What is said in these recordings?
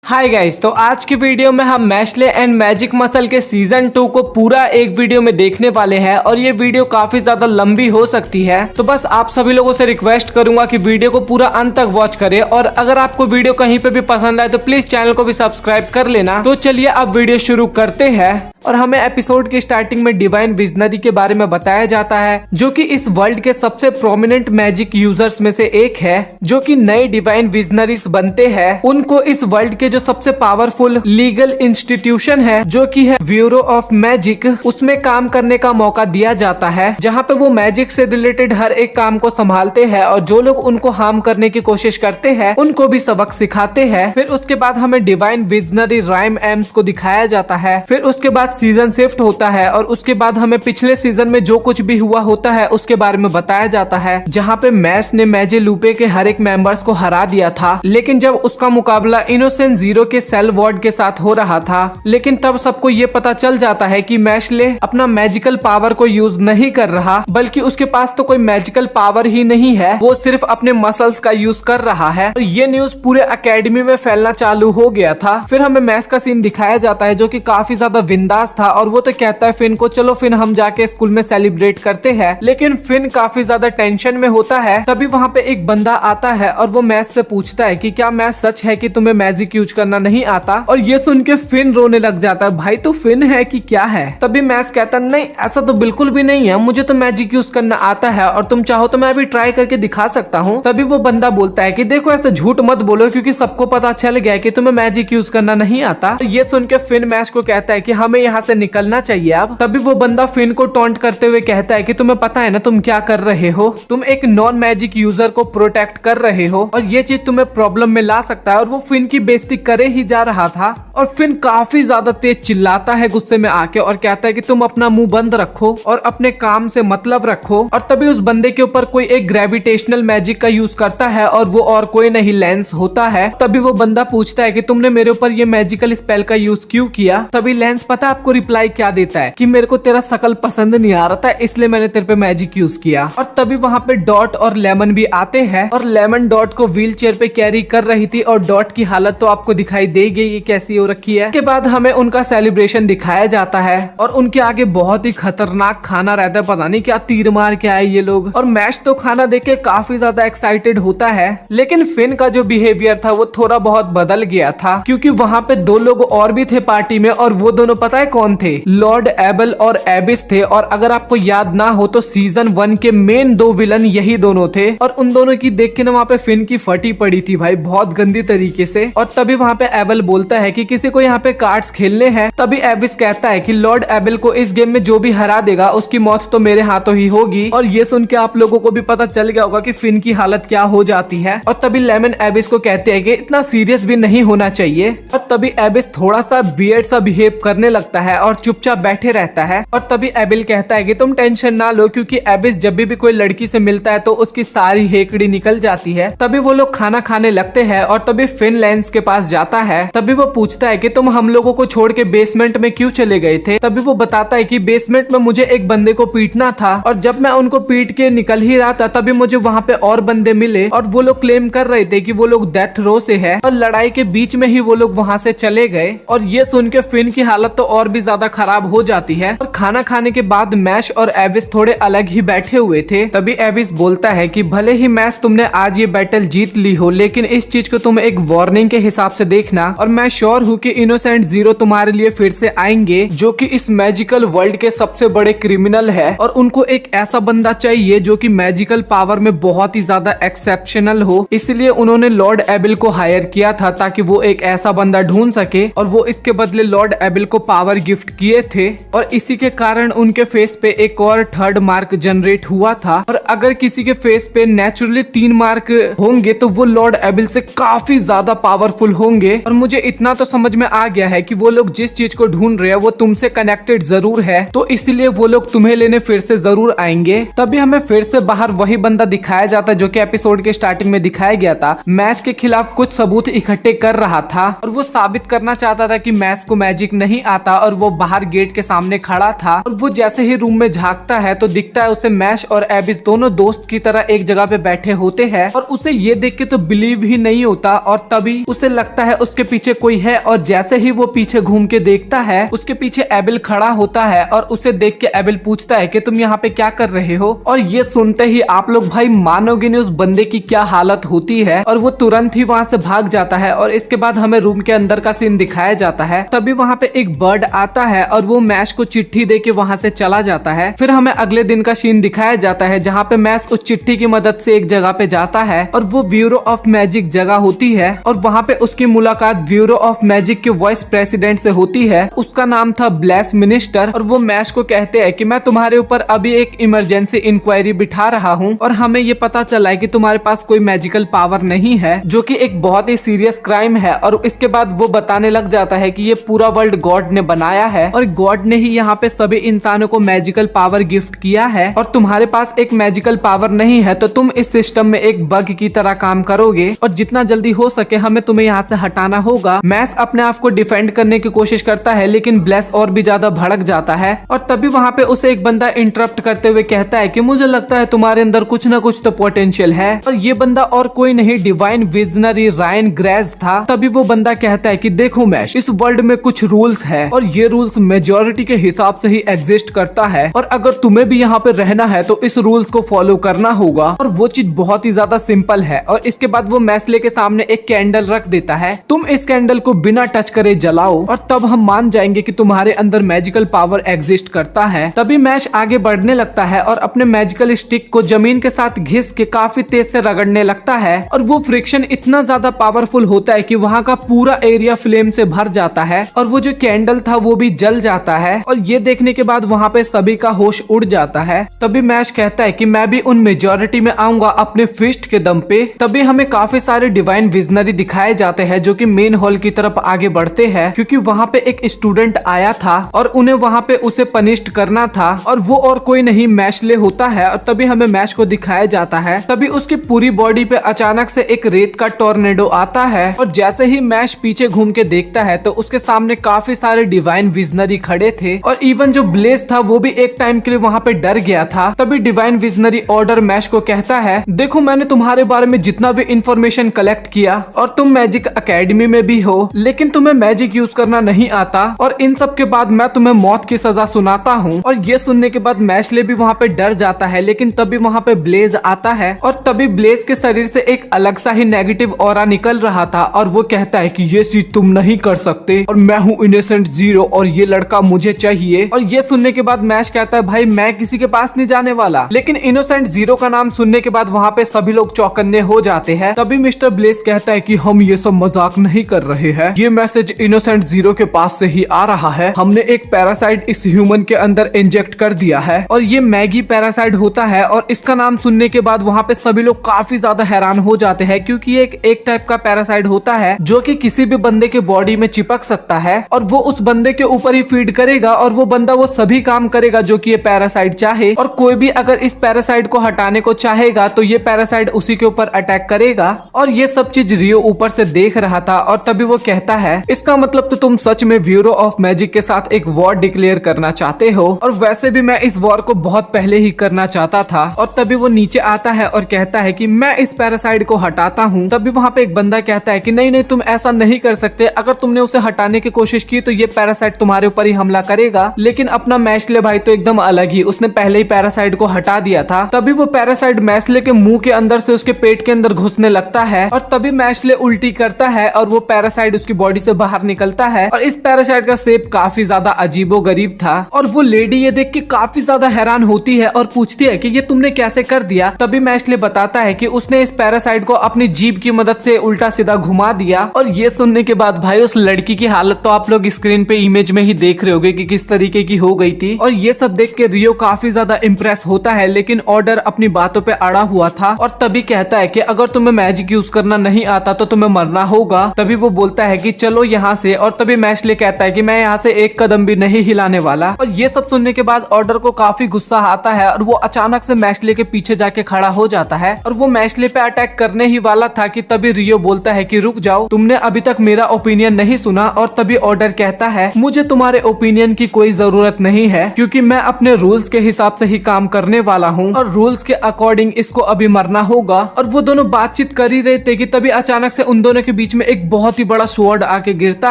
Hi guys, तो आज की वीडियो में हम मैशले एंड मैजिक मसल के सीजन 2 को पूरा एक वीडियो में देखने वाले हैं और ये वीडियो काफी ज्यादा लंबी हो सकती है। तो बस आप सभी लोगों से रिक्वेस्ट करूंगा कि वीडियो को पूरा अंत तक वॉच करें और अगर आपको वीडियो कहीं पे भी पसंद आए तो प्लीज चैनल को भी सब्सक्राइब कर लेना। तो चलिए अब वीडियो शुरू करते हैं। और हमें एपिसोड की स्टार्टिंग में डिवाइन विजनरी के बारे में बताया जाता है, जो कि इस वर्ल्ड के सबसे प्रोमिनेंट मैजिक यूजर्स में से एक है, जो कि नए डिवाइन विजनरीज बनते हैं। उनको इस वर्ल्ड के जो सबसे पावरफुल लीगल इंस्टीट्यूशन है, जो कि है ब्यूरो ऑफ मैजिक, उसमें काम करने का मौका दिया जाता है, जहाँ पे वो मैजिक से रिलेटेड हर एक काम को संभालते हैं और जो लोग उनको हार्म करने की कोशिश करते हैं उनको भी सबक सिखाते हैं। फिर उसके बाद हमें डिवाइन विजनरी राइम एम्स को दिखाया जाता है। फिर उसके बाद सीजन शिफ्ट होता है और उसके बाद हमें पिछले सीजन में जो कुछ भी हुआ होता है उसके बारे में बताया जाता है, जहाँ पे मैश ने मैजे लूपे के हर एक मेंबर्स को हरा दिया था। लेकिन जब उसका मुकाबला इनोसेंट जीरो के सेल वार्ड के साथ हो रहा था, लेकिन तब सबको ये पता चल जाता है कि मैशले अपना मैजिकल पावर को यूज नहीं कर रहा, बल्कि उसके पास तो कोई मैजिकल पावर ही नहीं है, वो सिर्फ अपने मसल्स का यूज कर रहा है। और ये न्यूज पूरे अकेडमी में फैलना चालू हो गया था। फिर हमें मैश का सीन दिखाया जाता है, जो कि काफी ज्यादा बिंदास था और वो तो कहता है फिन को, चलो फिन हम जाके स्कूल में सेलिब्रेट करते हैं। लेकिन फिन काफी ज्यादा टेंशन में होता है। तभी वहाँ पे एक बंदा आता है और वो मैश से पूछता है कि क्या मैश सच है कि तुम्हें मैजिक यूज करना नहीं आता। और ये सुन के फिन रोने लग जाता है, भाई तो फिन है कि क्या है। तभी मैश कहता है नहीं, ऐसा तो बिल्कुल भी नहीं है, मुझे तो मैजिक यूज करना आता है और तुम चाहो तो मैं अभी ट्राई करके दिखा सकता हूँ। तभी वो बंदा बोलता है कि देखो ऐसा झूठ मत बोलो, क्योंकि सबको पता चल गया कि तुम्हें मैजिक यूज करना नहीं आता। तो ये सुन के फिन मैश को कहता है कि हमें यहाँ से निकलना चाहिए अब। तभी वो बंदा फिन को टॉन्ट करते हुए कहता है कि तुम्हें पता है ना तुम क्या कर रहे हो, तुम एक नॉन मैजिक यूजर को प्रोटेक्ट कर रहे हो और ये चीज तुम्हें प्रॉब्लम में ला सकता है। और वो फिन की बेइज्जती करे ही जा रहा था और फिन काफी ज्यादा तेज चिल्लाता है गुस्से में आके और कहता है कि तुम अपना मुंह बंद रखो और अपने काम से मतलब रखो। और तभी उस बंदे के ऊपर कोई एक ग्रेविटेशनल मैजिक का यूज करता है और वो और कोई नहीं लेंस होता है। तभी वो बंदा पूछता है कि तुमने मेरे ऊपर ये मैजिकल स्पेल का यूज क्यों किया। तभी लेंस पता आपको रिप्लाई क्या देता है कि मेरे को तेरा शकल पसंद नहीं आ रहा था, इसलिए मैंने तेरे पे मैजिक यूज किया। और तभी वहाँ पे डॉट और लेमन भी आते हैं और लेमन डॉट को व्हील चेयर पे कैरी कर रही थी और डॉट की हालत तो आपको दिखाई देगी ये कैसी हो रखी है। के बाद हमें उनका सेलिब्रेशन दिखाया जाता है और उनके आगे बहुत ही खतरनाक खाना रहता है, पता नहीं क्या तीर मार के आए ये लोग। और मैश तो खाना देख के काफी ज्यादा एक्साइटेड होता है, लेकिन फिन का जो बिहेवियर था वो थोड़ा बहुत बदल गया था, क्योंकि वहाँ पे दो लोग और भी थे पार्टी में और वो दोनों पता है कौन थे, लॉर्ड एबल और एबिस थे। और अगर आपको याद ना हो तो सीजन 1 के मेन दो विलन यही दोनों थे और उन दोनों की देख के ना वहाँ पे फिन की फटी पड़ी थी भाई, बहुत गंदी तरीके से। और तभी वहाँ पे एबल बोलता है कि किसी को यहाँ पे कार्ड्स खेलने हैं। तभी एबिस कहता है कि लॉर्ड एबल को इस गेम में जो भी हरा देगा उसकी मौत तो मेरे हाथों ही होगी। और ये सुन के आप लोगों को भी पता चल गया होगा कि फिन की हालत क्या हो जाती है। और तभी लेमन एबिस को कहते हैं कि इतना सीरियस भी नहीं होना चाहिए। और तभी एबिस थोड़ा सा वियर्ड सा बिहेव करने लगता है और चुपचाप बैठे रहता है। और तभी एबिल कहता है कि तुम टेंशन ना लो, क्योंकि एबिस जब भी कोई लड़की से मिलता है तो उसकी सारी हेकड़ी निकल जाती है। तभी वो लोग खाना खाने लगते हैं और तभी फिन लेंस के पास जाता है। तभी वो पूछता है कि तुम हम लोगों को छोड़ के बेसमेंट में क्यों चले गए थे। तभी वो बताता है कि बेसमेंट में मुझे एक बंदे को पीटना था और जब मैं उनको पीट के निकल ही रहा था तभी मुझे वहाँ पे और बंदे मिले और वो लोग क्लेम कर रहे थे कि वो लोग डेथ रो से है और लड़ाई के बीच में ही वो लोग वहाँ से चले गए। और ये सुन के फिन की हालत तो और भी ज्यादा खराब हो जाती है। और खाना खाने के बाद मैश और एबिस थोड़े अलग ही बैठे हुए थे। तभी एबिस बोलता है कि भले ही मैश तुमने आज ये बैटल जीत ली हो, लेकिन इस चीज को तुम एक वार्निंग के हिसाब से देखना और मैं श्योर हूँ कि इनोसेंट जीरो तुम्हारे लिए फिर से आएंगे, जो कि इस मैजिकल वर्ल्ड के सबसे बड़े क्रिमिनल है। और उनको एक ऐसा बंदा चाहिए जो कि मैजिकल पावर में बहुत ही ज्यादा एक्सेप्शनल हो, इसलिए उन्होंने लॉर्ड एबल को हायर किया था ताकि वो एक ऐसा बंदा ढूंढ सके और वो इसके बदले लॉर्ड एबल को पावर गिफ्ट किए थे। और इसी के कारण उनके फेस पे एक और थर्ड मार्क जनरेट हुआ था। और अगर किसी के फेस पे नेचुरली 3 मार्क होंगे तो वो लॉर्ड एबल से काफी ज्यादा पावरफुल होंगे। और मुझे इतना तो समझ में आ गया है कि वो लोग जिस चीज को ढूंढ रहे हैं वो तुमसे कनेक्टेड जरूर है, तो इसलिए वो लोग तुम्हें लेने फिर से जरूर आएंगे। तभी हमें फिर से बाहर वही बंदा दिखाया जाता है जो कि एपिसोड के स्टार्टिंग में दिखाया गया था। मैश के खिलाफ कुछ सबूत इकट्ठे कर रहा था और वो साबित करना चाहता था कि मैश को मैजिक नहीं आता और वो बाहर गेट के सामने खड़ा था। और वो जैसे ही रूम में झांकता है तो दिखता है उसे मैश और एबिस दोनों दोस्त की तरह एक जगह पे बैठे होते हैं और उसे ये देख के तो बिलीव ही नहीं होता और तभी उसे लगता है उसके पीछे कोई है और जैसे ही वो पीछे घूम के देखता है उसके पीछे एबिल खड़ा होता है और उसे देख के एबिल पूछता है कि तुम यहाँ पे क्या कर रहे हो। और ये सुनते ही आप लोग भाई मानोगे नहीं उस बंदे की क्या हालत होती है और वो तुरंत ही वहाँ से भाग जाता है। और इसके बाद हमें रूम के अंदर का सीन दिखाया जाता है। तभी वहाँ पे एक बर्ड आता है और वो मैश को चिट्ठी दे के वहाँ से चला जाता है। फिर हमें अगले दिन का सीन दिखाया जाता है जहाँ पे मैश उस चिट्ठी की मदद से एक जगह पे जाता है और वो ब्यूरो ऑफ मैजिक जगह होती है और वहाँ पे उसकी मुलाकात ब्यूरो ऑफ मैजिक के वाइस प्रेसिडेंट से होती है। उसका नाम था ब्लेस मिनिस्टर और वो मैश को कहते हैं कि मैं तुम्हारे ऊपर अभी एक इमरजेंसी इंक्वायरी बिठा रहा हूँ और हमें ये पता चला है कि तुम्हारे पास कोई मैजिकल पावर नहीं है जो कि एक बहुत ही सीरियस क्राइम है। और इसके बाद वो बताने लग जाता है कि ये पूरा वर्ल्ड गॉड ने बनाया है और गॉड ने ही यहाँ पे सभी इंसानों को मैजिकल पावर गिफ्ट किया है और तुम्हारे पास एक मैजिकल पावर नहीं है तो तुम इस सिस्टम में एक बग की तरह काम करोगे और जितना जल्दी हो सके हमें तुम्हें यहाँ से हटाना होगा। मैश अपने आप को डिफेंड करने की कोशिश करता है लेकिन ब्लेस और भी ज्यादा भड़क जाता है और तभी वहाँ पे उसे एक बंदा इंटरप्ट करते हुए कहता है कि मुझे लगता है तुम्हारे अंदर कुछ ना कुछ तो पोटेंशियल है। और ये बंदा और कोई नहीं डिवाइन विजनरी रायन ग्रेज था। तभी वो बंदा कहता है कि देखो मैश, इस वर्ल्ड में कुछ रूल्स है और ये रूल्स मेजोरिटी के हिसाब से ही एग्जिस्ट करता है और अगर तुम्हें भी यहाँ पे रहना है तो इस रूल्स को फॉलो करना होगा। और वो चीज बहुत ही ज्यादा सिंपल है। और इसके बाद वो मैस्ले के सामने एक कैंडल रख देता है, तुम इस कैंडल को बिना टच करे जलाओ और तब हम मान जाएंगे कि तुम्हारे अंदर मैजिकल पावर एग्जिस्ट करता है। तभी मैश आगे बढ़ने लगता है और अपने मैजिकल स्टिक को जमीन के साथ घिस के काफी तेज से रगड़ने लगता है और वो फ्रिक्शन इतना ज्यादा पावरफुल होता है कि वहाँ का पूरा एरिया फ्लेम से भर जाता है और वो जो कैंडल था वो भी जल जाता है। और ये देखने के बाद वहाँ पे सभी का होश उड़ जाता है। तभी मैश कहता है कि मैं भी उन मेजोरिटी में आऊंगा अपने फिस्ट के दम पे। तभी हमें काफी सारे डिवाइन विजनरी दिखाए जाते हैं जो कि मेन हॉल की तरफ आगे बढ़ते हैं क्योंकि वहाँ पे एक स्टूडेंट आया था और उन्हें वहाँ पे उसे पनिश्ड करना था और वो और कोई नहीं मैशले होता है। और तभी हमें मैश को दिखाया जाता है। तभी उसकी पूरी बॉडी पे अचानक से एक रेत का टोर्नेडो आता है और जैसे ही मैश पीछे घूम के देखता है तो उसके सामने काफी सारे डिवाइन विजनरी खड़े थे और इवन जो ब्लेज था वो भी एक टाइम के लिए वहाँ पे डर गया था। तभी डिवाइन विजनरी ऑर्डर मैश को कहता है, देखो मैंने तुम्हारे बारे में जितना भी इंफॉर्मेशन कलेक्ट किया और तुम मैजिक एकेडमी में भी हो लेकिन तुम्हें मैजिक यूज करना नहीं आता और इन सब के बाद मैं तुम्हें मौत की सजा सुनाता हूँ। और ये सुनने के बाद मैशले भी वहाँ पे डर जाता है लेकिन तभी वहाँ पे ब्लेज आता है और तभी ब्लेज के शरीर से एक अलग सा ही नेगेटिव ऑरा निकल रहा था और वो कहता है कि ये चीज तुम नहीं कर सकते और मैं हूँ इनोसेंट जीरो और ये लड़का मुझे चाहिए। और ये सुनने के बाद मैश कहता है, भाई मैं किसी के पास नहीं जाने वाला। लेकिन इनोसेंट जीरो का नाम सुनने के बाद वहाँ पे सभी लोग चौकन्ने हो जाते हैं। तभी मिस्टर ब्लेज कहता है कि हम ये सब मजाक नहीं कर रहे हैं, ये मैसेज इनोसेंट जीरो के पास से ही आ रहा है। हमने एक पैरासाइट इस ह्यूमन के अंदर इंजेक्ट कर दिया है और ये मैगी पैरासाइट होता है। और इसका नाम सुनने के बाद वहाँ पे सभी लोग काफी ज्यादा हैरान हो जाते हैं क्योंकि ये एक टाइप का पैरासाइट होता है जो कि किसी भी बंदे के बॉडी में चिपक सकता है और वो उस बंदे के ऊपर ही फीड करेगा और वो बंदा वो सभी काम करेगा जो कि ये पैरासाइट चाहे। और कोई भी अगर इस पैरासाइट को हटाने को चाहेगा तो ये पैरासाइट उसी के ऊपर अटैक करेगा। और ये सब चीज रियो ऊपर से देख रहा था और तभी वो कहता है, इसका मतलब तो तुम सच में ब्यूरो ऑफ मैजिक के साथ एक वॉर डिक्लेयर करना चाहते हो और वैसे भी मैं इस वॉर को बहुत पहले ही करना चाहता था। और तभी वो नीचे आता है और कहता है कि मैं इस पैरासाइट को हटाता हूँ। तभी वहाँ पे एक बंदा कहता है कि नहीं नहीं तुम ऐसा नहीं कर सकते, अगर तुमने उसे हटाने की कोशिश की तो ये पैरासाइट तुम्हारे ऊपर ही हमला करेगा। लेकिन अपना मैशले भाई तो एकदम अलग ही, उसने पहले ही पैरासाइट को हटा दिया था। तभी वो पैरासाइट मैशले के मुंह के अंदर से उसके पेट के अंदर घुसने लगता है और तभी मैशले उल्टी करता है और वो पैरासाइट उसकी बॉडी से बाहर निकलता है। और इस पैरासाइट का शेप काफी ज्यादा अजीबो गरीब था और वो लेडी ये देख के काफी ज्यादा हैरान होती है और पूछती है कि ये तुमने कैसे कर दिया। तभी मैशले बताता है कि उसने इस पैरासाइट को अपनी जीभ की मदद से उल्टा सीधा घुमा दिया। और ये सुनने के बाद भाई उस लड़की की हालत तो आप लोग स्क्रीन पे इमेज में ही देख रहे होगे कि किस तरीके की हो गई थी। और ये सब देख के रियो काफी ज्यादा इम्प्रेस होता है लेकिन ऑर्डर अपनी बातों पे अड़ा हुआ था और तभी कहता है कि अगर तुम्हें मैजिक यूज करना नहीं आता तो तुम्हें मरना होगा। तभी वो बोलता है कि चलो यहाँ से। और तभी मैशले कहता है कि मैं यहाँ से एक कदम भी नहीं हिलाने वाला। और ये सब सुनने के बाद ऑर्डर को काफी गुस्सा आता है और वो अचानक से मैशले के पीछे जाके खड़ा हो जाता है और वो मैशले पे अटैक करने ही वाला था कि तभी रियो बोलता है कि रुक जाओ, तुमने अभी तक मेरा ओपिनियन नहीं सुना। और तभी ऑर्डर कहता है है मुझे तुम्हारे ओपिनियन की कोई जरूरत नहीं है, क्योंकि मैं अपने रूल्स के हिसाब से ही काम करने वाला हूँ और रूल्स के अकॉर्डिंग इसको अभी मरना होगा। और वो दोनों बातचीत कर ही रहे थे कि तभी अचानक से उन दोनों के बीच में एक बहुत ही बड़ा स्वॉर्ड आके गिरता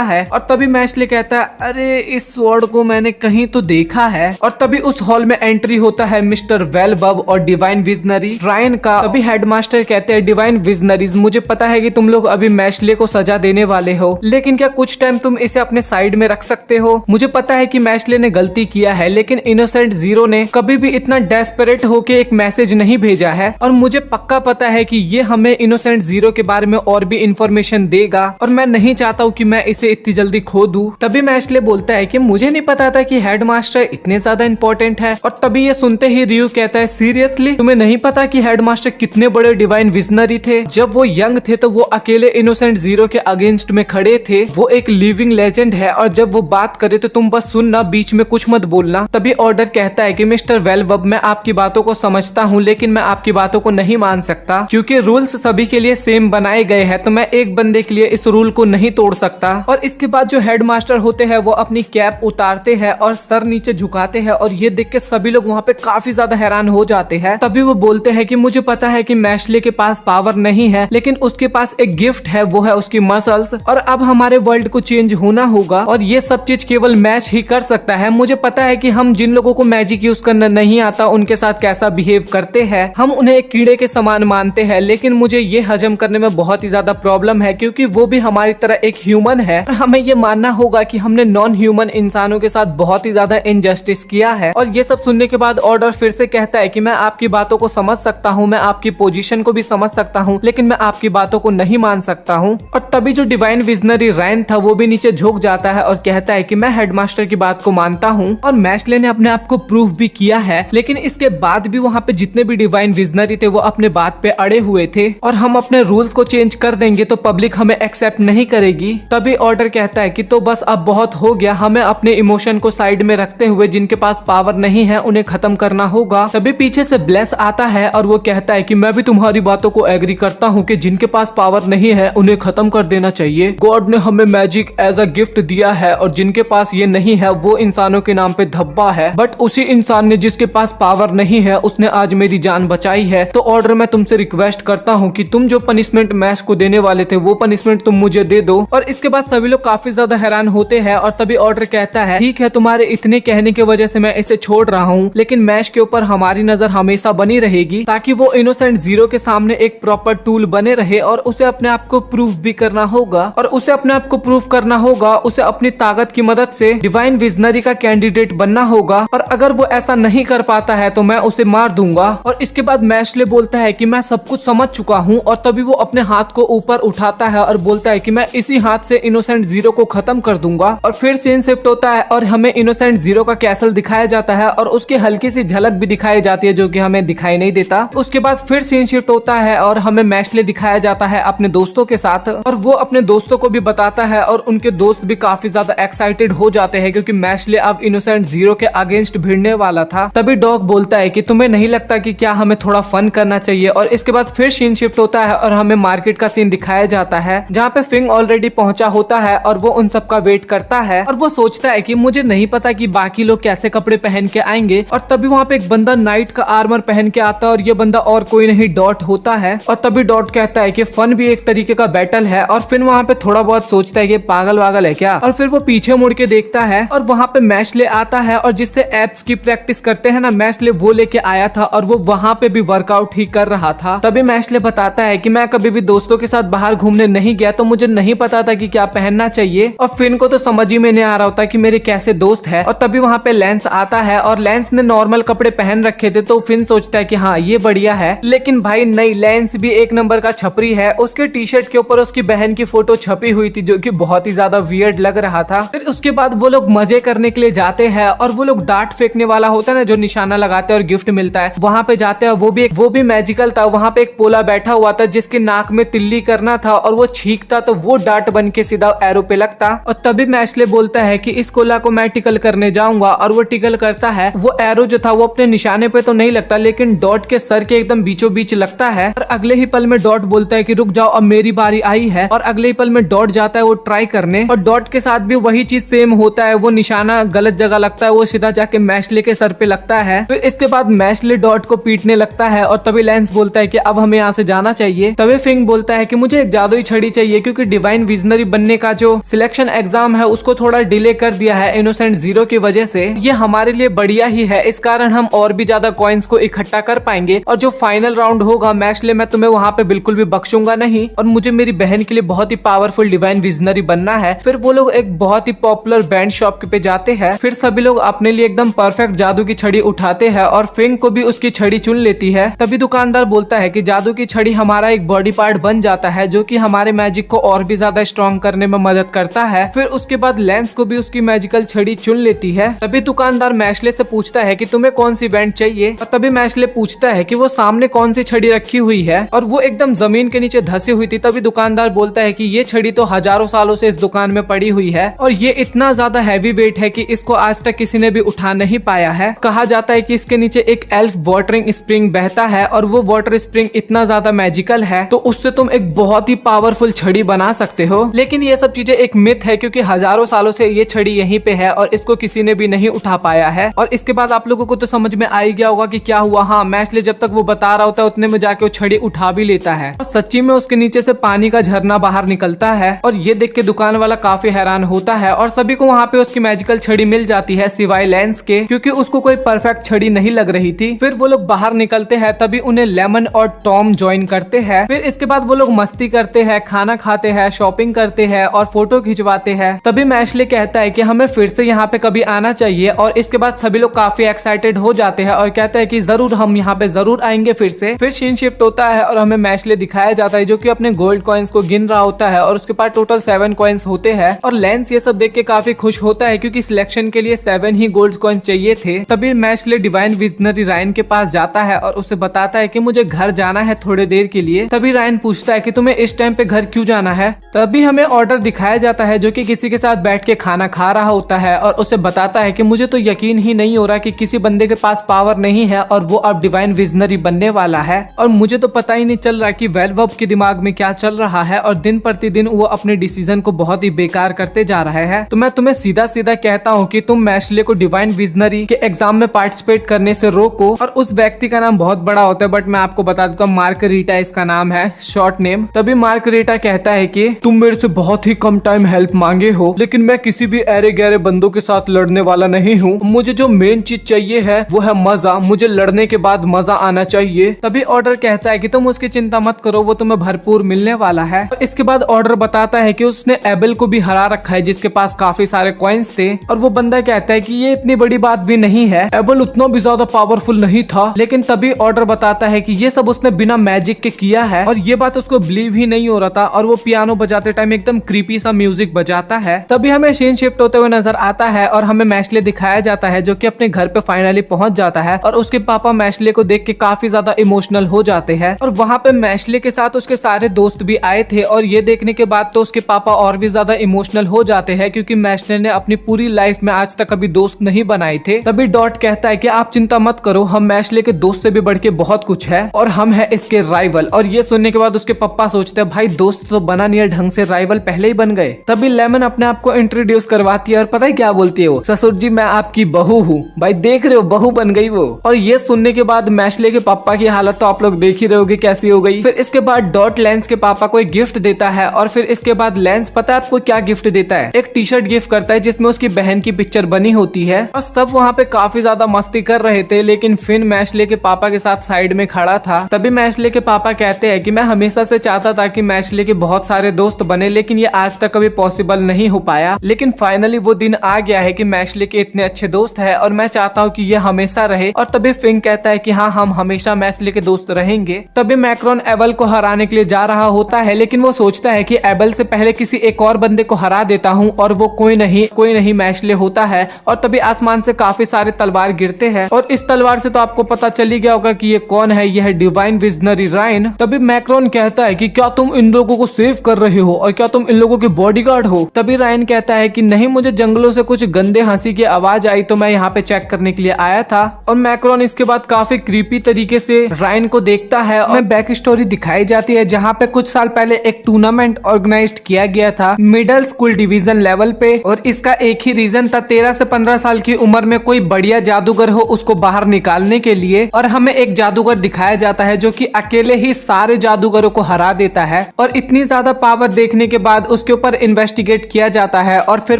है और तभी मैशले कहता है, अरे इस स्वॉर्ड को मैंने कहीं तो देखा है। और तभी उस हॉल में एंट्री होता है मिस्टर वेलबब और डिवाइन विजनरी रायन का। तभी हेडमास्टर कहते हैं, डिवाइन विजनरीज, मुझे पता है कि तुम लोग अभी मैशले को सजा देने वाले हो, लेकिन क्या कुछ टाइम तुम इसे अपने साइड में रख सकते हो? मुझे पता है कि मैशले ने गलती किया है, लेकिन इनोसेंट जीरो ने कभी भी इतना डेस्परेट होके एक मैसेज नहीं भेजा है और मुझे पक्का पता है कि ये हमें इनोसेंट जीरो के बारे में और भी इंफॉर्मेशन देगा और मैं नहीं चाहता हूँ कि मैं इसे इतनी जल्दी खो दूं। तभी मैशले बोलता है कि मुझे नहीं पता था कि हेडमास्टर इतने ज्यादा इंपॉर्टेंट है। और तभी ये सुनते ही रियू कहता है, सीरियसली तुम्हें नहीं पता कि हेडमास्टर कितने बड़े डिवाइन विजनरी थे? जब वो यंग थे तो वो अकेले इनोसेंट जीरो के अगेंस्ट में खड़े थे। वो एक लिविंग लेजेंड है और जब वो बात करे तो तुम बस सुनना, बीच में कुछ मत बोलना। तभी ऑर्डर कहता है कि मिस्टर वेलबब, मैं आपकी बातों को समझता हूँ, लेकिन मैं आपकी बातों को नहीं मान सकता क्योंकि रूल्स सभी के लिए सेम बनाए गए हैं, तो मैं एक बंदे के लिए इस रूल को नहीं तोड़ सकता। और इसके बाद जो हेडमास्टर होते हैं वो अपनी कैप उतारते हैं और सर नीचे झुकाते हैं और ये देख के सभी लोग वहाँ पे काफी ज्यादा हैरान हो जाते हैं। तभी वो बोलते हैं कि मुझे पता है कि मैशले के पास पावर नहीं है, लेकिन उसके पास एक गिफ्ट है, वो है उसकी मसल्स। और अब हमारे वर्ल्ड को चेंज होना होगा और ये सब चीज केवल मैच ही कर सकता है। मुझे पता है कि हम जिन लोगों को मैजिक यूज करना नहीं आता उनके साथ कैसा बिहेव करते हैं, हम उन्हें एक कीड़े के समान मानते हैं, लेकिन मुझे ये हजम करने में बहुत ही ज्यादा प्रॉब्लम है क्योंकि वो भी हमारी तरह एक ह्यूमन है और हमें ये मानना होगा कि हमने नॉन ह्यूमन इंसानों के साथ बहुत ही ज्यादा इनजस्टिस किया है। और ये सब सुनने के बाद ऑर्डर फिर से कहता है कि मैं आपकी बातों को समझ सकता हूँ, मैं आपकी पोजीशन को भी समझ सकता हूँ, लेकिन मैं आपकी बातों को नहीं मान सकता हूँ। और तभी जो डिवाइन विजनरी रायन था वो भी नीचे झुक जाता है और कहता है कि मैं हेडमास्टर की बात को मानता हूँ और मैशले ने अपने आप को प्रूव भी किया है, लेकिन इसके बाद भी वहाँ पे जितने भी डिवाइन विजनरी थे वो अपने बात पे अड़े हुए थे और हम अपने रूल्स को चेंज कर देंगे तो पब्लिक हमें एक्सेप्ट नहीं करेगी। तभी ऑर्डर कहता है कि तो बस अब बहुत हो गया, हमें अपने इमोशन को साइड में रखते हुए जिनके पास पावर नहीं है उन्हें खत्म करना होगा। तभी पीछे से ब्लेस आता है और वो कहता है कि मैं भी तुम्हारी बातों को एग्री करता हूँ कि जिनके पास पावर नहीं है उन्हें खत्म कर देना चाहिए। गॉड ने हमें मैजिक एज अ गिफ्ट दिया है और जिनके पास ये नहीं है वो इंसानों के नाम पे धब्बा है, बट उसी इंसान ने जिसके पास पावर नहीं है उसने आज मेरी जान बचाई है। तो ऑर्डर मैं तुमसे रिक्वेस्ट करता हूँ कि तुम जो पनिशमेंट मैश को देने वाले थे वो पनिशमेंट तुम मुझे दे दो। और इसके बाद सभी लोग काफी ज्यादा हैरान होते हैं और तभी ऑर्डर कहता है, ठीक है, तुम्हारे इतने कहने की वजह से मैं इसे छोड़ रहा हूँ, लेकिन मैश के ऊपर हमारी नजर हमेशा बनी रहेगी ताकि वो इनोसेंट जीरो के सामने एक प्रॉपर टूल बने रहे और उसे अपने आप को प्रूफ भी करना होगा। और उसे अपने आप को प्रूफ करना होगा, उसे अपनी ताकत की मदद से डिवाइन विजनरी का कैंडिडेट बनना होगा और अगर वो ऐसा नहीं कर पाता है तो मैं उसे मार दूंगा। और इसके बाद मैशले बोलता है कि मैं सब कुछ समझ चुका हूँ और तभी वो अपने हाथ को ऊपर उठाता है और बोलता है कि मैं इसी हाथ से इनोसेंट जीरो को खत्म कर दूंगा। और फिर सीन शिफ्ट होता है और हमें इनोसेंट जीरो का कैसल दिखाया जाता है और उसकी हल्की सी झलक भी दिखाई जाती है जो कि हमें दिखाई नहीं देता। उसके बाद फिर सीन शिफ्ट होता है और हमें मैशले दिखाया जाता है अपने दोस्तों के साथ और वो अपने दोस्तों को भी बताता है और उनके दोस्त भी काफी ज्यादा एक्साइटेड हो जाते हैं क्योंकि मैशले अब इनोसेंट जीरो के अगेंस्ट भिड़ने वाला था। तभी डॉग बोलता है कि तुम्हें नहीं लगता कि क्या हमें थोड़ा फन करना चाहिए। और इसके बाद फिर सीन शिफ्ट होता है और हमें मार्केट का सीन दिखाया जाता है जहाँ पे फिंग ऑलरेडी पहुंचा होता है और वो उन सब का वेट करता है और वो सोचता है कि मुझे नहीं पता कि बाकी लोग कैसे कपड़े पहन के आएंगे। और तभी वहाँ पे एक बंदा नाइट का आर्मर पहन के आता है और ये बंदा और कोई नहीं डॉट होता है। और तभी डॉट कहता है कि फन भी एक तरीके का बैटल है और फिर वहाँ पे थोड़ा बहुत सोचता है कि पागल वागल है क्या, और फिर वो पीछे मुड़ के देखता है और वहाँ पे मैशले आता है और जिससे एप्स की प्रैक्टिस करते हैं ना, मैशले वो लेके आया था और वो वहाँ पे भी वर्कआउट ही कर रहा था। तभी मैशले बताता है कि मैं कभी भी दोस्तों के साथ बाहर घूमने नहीं गया तो मुझे नहीं पता था कि क्या पहनना चाहिए और फिन को तो समझ ही में नहीं आ रहा होता कि मेरे कैसे दोस्त है। और तभी वहाँ पे लेंस आता है और लेंस ने नॉर्मल कपड़े पहन रखे थे तो फिन सोचता है कि हाँ ये बढ़िया है, लेकिन भाई नहीं, लेंस भी एक नंबर का छपरी है। उसके टी शर्ट के ऊपर उसकी बहन की फोटो छपी हुई थी जो कि बहुत ही ज्यादा वियर्ड लग रहा था। फिर उसके बाद वो लोग मजे करने के लिए जाते हैं और वो लोग डांट फेंकने वाला होता है ना जो निशाना लगाते हैं और गिफ्ट मिलता है, वहाँ पे जाते हैं। वो भी मैजिकल था। वहाँ पे एक पोला बैठा हुआ था जिसके नाक में तिल्ली करना था और वो छींकता तो वो डांट बन के सीधा एरो पे लगता। और तभी मैशले बोलता है कि इस कोला को मैं टिकल करने जाऊंगा और वो टिकल करता है। वो एरो जो था वो अपने निशाने पे तो नहीं लगता लेकिन डॉट के सर के एकदम बीचों बीच लगता है। और अगले ही पल में डॉट बोलता है कि रुक जाओ अब मेरी बारी आई है। और अगले ही पल में डॉट जाता है वो ट्राई करने और डॉट के साथ भी वही चीज सेम होता है, वो निशाना गलत जगह लगता है, वो सीधा जाके मैशले के सर पे लगता है। फिर इसके बाद मैशले डॉट को पीटने लगता है और तभी लेंस बोलता है कि अब हमें यहाँ से जाना चाहिए। तभी फिंग बोलता है कि मुझे एक जादुई छड़ी चाहिए क्योंकि डिवाइन विजनरी बनने का जो सिलेक्शन एग्जाम है उसको थोड़ा डिले कर दिया है इनोसेंट जीरो की वजह से। ये हमारे लिए बढ़िया ही है, इस कारण हम और भी ज्यादा कॉइन्स को इकट्ठा कर पाएंगे और जो फाइनल राउंड होगा मैशले, मैं तुम्हें वहाँ पे बिल्कुल भी बख्शूंगा नहीं और मुझे मेरी बहन के लिए बहुत ही पावरफुल डिवाइन विजनरी बनना है। फिर वो लोग एक बहुत ही पॉपुलर बैंड शॉप पे जाते हैं। फिर सभी लोग अपने लिए एकदम परफेक्ट जादू की छड़ी उठाते हैं और फिंग को भी उसकी छड़ी चुन लेती है। तभी दुकानदार बोलता है कि जादू की छड़ी हमारा एक बॉडी पार्ट बन जाता है जो कि हमारे मैजिक को और भी ज्यादा स्ट्रॉन्ग करने में मदद करता है। फिर उसके बाद लेंस को भी उसकी मैजिकल छड़ी चुन लेती है। तभी दुकानदार मैशले से पूछता है कि तुम्हें कौन सी बैंड चाहिए और तभी मैशले पूछता है कि वो सामने कौन सी छड़ी रखी हुई है और वो एकदम जमीन के नीचे धसी हुई थी। तभी दुकानदार बोलता है कि ये छड़ी तो हजारों सालों से इस दुकान में पड़ी हुई है और ये इतना ज्यादा हैवी वेट है कि इसको आज तक किसी ने भी उठा नहीं पाया है। कहा जाता है कि इसके नीचे एक एल्फ वाटरिंग स्प्रिंग बहता है और वो वाटर स्प्रिंग इतना ज्यादा मैजिकल है तो उससे तुम एक बहुत ही पावरफुल छड़ी बना सकते हो। लेकिन ये सब चीजें एक मिथ है क्योंकि हजारों सालों से ये छड़ी यहीं पे है और इसको किसी ने भी नहीं उठा पाया है। और इसके बाद आप लोगों को तो समझ में आ ही गया होगा कि क्या हुआ। हाँ, मैशले जब तक वो बता रहा होता है उतने में जाके वो छड़ी उठा भी लेता है और सच्ची में उसके नीचे से पानी का झरना बाहर निकलता है और ये देख के दुकान वाला काफी हैरान होता है और सभी को वहाँ पे उसकी मैजिकल छड़ी मिल जाती है सिवाय लेंस के, क्योंकि उसको कोई परफेक्ट छड़ी नहीं लग रही थी। फिर वो लोग बाहर निकलते हैं, तभी उन्हें लेमन और टॉम ज्वाइन करते हैं। फिर इसके बाद वो लोग मस्ती करते हैं, खाना खाते हैं, शॉपिंग करते हैं और फोटो खिंचवाते हैं। तभी मैशले कहता है कि हमें फिर से यहाँ पे कभी आना चाहिए और इसके बाद सभी लोग काफी एक्साइटेड हो जाते हैं और कहते हैं कि जरूर हम यहाँ पे जरूर आएंगे फिर से। फिर सीन शिफ्ट होता है और हमें मैशले दिखाया जाता है जो कि अपने गोल्ड कॉइन्स को गिन रहा होता है और उसके पास टोटल 7 कॉइन्स होते हैं और लेंस ये सब देख के काफी खुश होता है क्योंकि सिलेक्शन के लिए 7 ही गोल्ड कॉइन चाहिए थे। तभी मैशले डिवाइन विजनरी रायन के पास जाता है और उसे बताता है कि मुझे घर जाना है थोड़ी देर के लिए। तभी रायन पूछता है कि तुम्हें इस टाइम पे घर क्यों जाना है। तभी हमें ऑर्डर दिखाया जाता है जो कि किसी के साथ बैठ के खाना खा रहा होता है और उसे बताता है कि मुझे तो यकीन ही नहीं हो रहा कि किसी बंदे के पास पावर नहीं है और वो अब डिवाइन विजनरी बनने वाला है और मुझे तो पता ही नहीं चल रहा कि वेलवब के दिमाग में क्या चल रहा है और दिन प्रतिदिन वो अपने डिसीजन को बहुत ही बेकार करते जा रहा है। तो मैं तुम्हें सीधा सीधा कहता हूँ कि तुम मैशले को डिवाइन विजनरी के एग्जाम में पार्टिसिपेट करने से रोको। और उस व्यक्ति का नाम बहुत बड़ा होता है बट मैं आपको बता देता हूँ, मार्क रीटा इसका नाम है, शॉर्ट नेम। तभी मार्क रीटा कहता है कि तुम मेरे से बहुत ही कम टाइम हेल्प मांगे हो लेकिन मैं किसी भी अरे गहरे बंदों के साथ लड़ने वाला नहीं हूँ। मुझे जो मेन चीज चाहिए है वो है मजा, मुझे लड़ने के बाद मजा आना चाहिए। तभी ऑर्डर कहता है कि तुम उसकी चिंता मत करो, वो तुम्हें भरपूर मिलने वाला है। और इसके बाद ऑर्डर बताता है कि उसने एबल को भी हरा रखा है जिसके पास काफी सारे कॉइन्स थे और वो बंदा कहता है कि ये इतनी बड़ी बात भी नहीं है, एबल उतना भी ज्यादा पावरफुल नहीं था। लेकिन तभी ऑर्डर बताता है कि ये सब उसने बिना मैजिक के किया है और ये बात उसको बिलीव ही नहीं हो रहा था और वो पियानो बजाते टाइम एकदम क्रीपी सा म्यूजिक बजाता है। तभी हमें सीन शिफ्ट होते हुए नजर आता है और हमें मैशले दिखाया जाता है जो कि अपने घर पे फाइनली पहुंच जाता है और उसके पापा मैशले को देख के काफी ज्यादा इमोशनल हो जाते हैं और वहाँ पे मैशले के साथ उसके सारे दोस्त भी आए थे और ये देखने के बाद तो उसके पापा और भी ज्यादा इमोशनल हो जाते हैं क्योंकि मैशले ने अपनी पूरी लाइफ में आज तक कभी दोस्त नहीं बनाए थे। तभी डॉट कहता है कि आप चिंता मत करो, हम मैशले के दोस्त से भी बढ़ के बहुत कुछ है और हम है इसके राइवल। और ये सुनने के बाद उसके पापा सोचते हैं भाई दोस्त तो बना नहीं है ढंग से, राइवल पहले ही बन गए। तभी लेमन अपने आप को इंट्रोड्यूस करवाती है और पता है क्या बोलती है वो, ससुर जी मैं आपकी बहू हूँ। भाई देख रहे हो बहू बन गई वो। और ये सुनने के बाद मैशले के पापा की हालत तो आप लोग देख ही रहे होगे कैसी हो गई। फिर इसके बाद डॉट लेंस के पापा को एक गिफ्ट देता है और फिर इसके बाद लेंस पता है आपको क्या गिफ्ट देता है, एक टी शर्ट गिफ्ट करता है जिसमें उसकी बहन की पिक्चर बनी होती है। और सब वहाँ पे काफी ज्यादा मस्ती कर रहे थे लेकिन फिन मैशले के पापा के साथ साइड में खड़ा था। तभी मैशले के पापा कहते हैं कि मैं हमेशा से चाहता था कि मैशले के बहुत सारे दोस्त बने लेकिन ये आज तक कभी पॉसिबल नहीं हो पाया, लेकिन फाइनली वो दिन आ गया है कि मैशले के इतने अच्छे दोस्त है और मैं चाहता हूँ कि ये हमेशा रहे। और तभी फिंग कहता है कि हाँ हम हमेशा मैशले के दोस्त रहेंगे। तभी मैक्रोन एबल को हराने के लिए जा रहा होता है लेकिन वो सोचता है कि एबल से पहले किसी एक और बंदे को हरा देता हूँ और वो कोई नहीं मैशले होता है। और तभी आसमान से काफी सारे तलवार गिरते हैं और इस तलवार से तो आपको पता चल ही गया होगा कि ये कौन है, ये है डिवाइन विजनरी रायन। तभी मैक्रोन कहता है कि क्या तुम इन लोगों को सेव कर रहे हो और क्या तुम इन लोगों के बॉडीगार्ड हो। तभी रायन कहता है कि नहीं, मुझे जंगलों से कुछ गंदे हंसी की आवाज आई तो मैं यहाँ पे चेक करने के लिए आया था। और मैक्रोन इसके बाद काफी क्रीपी तरीके से रायन को देखता है और बैक स्टोरी दिखाई जाती है जहाँ पे कुछ साल पहले एक टूर्नामेंट ऑर्गेनाइज किया गया था middle school division confusion level पे, और इसका एक ही रीजन था, 13 से 15 साल की उम्र में कोई बढ़िया जादूगर हो उसको बाहर निकालने के लिए। और हमें एक जादूगर दिखाया जाता है जो कि अकेले ही सारे जादूगरों को हरा देता है, और इतनी ज्यादा पावर देखने के बाद उसके ऊपर इन्वेस्टिगेट किया जाता है और फिर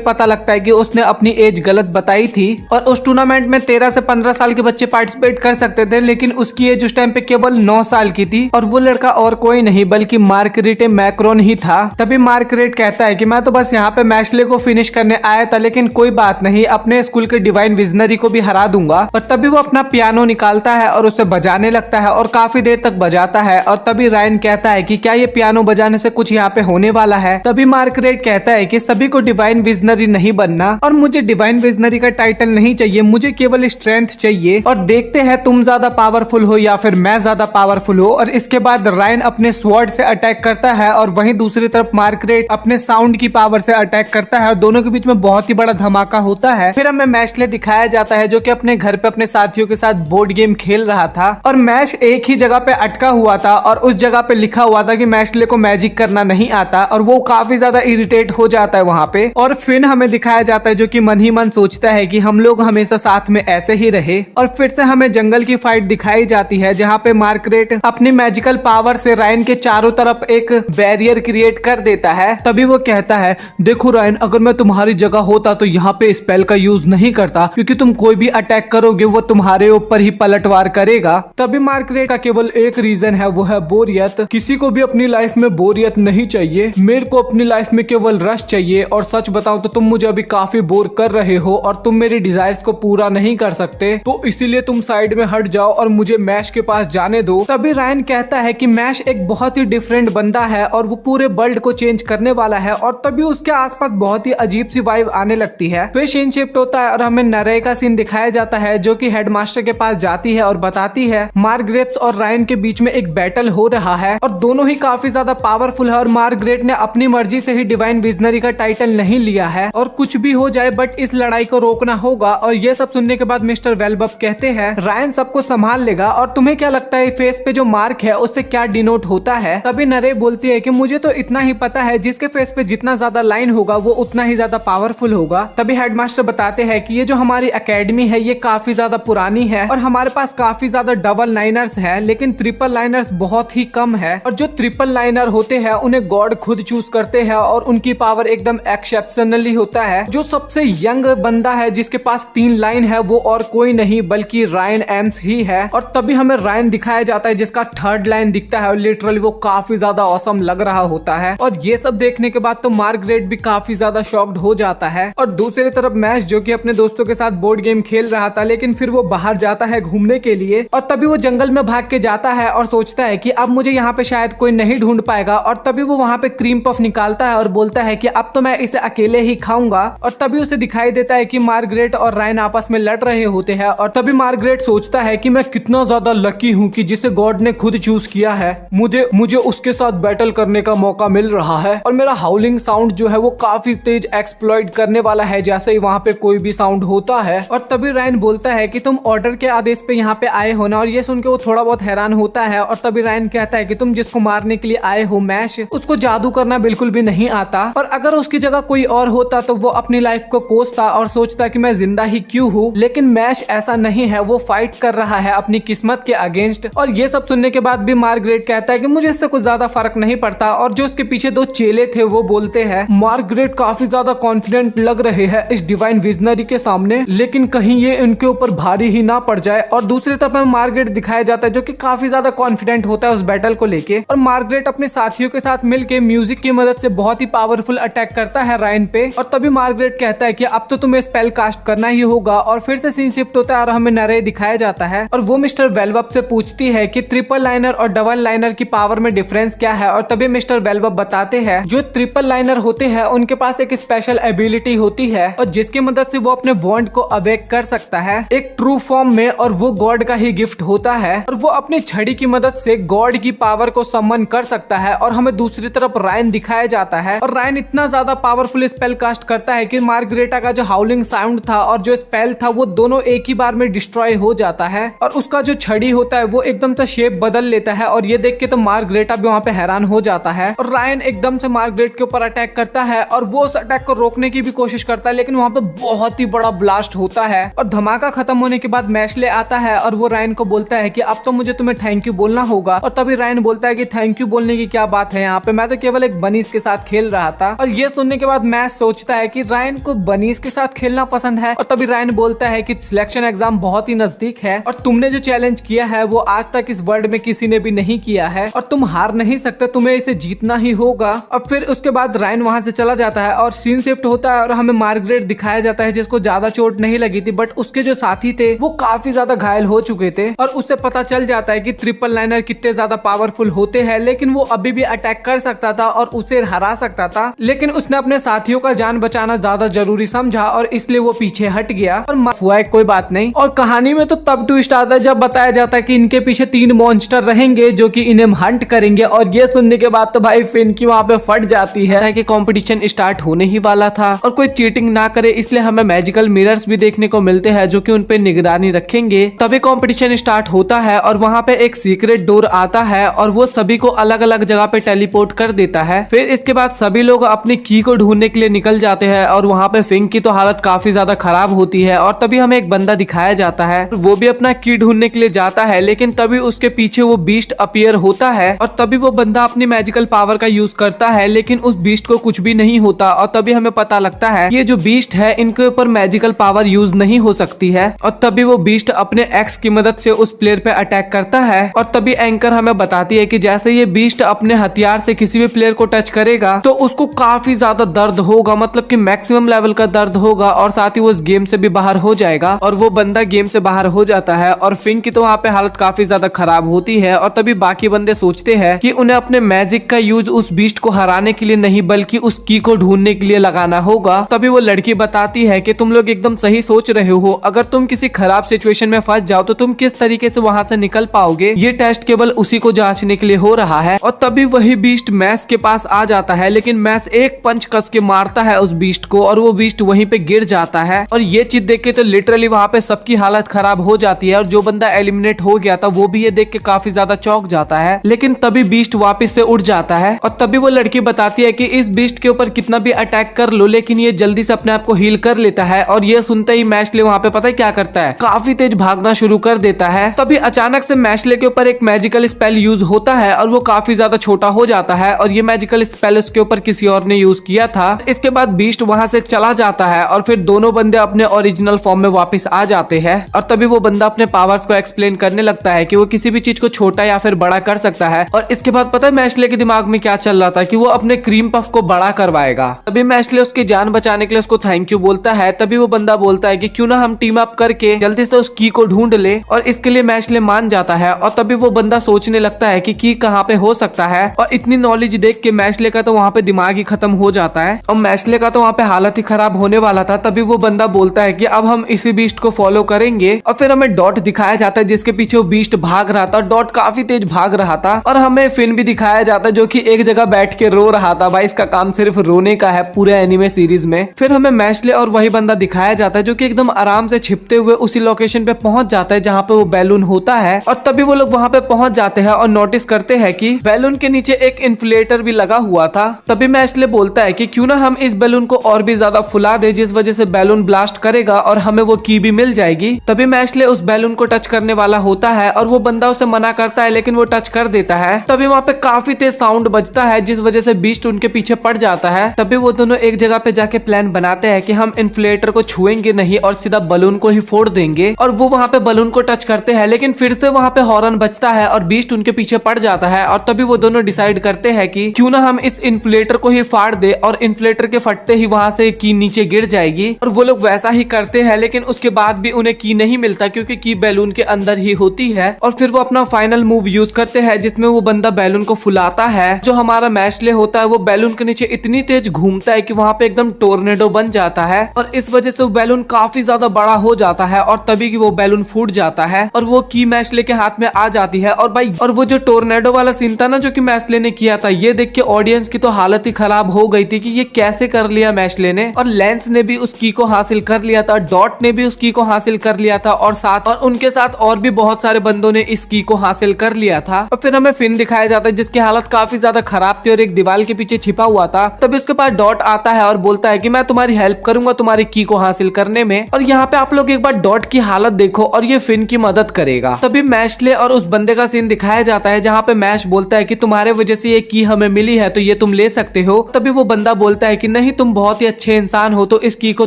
पता लगता है कि उसने अपनी एज गलत बताई थी और उस टूर्नामेंट में 13 से 15 साल के बच्चे पार्टिसिपेट कर सकते थे, लेकिन उसकी एज उस टाइम पे केवल 9 साल की थी और वो लड़का और कोई नहीं बल्कि मार्गरेटे मैक्रोन ही था। तभी मार्गरेट कहता है कि मैं तो बस यहाँ पे मैशले को फिनिश करने आया था, लेकिन कोई बात नहीं, अपने स्कूल के डिवाइन विजनरी को भी हरा दूंगा। और तभी वो अपना पियानो निकालता है और उसे बजाने लगता है और काफी देर तक बजाता है। और तभी रायन कहता है कि क्या ये पियानो बजाने से कुछ यहाँ पे होने वाला है। तभी मार्गरेट कहता है कि सभी को डिवाइन विजनरी नहीं बनना और मुझे डिवाइन विजनरी का टाइटल नहीं चाहिए, मुझे केवल स्ट्रेंथ चाहिए और देखते हैं तुम ज्यादा पावरफुल हो या फिर मैं ज्यादा पावरफुल हो। और इसके बाद रायन अपने स्वॉर्ड से अटैक करता है और वहीं दूसरी तरफ मार्गरेट अपने साउंड की पावर से अटैक करता है और दोनों के बीच में बहुत ही बड़ा धमाका होता है। फिर हमें मैशले दिखाया जाता है जो कि अपने घर पे अपने साथियों के साथ बोर्ड गेम खेल रहा था और मैश एक ही जगह पे अटका हुआ था और उस जगह पे लिखा हुआ था कि मैशले को मैजिक करना नहीं आता और वो काफी ज्यादा इरिटेट हो जाता है वहां पे। और फिर हमें दिखाया जाता है जो कि मन ही मन सोचता है कि हम लोग हमेशा साथ में ऐसे ही रहे। और फिर से हमें जंगल की फाइट दिखाई जाती है जहाँ पे मार्गरेट अपनी मैजिकल पावर से रायन के चारों तरफ एक बैरियर क्रिएट कर देता है। तभी वो कहता है, देखो रायन, अगर मैं तुम्हारी जगह होता तो यहाँ पे स्पेल का यूज नहीं करता, क्योंकि तुम कोई भी अटैक करोगे वो तुम्हारे ऊपर ही पलटवार करेगा। तभी मार्गरेट का केवल एक रीजन है, वो है बोरियत। किसी को भी अपनी लाइफ में बोरियत नहीं चाहिए, मेरे को अपनी लाइफ में केवल रश चाहिए। और सच बताऊं तो तुम मुझे अभी काफी बोर कर रहे हो और तुम मेरी डिजायर्स को पूरा नहीं कर सकते, तो इसीलिए तुम साइड में हट जाओ और मुझे मैश के पास जाने दो। तभी रायन कहता है कि मैश एक बहुत ही डिफरेंट बंदा है और वो पूरे वर्ल्ड को चेंज करने वाला है। और तभी उसके आसपास बहुत ही अजीब सी वाइब आने लगती है। फिर सीन शिफ्ट होता है और हमें नरे का सीन दिखाया जाता है जो कि हेडमास्टर के पास जाती है और बताती है मार्गरेट और रायन के बीच में एक बैटल हो रहा है और दोनों ही काफी ज्यादा पावरफुल है और मार्गरेट ने अपनी मर्जी से ही डिवाइन विजनरी का टाइटल नहीं लिया है और कुछ भी हो जाए बट इस लड़ाई को रोकना होगा। और ये सब सुनने के बाद मिस्टर वेलबफ कहते हैं रायन सबको संभाल लेगा और तुम्हें क्या लगता है फेस पे जो मार्क है उससे क्या डिनोट होता है। तभी नरे बोलती है कि मुझे तो इतना ही पता है, जिसके फेस पे जितना ज्यादा लाइन होगा वो उतना ही ज्यादा पावरफुल होगा। तभी हेडमास्टर बताते हैं कि ये जो हमारी एकेडमी है ये काफी ज्यादा पुरानी है और हमारे पास काफी ज्यादा डबल लाइनर्स है, लेकिन ट्रिपल लाइनर्स बहुत ही कम है। और जो ट्रिपल लाइनर होते हैं उन्हें गॉड खुद चूज करते हैं और उनकी पावर एकदम एक्सेप्शनली होता है। जो सबसे यंग बंदा है जिसके पास 3 लाइन है वो और कोई नहीं बल्कि रायन एम्स ही है। और तभी हमें रायन दिखाया जाता है जिसका 3rd लाइन दिखता है और लिटरली वो काफी ज्यादा ऑसम लग रहा होता है। और ये सब देखने के बाद तो मार्गरेट भी काफी ज्यादा शॉक्ड हो जाता है। और दूसरी तरफ मैश जो कि अपने दोस्तों के साथ बोर्ड गेम खेल रहा था, लेकिन फिर वो बाहर जाता है घूमने के लिए और तभी वो जंगल में भाग के जाता है और सोचता है कि अब मुझे यहाँ पे शायद कोई नहीं ढूंढ पाएगा। और तभी वो वहाँ पे क्रीम पफ निकालता है और बोलता है कि अब तो मैं इसे अकेले ही खाऊंगा। और तभी उसे दिखाई देता है कि मार्गरेट और रायन आपस में लड़ रहे होते हैं और तभी मार्गरेट सोचता है कि मैं कितना ज्यादा लकी हूँ कि जिसे गॉड ने खुद चूज किया है, मुझे उसके साथ बैटल करने का मौका मिल रहा है। और मेरा हाउलिंग साउंड जो है वो काफी तेज एक्सप्लॉइट करने वाला है जैसे ही वहाँ पे कोई भी साउंड होता है। और तभी रायन बोलता है कि तुम ऑर्डर के आदेश पे यहाँ पे आए हो ना। और ये सुन के वो थोड़ा बहुत हैरान होता है और तभी रायन कहता है कि तुम जिसको मारने के लिए आए हो मैश, उसको जादू करना बिल्कुल भी नहीं आता। और अगर उसकी जगह कोई और होता तो वो अपनी लाइफ को कोसता और सोचता कि मैं जिंदा ही क्यों हूँ, लेकिन मैश ऐसा नहीं है, वो फाइट कर रहा है अपनी किस्मत के अगेंस्ट। और ये सब सुनने के बाद भी मार्गरेट कहता है कि मुझे इससे कुछ ज्यादा फर्क नहीं पड़ता। और जो उसके पीछे 2 चेले थे वो बोलते हैं मार्गरेट काफी ज्यादा कॉन्फिडेंट लग रहे हैं इस डिवाइन विजनरी के सामने, लेकिन कहीं ये इनके ऊपर भारी ही ना पड़ जाए। और दूसरी तरफ में मार्गरेट दिखाया जाता है जो कि काफी ज्यादा कॉन्फिडेंट होता है उस बैटल को लेके। और मार्गरेट अपने साथियों के साथ मिलके म्यूजिक की मदद से बहुत ही पावरफुल अटैक करता है रायन पे। और तभी मार्गरेट कहता है कि अब तो तुम्हें स्पेल कास्ट करना ही होगा। और फिर से सीन शिफ्ट होता है और हमें नरे दिखाया जाता है और वो मिस्टर वेलवप से पूछती है कि ट्रिपल लाइनर और डबल लाइनर की पावर में डिफरेंस क्या है। और तभी मिस्टर वेलवप बताते हैं जो ट्रिपल लाइनर होते हैं उनके पास एक स्पेशल एबिलिटी होती है और जिसकी मदद से वो अपने वॉन्ड को अवेक कर सकता है एक ट्रू फॉर्म में, और वो गॉड का ही गिफ्ट होता है। और वो अपनी छड़ी की मदद से गॉड की पावर को समन कर सकता है। और हमें दूसरी तरफ रायन दिखाया जाता है और रायन इतना ज्यादा पावरफुल स्पेल कास्ट करता है कि मार्गरेटा का जो हाउलिंग साउंड था और जो स्पेल था वो दोनों एक ही बार में डिस्ट्रॉय हो जाता है। और उसका जो छड़ी होता है वो एकदम से शेप बदल लेता है और ये देख के तो मार्गरेटा भी वहाँ पे हैरान हो जाता है। और रायन एकदम से मार्गरेट के ऊपर अटैक करता है और वो उस अटैक को रोकने की भी कोशिश करता है, लेकिन वहाँ पे बहुत ही बड़ा ब्लास्ट होता है और धमाका खत्म होने के बाद मैशले आता है और वो रायन को बोलता है कि अब तो मुझे तुम्हें थैंक यू बोलना होगा। और तभी रायन बोलता है कि थैंक यू बोलने की क्या बात है, यहाँ पे मैं तो केवल एक बनीज के साथ खेल रहा था। और ये सुनने के बाद मैश सोचता है कि रायन को बनीज के साथ खेलना पसंद है। और तभी रायन बोलता है कि सिलेक्शन एग्जाम बहुत ही नजदीक है और तुमने जो चैलेंज किया है वो आज तक इस वर्ल्ड में किसी ने भी नहीं किया है और तुम हार नहीं सकते, तुम्हें इसे जीतना ही होगा। और फिर उसके बाद रायन वहां से चला जाता है और सीन शिफ्ट होता है और हमें मार्गरेट दिखाया जाता है जिसको ज्यादा चोट नहीं लगी थी, बट उसके जो साथी थे वो काफी ज्यादा घायल हो चुके थे। और उससे पता चल जाता है कि ट्रिपल लाइनर कितने ज्यादा पावरफुल होते हैं, लेकिन वो अभी भी अटैक कर सकता था और उसे हरा सकता था, लेकिन उसने अपने साथियों का जान बचाना ज्यादा जरूरी समझा और इसलिए वो पीछे हट गया और हुआ कोई बात नहीं। और कहानी में तो तब ट्विस्ट आता है जब बताया जाता है कि इनके पीछे 3 मॉन्स्टर रहेंगे जो कि इन्हें हंट करेंगे। और ये सुनने के बाद तो भाई फिन की वहां पे फट जाती है कि कंपटीशन स्टार्ट होने ही वाला था और कोई चीटिंग ना करे, इसलिए हमें मैजिकल मिरर्स भी देखने को मिलते हैं जो कि उन पे निगरानी रखेंगे। तभी कंपटीशन स्टार्ट होता है और वहां पे एक सीक्रेट डोर आता है और वो सभी को अलग अलग जगह पे टेलीपोर्ट कर देता है। फिर इसके बाद सभी लोग अपनी की को ढूंढने के लिए निकल जाते हैं और वहां पे फिंग की तो हालत काफी ज्यादा खराब होती है। और तभी हमें एक बंदा दिखाया जाता है, वो भी अपना की ढूंढने के लिए जाता है, लेकिन तभी उसके पीछे वो बीस्ट अपीयर होता है और तभी वो बंदा अपनी मैजिकल पावर का यूज करता है, लेकिन उस बीस्ट को कुछ भी नहीं होता। और तभी हमें पता लगता है ये जो बीस्ट है इनके ऊपर मैजिकल पावर यूज नहीं हो सकती है। और तभी वो बीस्ट अपने एक्स की मदद से उस प्लेयर पे अटैक करता है। और तभी एंकर हमें बताती है कि जैसे ये बीस्ट अपने हथियार से किसी भी प्लेयर को टच करेगा तो उसको काफी ज्यादा दर्द होगा, मतलब कि मैक्सिमम लेवल का दर्द होगा और साथ ही वो उस गेम से भी बाहर हो जाएगा। और वो बंदा गेम से बाहर हो जाता है और फिंग की तो वहाँ पे हालत काफी ज्यादा खराब होती है। और तभी बाकी बंदे सोचते हैं कि उन्हें अपने मैजिक का यूज उस बीस्ट को हराने के लिए नहीं बल्कि उस की को ढूंढने के लिए लगाना होगा। तभी वो लड़की बताती है कि तुम लोग एकदम सही सोच रहे हो, अगर तुम किसी खराब सिचुएशन में फंस जाओ तो तुम किस तरीके से वहां से निकल पाओगे, ये टेस्ट केवल उसी को जांचने के लिए हो रहा है। और तभी वही बीस्ट मैस के पास आ जाता है, लेकिन मैस एक पंच कस के मारता है उस बीस्ट को और वो बीस्ट वहीं पे गिर जाता है। और ये चीज देख के तो लिटरली वहां पे सबकी हालत खराब हो जाती है और जो बंदा एलिमिनेट हो गया था वो भी ये देख के काफी ज्यादा चौंक जाता है। लेकिन तभी बीस्ट वापस से उड़ जाता है और तभी वो लड़की बताती है कि इस बीस्ट के ऊपर कितना भी अटैक कर लो लेकिन ये जल्दी से अपने आप को हील कर लेता है। और ये सुनते ही मैशले वहां पे पता है क्या करता है, काफी तेज भागना शुरू कर देता है। तभी अचानक से मैशले के ऊपर एक मैजिकल स्पेल यूज होता है और वो काफी ज्यादा छोटा हो जाता है और ये मैजिकल स्पेल उसके ऊपर किसी और ने यूज किया था। इसके बाद बीस्ट वहां से चला जाता है और फिर दोनों बंदे अपने ओरिजिनल फॉर्म में वापस आ जाते हैं। और तभी वो बंदा अपने पावर्स को एक्सप्लेन करने लगता है कि वो किसी भी चीज को छोटा या फिर बड़ा कर सकता है। और इसके बाद पता है मैशले के दिमाग में क्या चल रहा था कि वो अपने क्रीम पफ को बड़ा करवाएगा। तभी मैशले उसकी जान बचाने के लिए उसको थैंक यू बोलता है। तभी वो बंदा बोलता है कि क्यों ना हम टीम अप करके जल्दी से उस की को ढूंढ ले, और इसके लिए मैशले मान जाता है। और तभी वो बंदा सोचने लगता है कि की कहाँ पे हो सकता है और इतनी नॉलेज देख के मैशले का तो वहाँ पे दिमाग ही खत्म हो जाता है और मैशले का तो वहाँ पे हालत ही खराब होने वाला था। तभी वो बंदा बोलता है कि अब हम इसी बीस्ट को फॉलो करेंगे। और फिर हमें डॉट दिखाया जाता है जिसके पीछे वो बीस्ट भाग रहा था। डॉट काफी तेज भाग रहा था और हमें फिन भी दिखाया जाता है जो कि एक जगह बैठ के रो रहा था। भाई इसका काम सिर्फ रोने का है पूरे एनिमे सीरीज में। फिर हमें मैशले और वही बंदा दिखाया जाता है जो कि एकदम आराम से छिपते हुए उसी लोकेशन पे पहुंच जाता है जहाँ पे वो बैलून होता है। और तभी वो लोग वहाँ पे पहुंच जाते हैं और नोटिस करते हैं कि बैलून के नीचे एक इन्फ्लेटर भी लगा हुआ था। तभी मैशले बोलता है कि क्यों ना हम इस बैलून को और भी ज्यादा फुला दे जिस वजह से बैलून ब्लास्ट करेगा और हमें वो की भी मिल जाएगी। तभी मैशले उस बैलून को टच करने वाला होता है और वो बंदा उसे मना करता है लेकिन वो टच कर देता है। तभी वहाँ पे काफी तेज साउंड बजता है जिस वजह से बीस्ट उनके पीछे पड़ जाता है। तभी वो दोनों एक जगह पे जाके प्लान बनाते हैं कि हम इन्फ्लेटर को छुएंगे नहीं और सीधा बलून को ही फोड़ देंगे। और वो वहाँ पे बलून को टच करते हैं लेकिन फिर से वहाँ पे हॉर्न बजता है और बीस्ट उनके पीछे पड़ जाता है। और तभी वो दोनों डिसाइड करते हैं कि क्यों ना हम इस इन्फ्लेटर को ही फाड़ दे, और इन्फ्लेटर के फटते ही वहाँ से की नीचे गिर जाएगी। और वो लोग वैसा ही करते हैं लेकिन उसके बाद भी उन्हें की नहीं मिलता क्योंकि की बैलून के अंदर ही होती है। और फिर वो अपना फाइनल मूव यूज करते हैं जिसमें वो बंदा बैलून को फुलाता है। जो हमारा मैशले होता है वो बैलून के नीचे इतनी तेज घूमता है कि वहाँ पे एकदम टोर्नेडो बन जाता है और इस वजह से वो बैलून काफी ज्यादा बड़ा हो जाता है और तभी की वो बैलून फूट जाता है और वो की मैशले के हाथ में आ जाती है। और भाई और वो जो टोर्नेडो वाला सीन था ना जो कि मैशले ने किया था, ये देख के ऑडियंस की तो हालत ही खराब हो गई थी कि ये कैसे कर लिया मैशले ने। और लेंस ने भी उस की को हासिल कर लिया था, डॉट ने भी उस की को हासिल कर लिया था और उनके साथ और भी बहुत सारे बंदों ने इस की को हासिल कर लिया था। और फिर हमें फिन दिखाया जाता है जिसकी हालत काफी ज्यादा खराब थी और एक दीवार के पीछे छिपा हुआ था। तभी उसके पास डॉट आता है और बोलता है कि मैं तुम्हारी हेल्प करूंगा तुम्हारी की को हासिल करने में। और यहाँ पे आप लोग एक बार डॉट की हालत देखो और ये फिन की मदद करेगा। तभी मैशले और उस बंदे का सीन दिखाया जाता है जहाँ पे मैश बोलता है कि तुम्हारे वजह से ये की हमें मिली है तो ये तुम ले सकते हो। तभी वो बंदा बोलता है कि नहीं, तुम बहुत ही अच्छे इंसान हो तो इस की को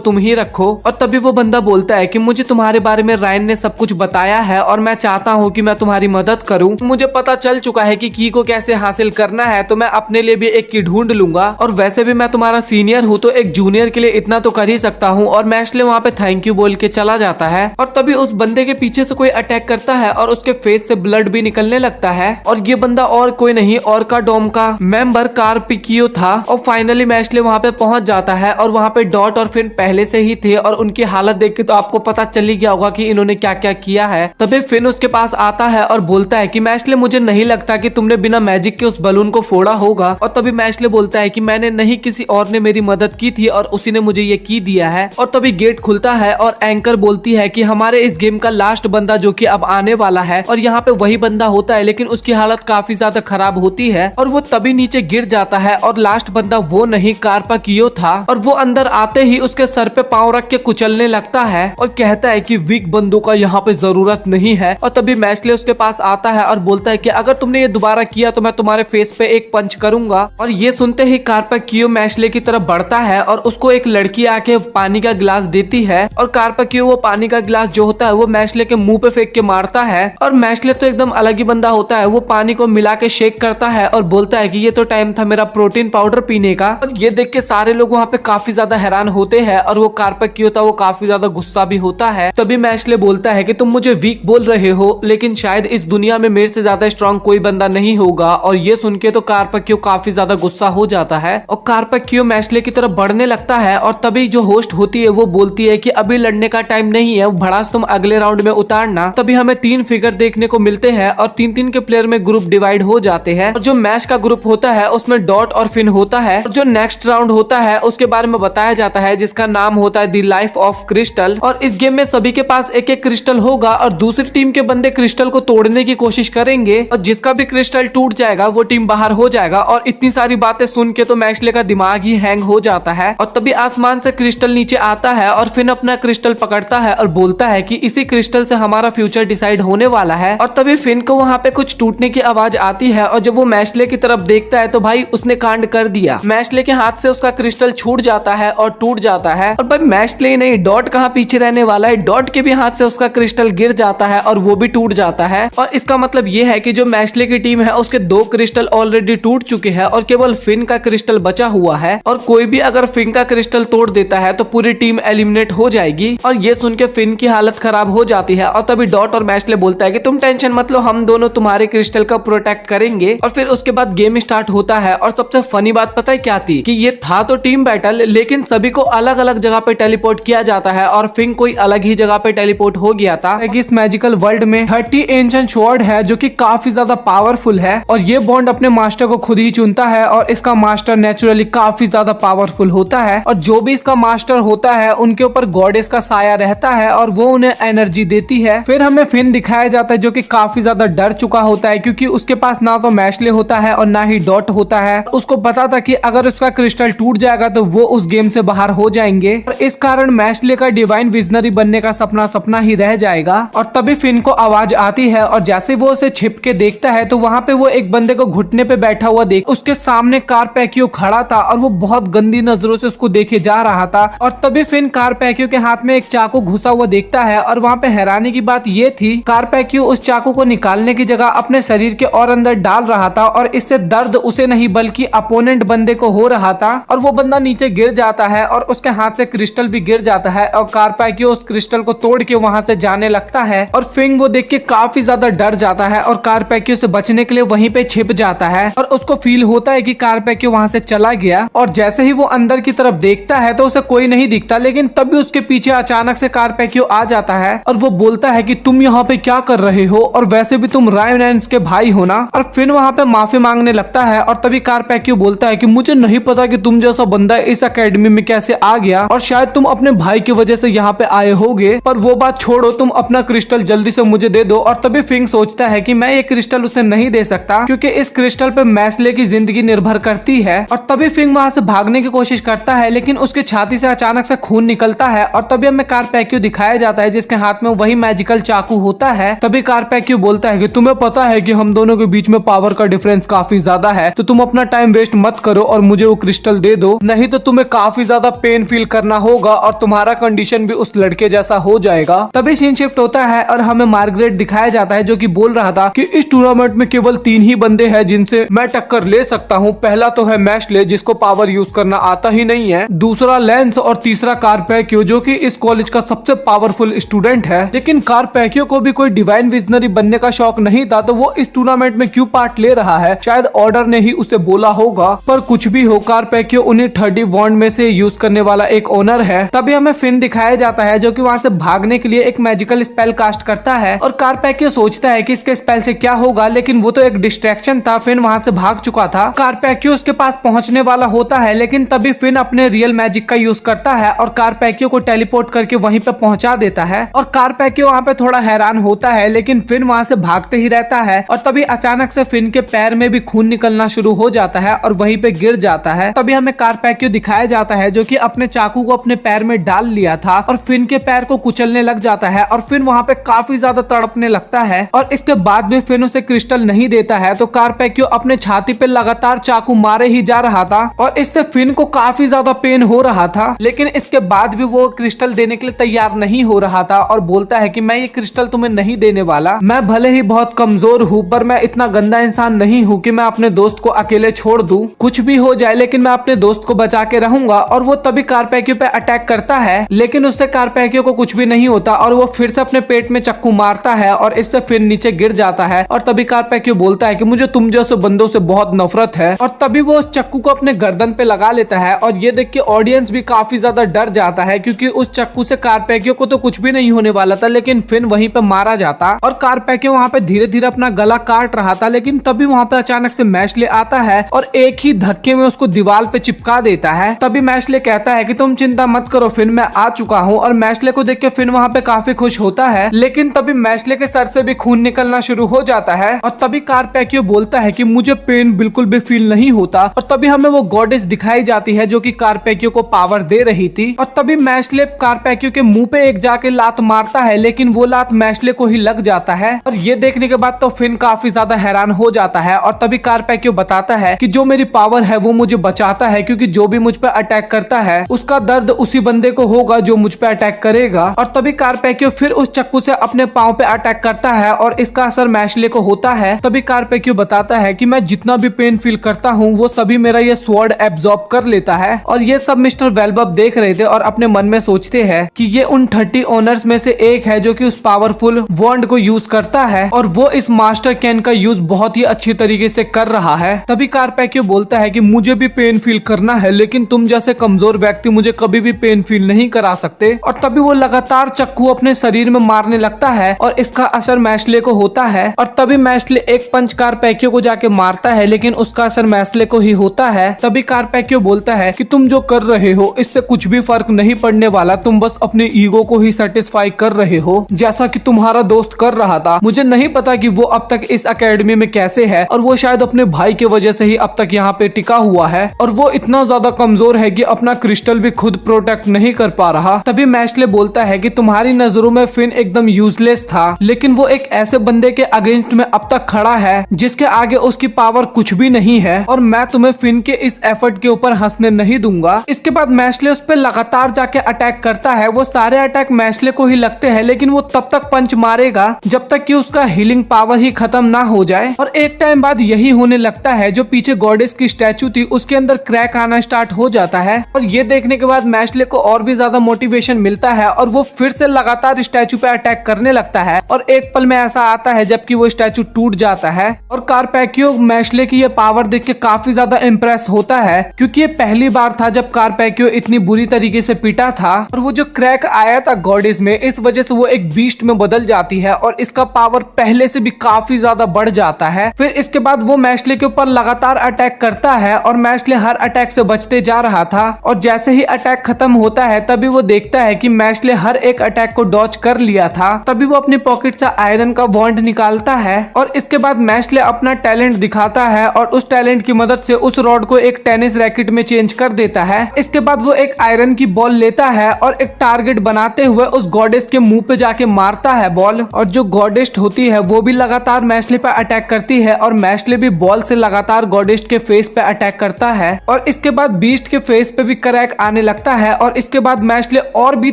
तुम ही रखो। और तभी वो बंदा बोलता है कि मुझे तुम्हारे बारे में रायन ने सब कुछ बताया है और मैं चाहता हूँ कि मैं तुम्हारी मदद करूँ। मुझे पता चल चुका है कि की को कैसे हासिल करना है, तो मैं अपने लिए भी एक की ढूंढ लूंगा। और वैसे भी मैं तुम्हारा सीनियर हूँ तो एक जूनियर के लिए इतना तो कर ही सकता हूँ। और मैशले वहाँ पे थैंक यू बोल के चला जाता है। और तभी उस बंदे के पीछे से कोई अटैक करता है और उसके फेस से ब्लड भी निकलने लगता है। और ये बंदा और कोई नहीं ऑर्का डोम का मेंबर कार्पिकियो था। और फाइनली मैशले वहाँ पे पहुंच जाता है और वहाँ पे डॉट और फिन पहले से ही थे और उनकी हालत देख के तो आपको पता चल ही गया होगा कि इन्होंने क्या क्या किया है। तभी फिन उसके पास आता है और बोलता है कि मैशले मुझे नहीं लगता कि तुमने बिना मैजिक के उस बलून को फोड़ा होगा। और तभी मैशले बोलता है कि मैंने नहीं, किसी और ने मेरी मदद की थी और उसी ने मुझे ये की दिया है। और तभी गेट खुलता है और एंकर बोलती है कि हमारे इस गेम का लास्ट बंदा जो कि अब आने वाला है। और यहाँ पे वही बंदा होता है लेकिन उसकी हालत काफी ज्यादा खराब होती है और वो तभी नीचे गिर जाता है। और लास्ट बंदा वो नहीं कार्पाकियो था और वो अंदर आते ही उसके सर पे पांव रख के कुचलने लगता है और कहता है कि वीक बंदों का यहाँ पे जरूरत नहीं है। और तभी मैशले उसके पास आता है और बोलता है कि अगर तुमने ये दोबारा किया तो मैं तुम्हारे फेस पे एक पंच करूंगा। और ये सुनते ही कार्पाकियो मैशले की तरफ बढ़ता है और उसको एक लड़की आके पानी का गिलास देती है। और कार्पाकियो वो पानी का गिलास जो होता है वो मैशले के मुंह पे फेंक के मारता है। और मैशले तो एकदम अलग ही बंदा होता है, वो पानी को मिला के शेक करता है और बोलता है कि ये तो टाइम था मेरा प्रोटीन पाउडर पीने का। और ये देख के सारे लोग वहाँ पे काफी ज्यादा हैरान होते हैं और वो कार्पाकियो था वो काफी ज्यादा गुस्सा भी होता है। तभी मैशले बोलता है कि तुम मुझे वीक बोल रहे हो लेकिन शायद इस दुनिया में मेरे से ज्यादा स्ट्रांग कोई बंदा नहीं होगा। और ये सुन के तो कार्पाकियो काफी ज्यादा गुस्सा हो जाता है और कार्पाकियो मैशले की तरफ बढ़ने लगता है। और तभी जो होस्ट होती है वो बोलती है कि अभी लड़ने का टाइम नहीं है, भड़ास तुम अगले राउंड में उतारना। तभी हमें 3 फिगर देखने को मिलते हैं और 3-3 के प्लेयर में ग्रुप डिवाइड हो जाते हैं। और जो मैच का ग्रुप होता है उसमें डॉट और फिन होता है। और जो नेक्स्ट राउंड होता है उसके बारे में बताया जाता है जिसका नाम होता है द लाइफ ऑफ क्रिस्टल। और इस गेम में सभी के पास एक एक क्रिस्टल होगा और दूसरी टीम के बंदे क्रिस्टल को तोड़ने की कोशिश करेंगे और जिसका भी क्रिस्टल टूट जाएगा वो टीम बाहर हो जाएगा। और इतनी सारी बातें सुन के तो मैशले का दिमाग ही हैंग हो जाता है। और तभी आसमान से क्रिस्टल नीचे आता है और फिन अपना क्रिस्टल पकड़ता है और बोलता है कि इसी क्रिस्टल से हमारा फ्यूचर डिसाइड होने वाला है। और तभी फिन को वहाँ पे कुछ टूटने की आवाज आती है और जब वो मैशले की तरफ देखता है तो भाई उसने कांड कर दिया। मैशले के हाथ से उसका क्रिस्टल छूट जाता है और टूट जाता है। और भाई मैशले नहीं, डॉट कहाँ पीछे रहने वाला है, डॉट के भी हाथ से उसका क्रिस्टल गिर जाता है और वो भी टूट जाता है। और इसका मतलब ये है कि जो मैशले की टीम है उसके 2 क्रिस्टल ऑलरेडी टूट चुके हैं और केवल फिन का क्रिस्टल बचा हुआ है। और कोई भी अगर फिन का क्रिस्टल तोड़ देता है तो पूरी टीम एलिमिनेट हो जाएगी। और ये सुन के फिन की हालत खराब हो जाती है। और तभी डॉट और मैशले बोलता है कि तुम टेंशन मत लो, हम दोनों तुम्हारे क्रिस्टल का प्रोटेक्ट करेंगे। और फिर उसके बाद गेम स्टार्ट होता है। और सबसे फनी बात पता है क्या थी कि ये था तो टीम बैटल लेकिन सभी को अलग अलग जगह पे टेलीपोर्ट किया जाता है और फिन कोई अलग ही जगह पे टेलीपोर्ट हो गया था। इस मैजिकल वर्ल्ड में 30 एंशिएंट स्वॉर्ड है जो कि काफी ज्यादा पावरफुल है और ये बॉन्ड अपने मास्टर को खुद ही चुनता है और इसका मास्टर नेचुरली काफी ज्यादा पावरफुल होता है। और जो भी इसका मास्टर होता है उनके ऊपर गॉडेस का साया रहता है और वो उन्हें एनर्जी देती है। फिर हमें फिन दिखाया जाता है जो कि काफी ज्यादा डर चुका होता है क्योंकि उसके पास ना तो मैशले होता है और ना ही डॉट होता है। उसको पता था कि अगर उसका क्रिस्टल टूट जाएगा तो वो उस गेम से बाहर हो जाएंगे और इस कारण मैशले का डिवाइन विजनरी बनने का सपना सपना ही रह जाएगा। और तभी फिन को आवाज आती है और जैसे वो उसे छिप के देखता है तो वहाँ पे वो एक बंदे को घुटने पे बैठा हुआ देख उसके सामने कार्पाकियो खड़ा था और वो बहुत गंदी नजरों से उसको देखे जा रहा था। और तभी फिन कार्पाकियो के हाथ में एक चाकू घुसा हुआ देखता है और वहाँ पे हैरानी की बात ये थी कार्पाकियो उस चाकू को निकालने की जगह अपने शरीर के और अंदर डाल रहा था और इससे दर्द उसे नहीं बल्कि अपोनेंट बंदे को हो रहा था। और वो बंदा नीचे गिर जाता है और उसके हाथ से क्रिस्टल भी गिर जाता है और कार्पाकियो उस क्रिस्टल को तोड़ के वहाँ से जाने लगता है। और फिंग वो देख के काफी ज्यादा डर जाता है और कार्पाकियो से बचने के लिए वहीं पे छिप जाता है और उसको फील होता है कि कार्पाकियो वहाँ से चला गया। और जैसे ही वो अंदर की तरफ देखता है तो उसे कोई नहीं दिखता लेकिन तभी उसके पीछे अचानक से कार्पाकियो आ जाता है और वो बोलता है कि तुम यहाँ पे क्या कर रहे हो और वैसे भी तुम रायन के भाई हो ना। और फिर वहाँ पे माफी मांगने लगता है और तभी कार्पाकियो बोलता है कि मुझे नहीं पता कि तुम जैसा बंदा इस अकेडमी में कैसे आ गया और शायद तुम अपने भाई की वजह से यहाँ पे आए होगे, पर वो बात छोड़ो, तुम अपना क्रिस्टल जल्दी से मुझे दे दो। और तभी फिंग सोचता है कि मैं ये क्रिस्टल उसे नहीं दे सकता क्योंकि इस क्रिस्टल पे मैशले की जिंदगी निर्भर करती है। और तभी तभी फिंग वहां से भागने की कोशिश करता है, लेकिन उसकी छाती से अचानक से खून निकलता है और तभी हमें कारपैक्यू दिखाया जाता है जिसके हाथ में वही मैजिकल चाकू होता है। तभी कारपैक्यू बोलता है कि तुम्हें पता है कि हम दोनों के बीच में पावर का डिफरेंस काफी ज्यादा है, तो तुम अपना टाइम वेस्ट मत करो और मुझे वो क्रिस्टल दे दो, नहीं तो तुम्हें काफी ज्यादा पेन फील करना होगा और तुम्हारा कंडीशन भी उस लड़के जैसा हो जाएगा। तभी सीन शिफ्ट होता है और हमें मार्गरेट दिखाया जाता है जो कि बोल रहा था कि इस टूर्नामेंट में केवल 3 ही बंदे हैं जिनसे मैं टक्कर ले सकता हूँ। पहला तो है मैशले जिसको पावर यूज करना आता ही नहीं है, दूसरा लेंस और तीसरा कारपैक्यू जो कि इस कॉलेज का सबसे पावरफुल स्टूडेंट है। लेकिन कारपैक्यू को भी कोई डिवाइन विजनरी बनने का शौक नहीं था, तो वो इस टूर्नामेंट में क्यों पार्ट ले रहा है, शायद ऑर्डर ने ही उसे बोला होगा। पर कुछ भी हो, कारपैक्यू उन्हीं 30 वॉन्ड में से यूज करने वाला एक ओनर है। तभी हमें फिन दिखाया जाता है जो कि वहां से भागने के लिए एक मैजिकल स्पेल कास्ट करता है और कारपैक्यू सोचता है कि इसके स्पेल से क्या होगा, लेकिन वो तो एक डिस्ट्रैक्शन था। फिन वहां से भाग चुका था। कारपैक्यू उसके पास पहुंचने वाला होता है, लेकिन तभी फिन अपने रियल मैजिक का यूज करता है और कारपैक्यू को टेलीपोर्ट करके वहीं पे पहुंचा देता है। और कारपैक्यू वहां पे थोड़ा हैरान होता है, लेकिन फिन वहां से भागते ही रहता है और तभी अचानक से फिन के पैर में भी खून निकलना शुरू हो जाता है और वहीं पे गिर जाता है। तभी हमें कारपैक्यू दिखाया जाता है जो कि अपने चाकू को अपने पैर में डाल लिया था और फिन के पैर को कुचलने लग जाता है और फिन वहां पे काफी ज्यादा तड़पने लगता है। और इसके बाद भी फिन उसे क्रिस्टल नहीं देता है, तो कारपैक्यू अपने छाती पे लगातार चाकू मारे ही जा रहा था और इससे फिन को काफी ज्यादा पेन हो रहा था। लेकिन इसके बाद भी वो क्रिस्टल देने के लिए तैयार नहीं हो रहा था और बोलता है कि मैं ये क्रिस्टल तुम्हें नहीं देने वाला। मैं भले ही बहुत कमजोर हूँ, पर मैं इतना गंदा इंसान नहीं हूँ कि मैं अपने दोस्त को अकेले छोड़ दूं। कुछ भी हो जाए लेकिन मैं अपने दोस्त को बचा के रहूंगा। और वो तभी कारपैक्यू पे अटैक करता है, लेकिन उससे कारपैक्यू को कुछ भी नहीं होता और वो फिर से अपने पेट में चक्कू मारता है और इससे फिर नीचे गिर जाता है। और तभी कारपैक्यू बोलता है कि मुझे तुम जैसे बंदों से बहुत नफरत है। और तभी वो उस चक्कू को अपने गर्दन पे लगा लेता है और ये देख के ऑडियंस भी काफी ज्यादा डर जाता है, क्योंकि उस चक्कू से कारपैक्यू को तो कुछ भी नहीं होने वाला था, लेकिन फिन वहीं पे मारा जाता और कारपैक्यू वहां पे धीरे धीरे अपना गला काट रहा था। लेकिन तभी वहां पे अचानक से मैशले आता है और एक ही धक्के में उसको दीवार पे चिपका देता है। तभी मैशले कहता है कि तुम चिंता मत करो फिन, मैं आ चुका हूँ। और मैशले को देख के फिन वहां पे काफी खुश होता है, लेकिन तभी मैशले के सर से भी खून निकलना शुरू हो जाता है। और तभी कारपैक्यू बोलता है कि मुझे पेन बिल्कुल भी फील नहीं होता। और तभी हमें वो गॉडेस दिखाई जाती है जो कि कारपैक्यू को पावर दे रही थी। और तभी मैशले कारपैक्यू के मुंह पे एक जाके लात मारता है, लेकिन वो लात मैशले को ही लग जाता है। और ये देखने के बाद तो फिन काफी ज्यादा हैरान हो जाता है। और तभी कारपैक्यू बताता है कि जो मेरी पावर है वो मुझे बचाता है, क्योंकि जो भी मुझ पे अटैक करता है उसका दर्द उसी बंदे को होगा जो मुझ पे अटैक करेगा। और तभी कारपैक्यू फिर उस चक्कू से अपने पांव पे अटैक करता है और इसका असर मैशले को होता है। तभी कारपैक्यू बताता है कि मैं जितना भी पेन फील करता हूँ वो सभी मेरा ये स्वॉर्ड एब्जॉर्ब कर लेता है। और ये सब मिस्टर वेलबब देख रहे थे और अपने मन में सोचते हैं कि ये उन 30 ओनर्स में से एक है जो कि उस पावरफुल वॉन्ड को यूज करता है और वो इस मास्टर कैन का यूज बहुत ही अच्छी तरीके से कर रहा है। तभी कारपैक्यू बोलता है कि मुझे भी पेन फील करना है, लेकिन तुम जैसे कमजोर व्यक्ति मुझे कभी भी पेन फील नहीं करा सकते। और तभी वो लगातार चक्कू अपने शरीर में मारने लगता है और इसका असर मैशले को होता है। और तभी मैशले एक पंच कारपैक्यू को जाके मारता है, लेकिन उसका असर मैशले को ही होता है। तभी कारपैक्यू बोलता है कि तुम जो कर रहे हो इससे कुछ भी फर्क नहीं पड़ने वाला, तुम बस अपने ईगो को ही सेटिस्फाई कर रहे हो, जैसा कि तुम्हारा दोस्त कर रहा था। मुझे नहीं पता कि वो अब तक इस एकेडमी में कैसे है, और वो शायद अपने भाई की वजह से ही अब तक यहाँ पे टिका हुआ है, और वो इतना ज्यादा कमजोर है कि अपना क्रिस्टल भी खुद प्रोटेक्ट नहीं कर पा रहा। तभी मैशले बोलता है कि तुम्हारी नजरों में फिन एकदम यूजलेस था, लेकिन वो एक ऐसे बंदे के अगेंस्ट में अब तक खड़ा है जिसके आगे उसकी पावर कुछ भी नहीं है, और मैं तुम्हें फिन के इस एफर्ट के ऊपर हंसने नहीं दूंगा। इसके बाद मैशले उस पर लगातार जाके अटैक करता है। वो सारे अटैक मैशले को ही लगते हैं, लेकिन वो तब तक पंच मारेगा जब तक कि उसका हीलिंग पावर ही खत्म ना हो जाए। और एक टाइम बाद यही होने लगता है, जो पीछे गॉडेस की स्टैचू थी उसके अंदर क्रैक आना स्टार्ट हो जाता है। और ये देखने के बाद मैशले को और भी ज्यादा मोटिवेशन मिलता है और वो फिर से लगातार स्टैचू पे अटैक करने लगता है। और एक पल में ऐसा आता है जबकि वो स्टैचू टूट जाता है। और कारपैक्यू मैशले की ये पावर देख के काफी ज्यादा इम्प्रेस होता है, क्योंकि ये पहली बार था जब कारपैक्यू इतनी बुरी तरीके से पिटा था। और वो जो क्रैक आया था गॉडेस में, इस वजह से वो एक बीस्ट में बदल जाती है और इसका पावर पहले से भी काफी ज्यादा बढ़ जाता है। फिर इसके बाद वो मैशले के ऊपर लगातार अटैक करता है और मैशले हर अटैक से बचते जा रहा था। और जैसे ही अटैक खत्म होता है तभी वो देखता है कि मैशले हर एक अटैक को डॉच कर लिया था। तभी वो अपनी पॉकेट से आयरन का वॉन्ड निकालता है और इसके बाद मैशले अपना टैलेंट दिखाता है और उस टैलेंट की मदद से उस रॉड को को एक टेनिस रैकेट में चेंज कर देता है। इसके बाद वो एक आयरन की बॉल लेता है और एक टारगेट बनाते हुए उस गॉडेस के मुंह पे जाके मारता है बॉल, और जो गॉडेस होती है वो भी लगातार मैशले पे अटैक करती है और मैशले भी बॉल से लगातार गॉडेस के फेस पे अटैक करता है। और इसके बाद बीस्ट के फेस पे भी क्रैक आने लगता है और इसके बाद मैशले और भी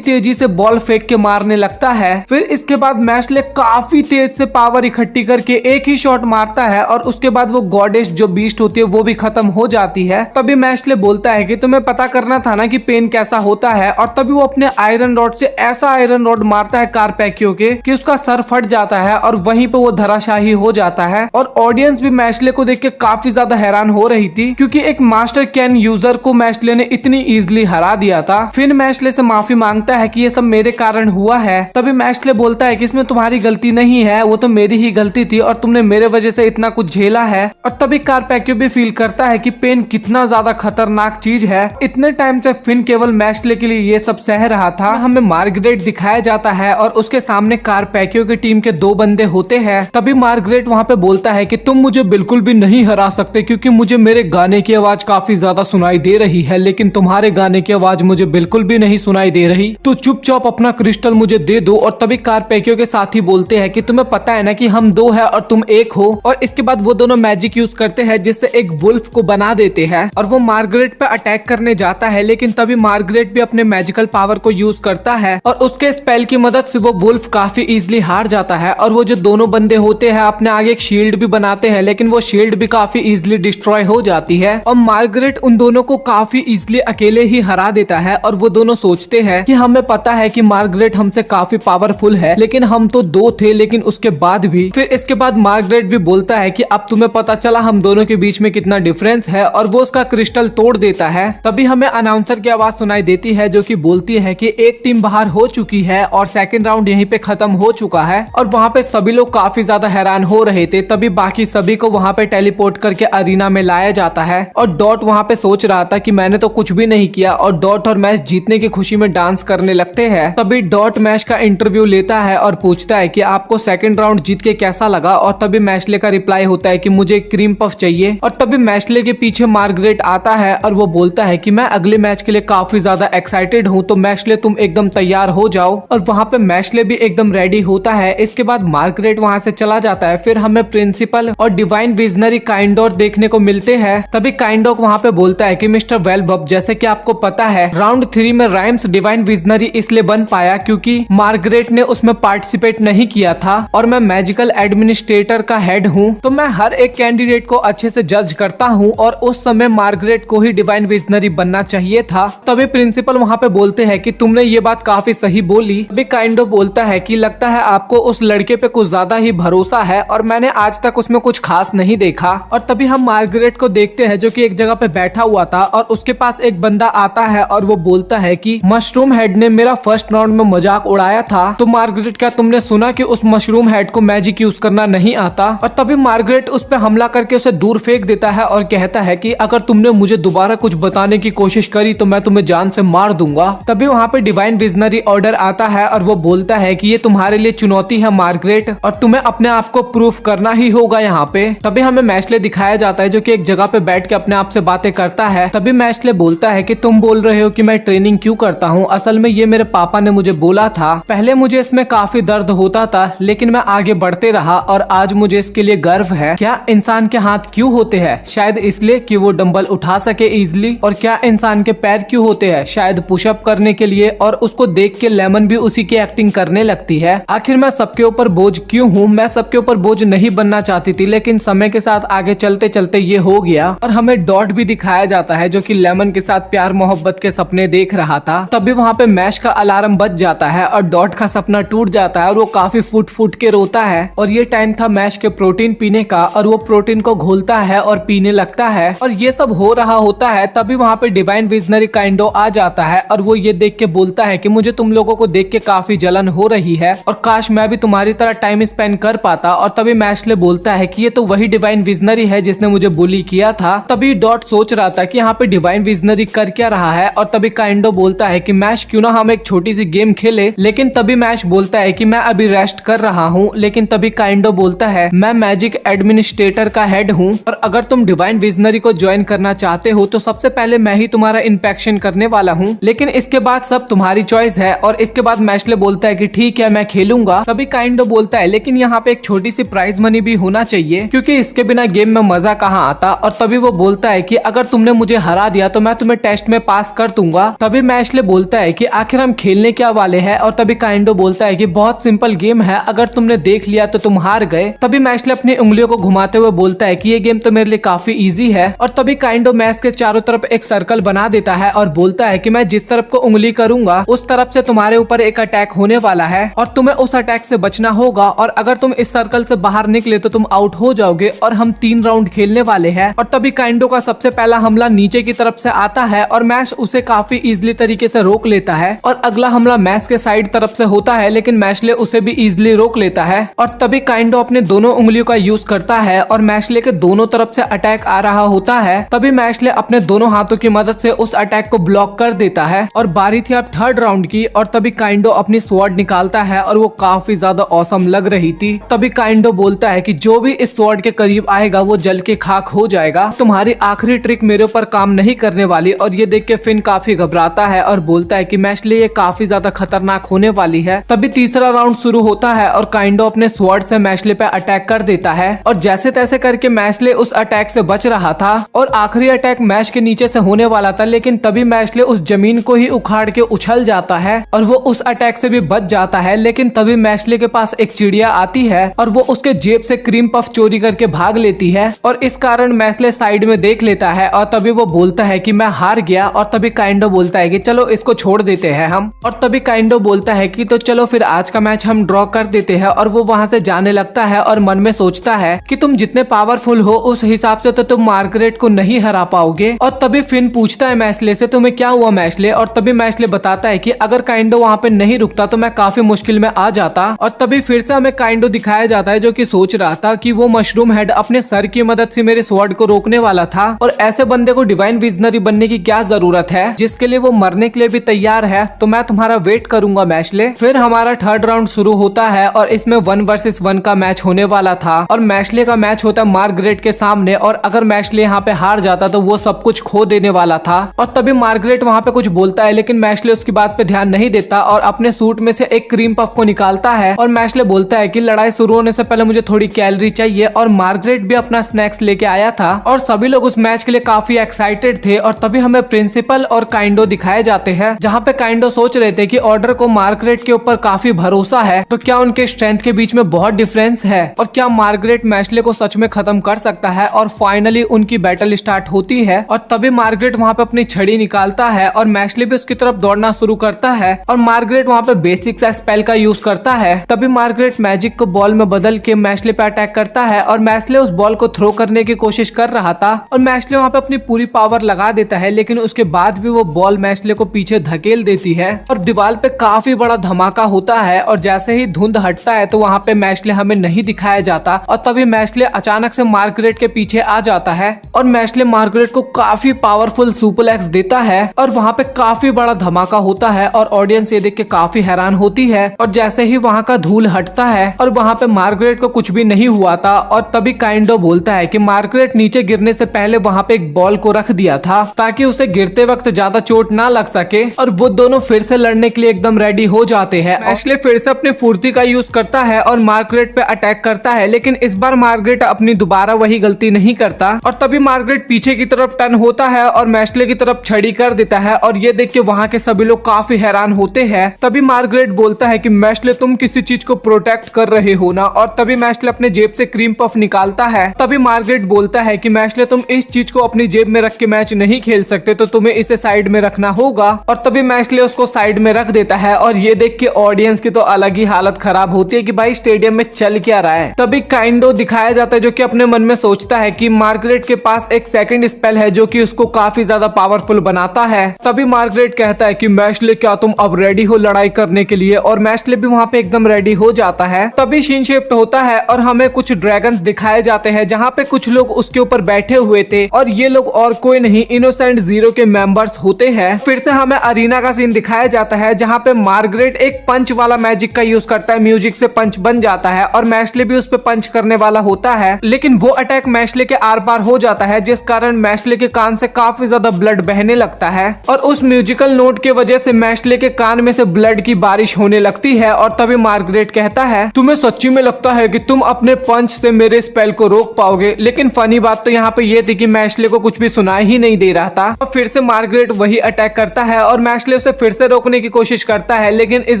तेजी से बॉल फेंक के मारने लगता है। फिर इसके बाद मैशले काफी तेज से पावर इकट्ठी करके एक ही शॉट मारता है और उसके बाद वो गॉडेस जो बीस्ट होती है वो भी खत्म हो जाती है। तभी मैशले बोलता है कि तुम्हें पता करना था ना कि पेन कैसा होता है, और तभी वो अपने आयरन रॉड से ऐसा आयरन रॉड मारता है कारपैकियो के कि उसका सर फट जाता है और वहीं पे वो धराशाही हो जाता है। और ऑडियंस भी मैशले को देख के काफी ज्यादा हैरान हो रही थी क्योंकि एक मास्टर कैन यूजर को मैशले ने इतनी इजीली हरा दिया था। फिर मैशले से माफी मांगता है कि ये सब मेरे कारण हुआ है। तभी मैशले बोलता है कि इसमें तुम्हारी गलती नहीं है, वो तो मेरी ही गलती थी और तुमने मेरे वजह से इतना कुछ झेला है। और तभी कारपैकियो भी फील करता है कि पेन कितना ज्यादा खतरनाक चीज है। इतने टाइम से फिन केवल मैशले के लिए ये सब सह रहा था। हमें मार्गरेट दिखाया जाता है और उसके सामने कारपैकियो की टीम के 2 बंदे होते हैं। तभी मार्गरेट वहाँ पे बोलता है कि तुम मुझे बिल्कुल भी नहीं हरा सकते क्योंकि मुझे मेरे गाने की आवाज काफी ज्यादा सुनाई दे रही है, लेकिन तुम्हारे गाने की आवाज मुझे बिल्कुल भी नहीं सुनाई दे रही, तो चुपचाप अपना क्रिस्टल मुझे दे दो। और तभी कारपैकियो के साथी बोलते हैं कि तुम्हें पता है ना कि हम 2 हैं और तुम 1 हो। और इसके बाद वो दोनों मैजिक यूज करते हैं जिससे एक वुल्फ को बना देते हैं और वो मार्गरेट पे अटैक करने जाता है, लेकिन तभी मार्गरेट भी अपने मैजिकल पावर को यूज करता है और उसके स्पेल की मदद से वो वुल्फ काफी इजीली हार जाता है। और वो जो दोनों बंदे होते हैं अपने आगे एक शील्ड भी बनाते हैं, लेकिन वो शील्ड भी काफी इजीली डिस्ट्रॉय हो जाती है और मार्गरेट उन दोनों को काफी इजीली अकेले ही हरा देता है। और वो दोनों सोचते हैं कि हमें पता है कि मार्गरेट हमसे काफी पावरफुल है, लेकिन हम तो 2 थे, लेकिन उसके बाद भी। फिर इसके बाद मार्गरेट भी बोलता है कि अब तुम्हें पता चला हम दोनों के बीच में कितना डिफरेंस है, और वो उसका क्रिस्टल तोड़ देता है। तभी हमें अनाउंसर की आवाज सुनाई देती है जो कि बोलती है कि एक टीम बाहर हो चुकी है और सेकंड राउंड यहीं पे खत्म हो चुका है। और वहाँ पे सभी लोग काफी ज्यादा हैरान हो रहे थे। तभी बाकी सभी को वहाँ पे टेलीपोर्ट करके अरीना में लाया जाता है और डॉट वहाँ पे सोच रहा था कि मैंने तो कुछ भी नहीं किया, और डॉट और मैश जीतने की खुशी में डांस करने लगते हैं। तभी डॉट मैश का इंटरव्यू लेता है और पूछता है कि आपको सेकंड राउंड जीत के कैसा लगा, और तभी मैशले का रिप्लाई होता है कि मुझे क्रीम पफ चाहिए। और तभी मैशले के पीछे मार्गरेट आता है और वो बोलता है कि मैं अगले मैच के लिए काफी ज्यादा एक्साइटेड हूँ, तो मैशले तुम एकदम तैयार हो जाओ। और वहाँ पे मैशले भी एकदम रेडी होता है। इसके बाद मार्गरेट वहाँ से चला जाता है। फिर हमें प्रिंसिपल और डिवाइन विजनरी काइंडोर देखने को मिलते हैं। तभी काइंडोर वहाँ पे बोलता है कि मिस्टर वेलबब, जैसे कि आपको पता है राउंड 3 में राइम्स डिवाइन विजनरी इसलिए बन पाया क्योंकि मार्गरेट ने उसमें पार्टिसिपेट नहीं किया था और मैं मैजिकल एडमिनिस्ट्रेटर का हेड हूँ, तो मैं हर एक कैंडिडेट को अच्छे से जज करता हूँ और उस समय मार्गरेट को ही डिवाइन विजनरी बनना चाहिए था। तभी प्रिंसिपल वहाँ पे बोलते हैं कि तुमने ये बात काफी सही बोली। तभी काइंडो बोलता है कि लगता है आपको उस लड़के पे कुछ ज्यादा ही भरोसा है और मैंने आज तक उसमें कुछ खास नहीं देखा। और तभी हम मार्गरेट को देखते हैं जो कि एक जगह पे बैठा हुआ था और उसके पास एक बंदा आता है और वो बोलता है कि मशरूम हेड ने मेरा फर्स्ट राउंड में मजाक उड़ाया था, तो मार्गरेट क्या तुमने सुना कि उस मशरूम हेड को मैजिक यूज करना नहीं आता। और तभी मार्गरेट उस पर हमला करके उसे दूर फेंक देता है और कहता है कि अगर तुमने मुझे दोबारा कुछ बताने की कोशिश करी तो मैं तुम्हें जान से मार दूंगा। तभी वहाँ पे डिवाइन विजनरी ऑर्डर आता है और वो बोलता है कि ये तुम्हारे लिए चुनौती है मार्गरेट, और तुम्हें अपने आप को प्रूफ करना ही होगा यहाँ पे। तभी हमें मैशले दिखाया जाता है जो कि एक जगह पे बैठ के अपने आप से बातें करता है। तभी मैशले बोलता है कि तुम बोल रहे हो कि मैं ट्रेनिंग क्यों करता हूँ, असल में ये मेरे पापा ने मुझे बोला था। पहले मुझे इसमें काफी दर्द होता था लेकिन मैं आगे बढ़ते रहा और आज मुझे इसके लिए गर्व है। क्या इंसान के हाथ क्यों होते हैं? शायद इसलिए कि वो डंबल उठा सके इजिली। और क्या इंसान के पैर क्यों होते हैं? शायद पुशअप करने के लिए। और उसको देख के लेमन भी उसी की एक्टिंग करने लगती है। आखिर मैं सबके ऊपर बोझ क्यों हूँ? मैं सबके ऊपर बोझ नहीं बनना चाहती थी, लेकिन समय के साथ आगे चलते चलते ये हो गया। और हमें डॉट भी दिखाया जाता है जो कि लेमन के साथ प्यार मोहब्बत के सपने देख रहा था। तभी वहाँ पे मैश का अलार्म बज जाता है और डॉट का सपना टूट जाता है और वो काफी फुट फुट के रोता है। और ये टाइम था मैश के प्रोटीन पीने का और वो प्रोटीन को घोलता है और पीने लगता है। और ये सब हो रहा होता है तभी वहाँ पे डिवाइन विजनरी काइंडो आ जाता है और वो ये देख के बोलता है कि मुझे तुम लोगों को देख के काफी जलन हो रही है और काश मैं भी तुम्हारी तरह टाइम स्पेंड कर पाता। और तभी मैशले बोलता है कि ये तो वही डिवाइन विजनरी है जिसने मुझे बुली किया था। तभी डॉट सोच रहा था कि यहाँ पे डिवाइन विजनरी कर क्या रहा है। और तभी काइंडो बोलता है कि मैश क्यों ना हम एक छोटी सी गेम खेले। लेकिन तभी मैश बोलता है कि मैं अभी रेस्ट कर रहा हूँ। लेकिन तभी काइंडो बोलता है मैं मैजिक एडमिनिस्ट्रेटर का हेड हूँ और अगर तुम डिवाइन विजनरी को ज्वाइन करना चाहते हो तो सबसे पहले मैं ही तुम्हारा इन्फेक्शन करने वाला हूँ, लेकिन इसके बाद सब तुम्हारी चॉइस है। और इसके बाद मैशले बोलता है कि ठीक है मैं खेलूंगा। तभी काइंडो बोलता है लेकिन यहाँ पे एक छोटी सी प्राइज मनी भी होना चाहिए क्योंकि इसके बिना गेम में मजा कहाँ आता। और तभी वो बोलता है कि अगर तुमने मुझे हरा दिया तो मैं तुम्हें टेस्ट में पास कर दूंगा। तभी मैशले बोलता है कि आखिर हम खेलने क्या वाले हैं। और तभी काइंडो बोलता है कि बहुत सिंपल गेम है, अगर तुमने देख लिया तो तुम हार गए। तभी मैशले अपनी उंगलियों को घुमाते हुए बोलता है कि ये गेम तो मेरे लिए काफी इजी है। और तभी काइंडो मैश के चारों तरफ एक सर्कल बना देता है और बोलता है कि मैं जिस तरफ को उंगली करूंगा उस तरफ से तुम्हारे ऊपर एक अटैक होने वाला है और तुम्हें उस अटैक से बचना होगा। और अगर तुम इस सर्कल से बाहर निकले तो तुम आउट हो जाओगे और हम 3 राउंड खेलने वाले हैं। और तभी काइंडो का सबसे पहला हमला नीचे की तरफ से आता है और मैश उसे काफी इजीली तरीके से रोक लेता है। और अगला हमला मैश के साइड तरफ से होता है लेकिन मैशले उसे भी इजीली रोक लेता है। और तभी काइंडो अपने दोनों उंगलियों का यूज करता है और मैशले के दोनों तरफ से अटैक आ रहा होता है। तभी मैशले अपने दोनों हाथों की मदद से उस अटैक को ब्लॉक कर देता है। और बारी थी अब 3rd राउंड की और तभी काइंडो अपनी स्वॉर्ड निकालता है और वो काफी ज्यादा ऑसम लग रही थी। तभी काइंडो बोलता है कि जो भी इस स्वॉर्ड के करीब आएगा वो जल के खाक हो जाएगा, तुम्हारी आखिरी ट्रिक मेरे ऊपर काम नहीं करने वाली। और ये देख के फिन काफी घबराता है और बोलता है कि मैशले ये काफी ज्यादा खतरनाक होने वाली है। तभी तीसरा राउंड शुरू होता है और काइंडो अपने स्वॉर्ड से मैशले पे अटैक कर देता है और जैसे तैसे करके मैशले उस अटैक से बच रहा था और आखिरी अटैक मैश के नीचे से होने वाला था। लेकिन तभी मैशले उस जमीन को ही उखाड़ के उछल जाता है और वो उस अटैक से भी बच जाता है। लेकिन तभी मैशले के पास एक चिड़िया आती है और वो उसके जेब से क्रीम पफ चोरी करके भाग लेती है और इस कारण मैशले साइड में देख लेता है और तभी वो बोलता है कि मैं हार गया। और तभी काइंडो बोलता है कि चलो इसको छोड़ देते हैं हम। और तभी काइंडो बोलता है कि तो चलो फिर आज का मैच हम ड्रॉ कर देते हैं। और वो वहाँ से जाने लगता है और मन में सोचता है कि तुम जितने पावरफुल हो उस हिसाब से तो तुम मार्गरेट को नहीं हरा पाओगे। और तभी फिन पूछता है मैशले से तुम्हें क्या हुआ मैशले। और तभी मैशले बताता है कि अगर काइंडो वहाँ पे नहीं रुकता तो मैं काफी मुश्किल में आ जाता। और तभी फिर से हमें काइंडो दिखाया जाता है जो कि सोच रहा था कि वो मशरूम हेड अपने सर की मदद से मेरे स्वॉर्ड को रोकने वाला था और ऐसे बंदे को डिवाइन विजनरी बनने की क्या जरूरत है जिसके लिए वो मरने के लिए भी तैयार है। तो मैं तुम्हारा वेट करूंगा मैशले। फिर हमारा 3rd राउंड शुरू होता है और इसमें 1 वर्सेस 1 का मैच होने वाला था और मैशले का मैच होता है मार्गरेट के सामने। और अगर मैशले यहाँ पे हार जाता तो वो सब कुछ खो देने वाला था। और तभी मार्गरेट वहाँ पे कुछ बोलता है लेकिन मैशले उसकी बात पे ध्यान नहीं देता और अपने सूट में से एक क्रीम पफ को निकालता है। और मैशले बोलता है कि लड़ाई शुरू होने से पहले मुझे थोड़ी कैलोरी चाहिए। और मार्गरेट भी अपना स्नैक्स लेके आया था और सभी लोग उस मैच के लिए काफी एक्साइटेड थे। और तभी हमें प्रिंसिपल और काइंडो दिखाए जाते हैं जहाँ पे काइंडो सोच रहे थे कि ऑर्डर को मार्गरेट के ऊपर काफी भरोसा है तो क्या उनके स्ट्रेंथ के बीच में बहुत डिफरेंस है और क्या मार्गरेट मैशले को सच में खत्म कर सकता है। और फाइनली उनकी बैटल स्टार्ट होती है और तभी मार्गरेट वहाँ पे अपनी छड़ी निकालता है और मैशले भी उसकी तरफ दौड़ना शुरू करता है और मार्गरेट वहाँ पे बेसिक सा स्पेल का यूज करता है। तभी मार्गरेट मैजिक को बॉल में बदल के मैशले पे अटैक करता है और मैशले उस बॉल को थ्रो करने की कोशिश कर रहा था और मैशले वहाँ पे अपनी पूरी पावर लगा देता है लेकिन उसके बाद भी वो बॉल मैशले को पीछे धकेल देती है और दीवार पे काफी बड़ा धमाका होता है। और जैसे ही धुंध हटता है तो वहाँ पे मैशले हमें नहीं दिखाया जाता और तभी मैशले अचानक से मार्गरेट के पीछे आ जाता है और मैशले मार्गरेट को काफी पावरफुल सुपरलेक्स देता है और वहाँ पे काफी बड़ा धमाका होता है और ऑडियंस ये देख के काफी हैरान होती है। और जैसे ही वहाँ का धूल हटता है और वहाँ पे मार्गरेट को कुछ भी नहीं हुआ था और तभी काइंडो बोलता है कि मार्गरेट नीचे गिरने से पहले वहाँ पे एक बॉल को रख दिया था ताकि उसे गिरते वक्त ज्यादा चोट ना लग सके। और वो दोनों फिर से लड़ने के लिए एकदम रेडी हो जाते हैं। मैशले फिर से अपनी फुर्ती का यूज करता है और मार्गरेट पे अटैक करता है लेकिन इस बार मार्गरेट अपनी दोबारा वही गलती नहीं करता। और तभी मार्गरेट पीछे की तरफ टर्न होता है और मैशले की तरफ छड़ी कर देता है और ये देख के वहाँ के सभी लोग काफी हैरान होते हैं। तभी मार्गरेट बोलता है कि मैशले तुम किसी चीज को प्रोटेक्ट कर रहे हो ना। और तभी मैशले अपने जेब से क्रीम पफ निकालता है। तभी मार्गरेट बोलता है कि मैशले तुम इस चीज को अपनी जेब में रख के मैच नहीं खेल सकते तो तुम्हें इसे साइड में रखना होगा। और तभी मैशले उसको साइड में रख देता है और ये देख के ऑडियंस की तो अलग ही हालत खराब होती है कि भाई स्टेडियम में चल क्या रहा है। तभी काइंडो दिखाया जाता है जो कि अपने मन में सोचता है कि मार्गरेट के पास एक सेकंड स्पेल है जो कि उसको काफी ज्यादा पावरफुल बनाता है। तभी मार्गरेट कहता है कि मैशले क्या तुम अब रेडी हो लड़ाई करने के लिए। और मैशले भी वहाँ पे एकदम रेडी हो जाता है। तभी सीन शिफ्ट होता है और हमें कुछ ड्रैगन्स दिखाए जाते हैं जहाँ पे कुछ लोग उसके ऊपर बैठे हुए थे और ये लोग और कोई नहीं इनोसेंट जीरो के मेंबर्स होते हैं। फिर से हमें अरीना का सीन दिखाया जाता है जहाँ पे मार्गरेट एक पंच वाला मैजिक का यूज करता है, म्यूजिक से पंच बन जाता है और मैशले भी उस पे पंच करने वाला होता है लेकिन वो अटैक मैशले के आर पार हो जाता जाता है, जिस कारण मैश्ले के कान से काफी ज्यादा ब्लड बहने लगता है और उस म्यूजिकल नोट की वजह से मैश्ले के कान में से ब्लड की बारिश होने लगती है। और तभी मार्गरेट कहता है, तुम्हें सच्ची में लगता है कि तुम अपने पंच से मेरे स्पेल को रोक पाओगे? लेकिन फनी बात तो यहाँ पे ये थी कि मैश्ले को कुछ भी सुनाई ही नहीं दे रहा था। और फिर से मार्गरेट वही अटैक करता है और मैश्ले उसे फिर से रोकने की कोशिश करता है, लेकिन इस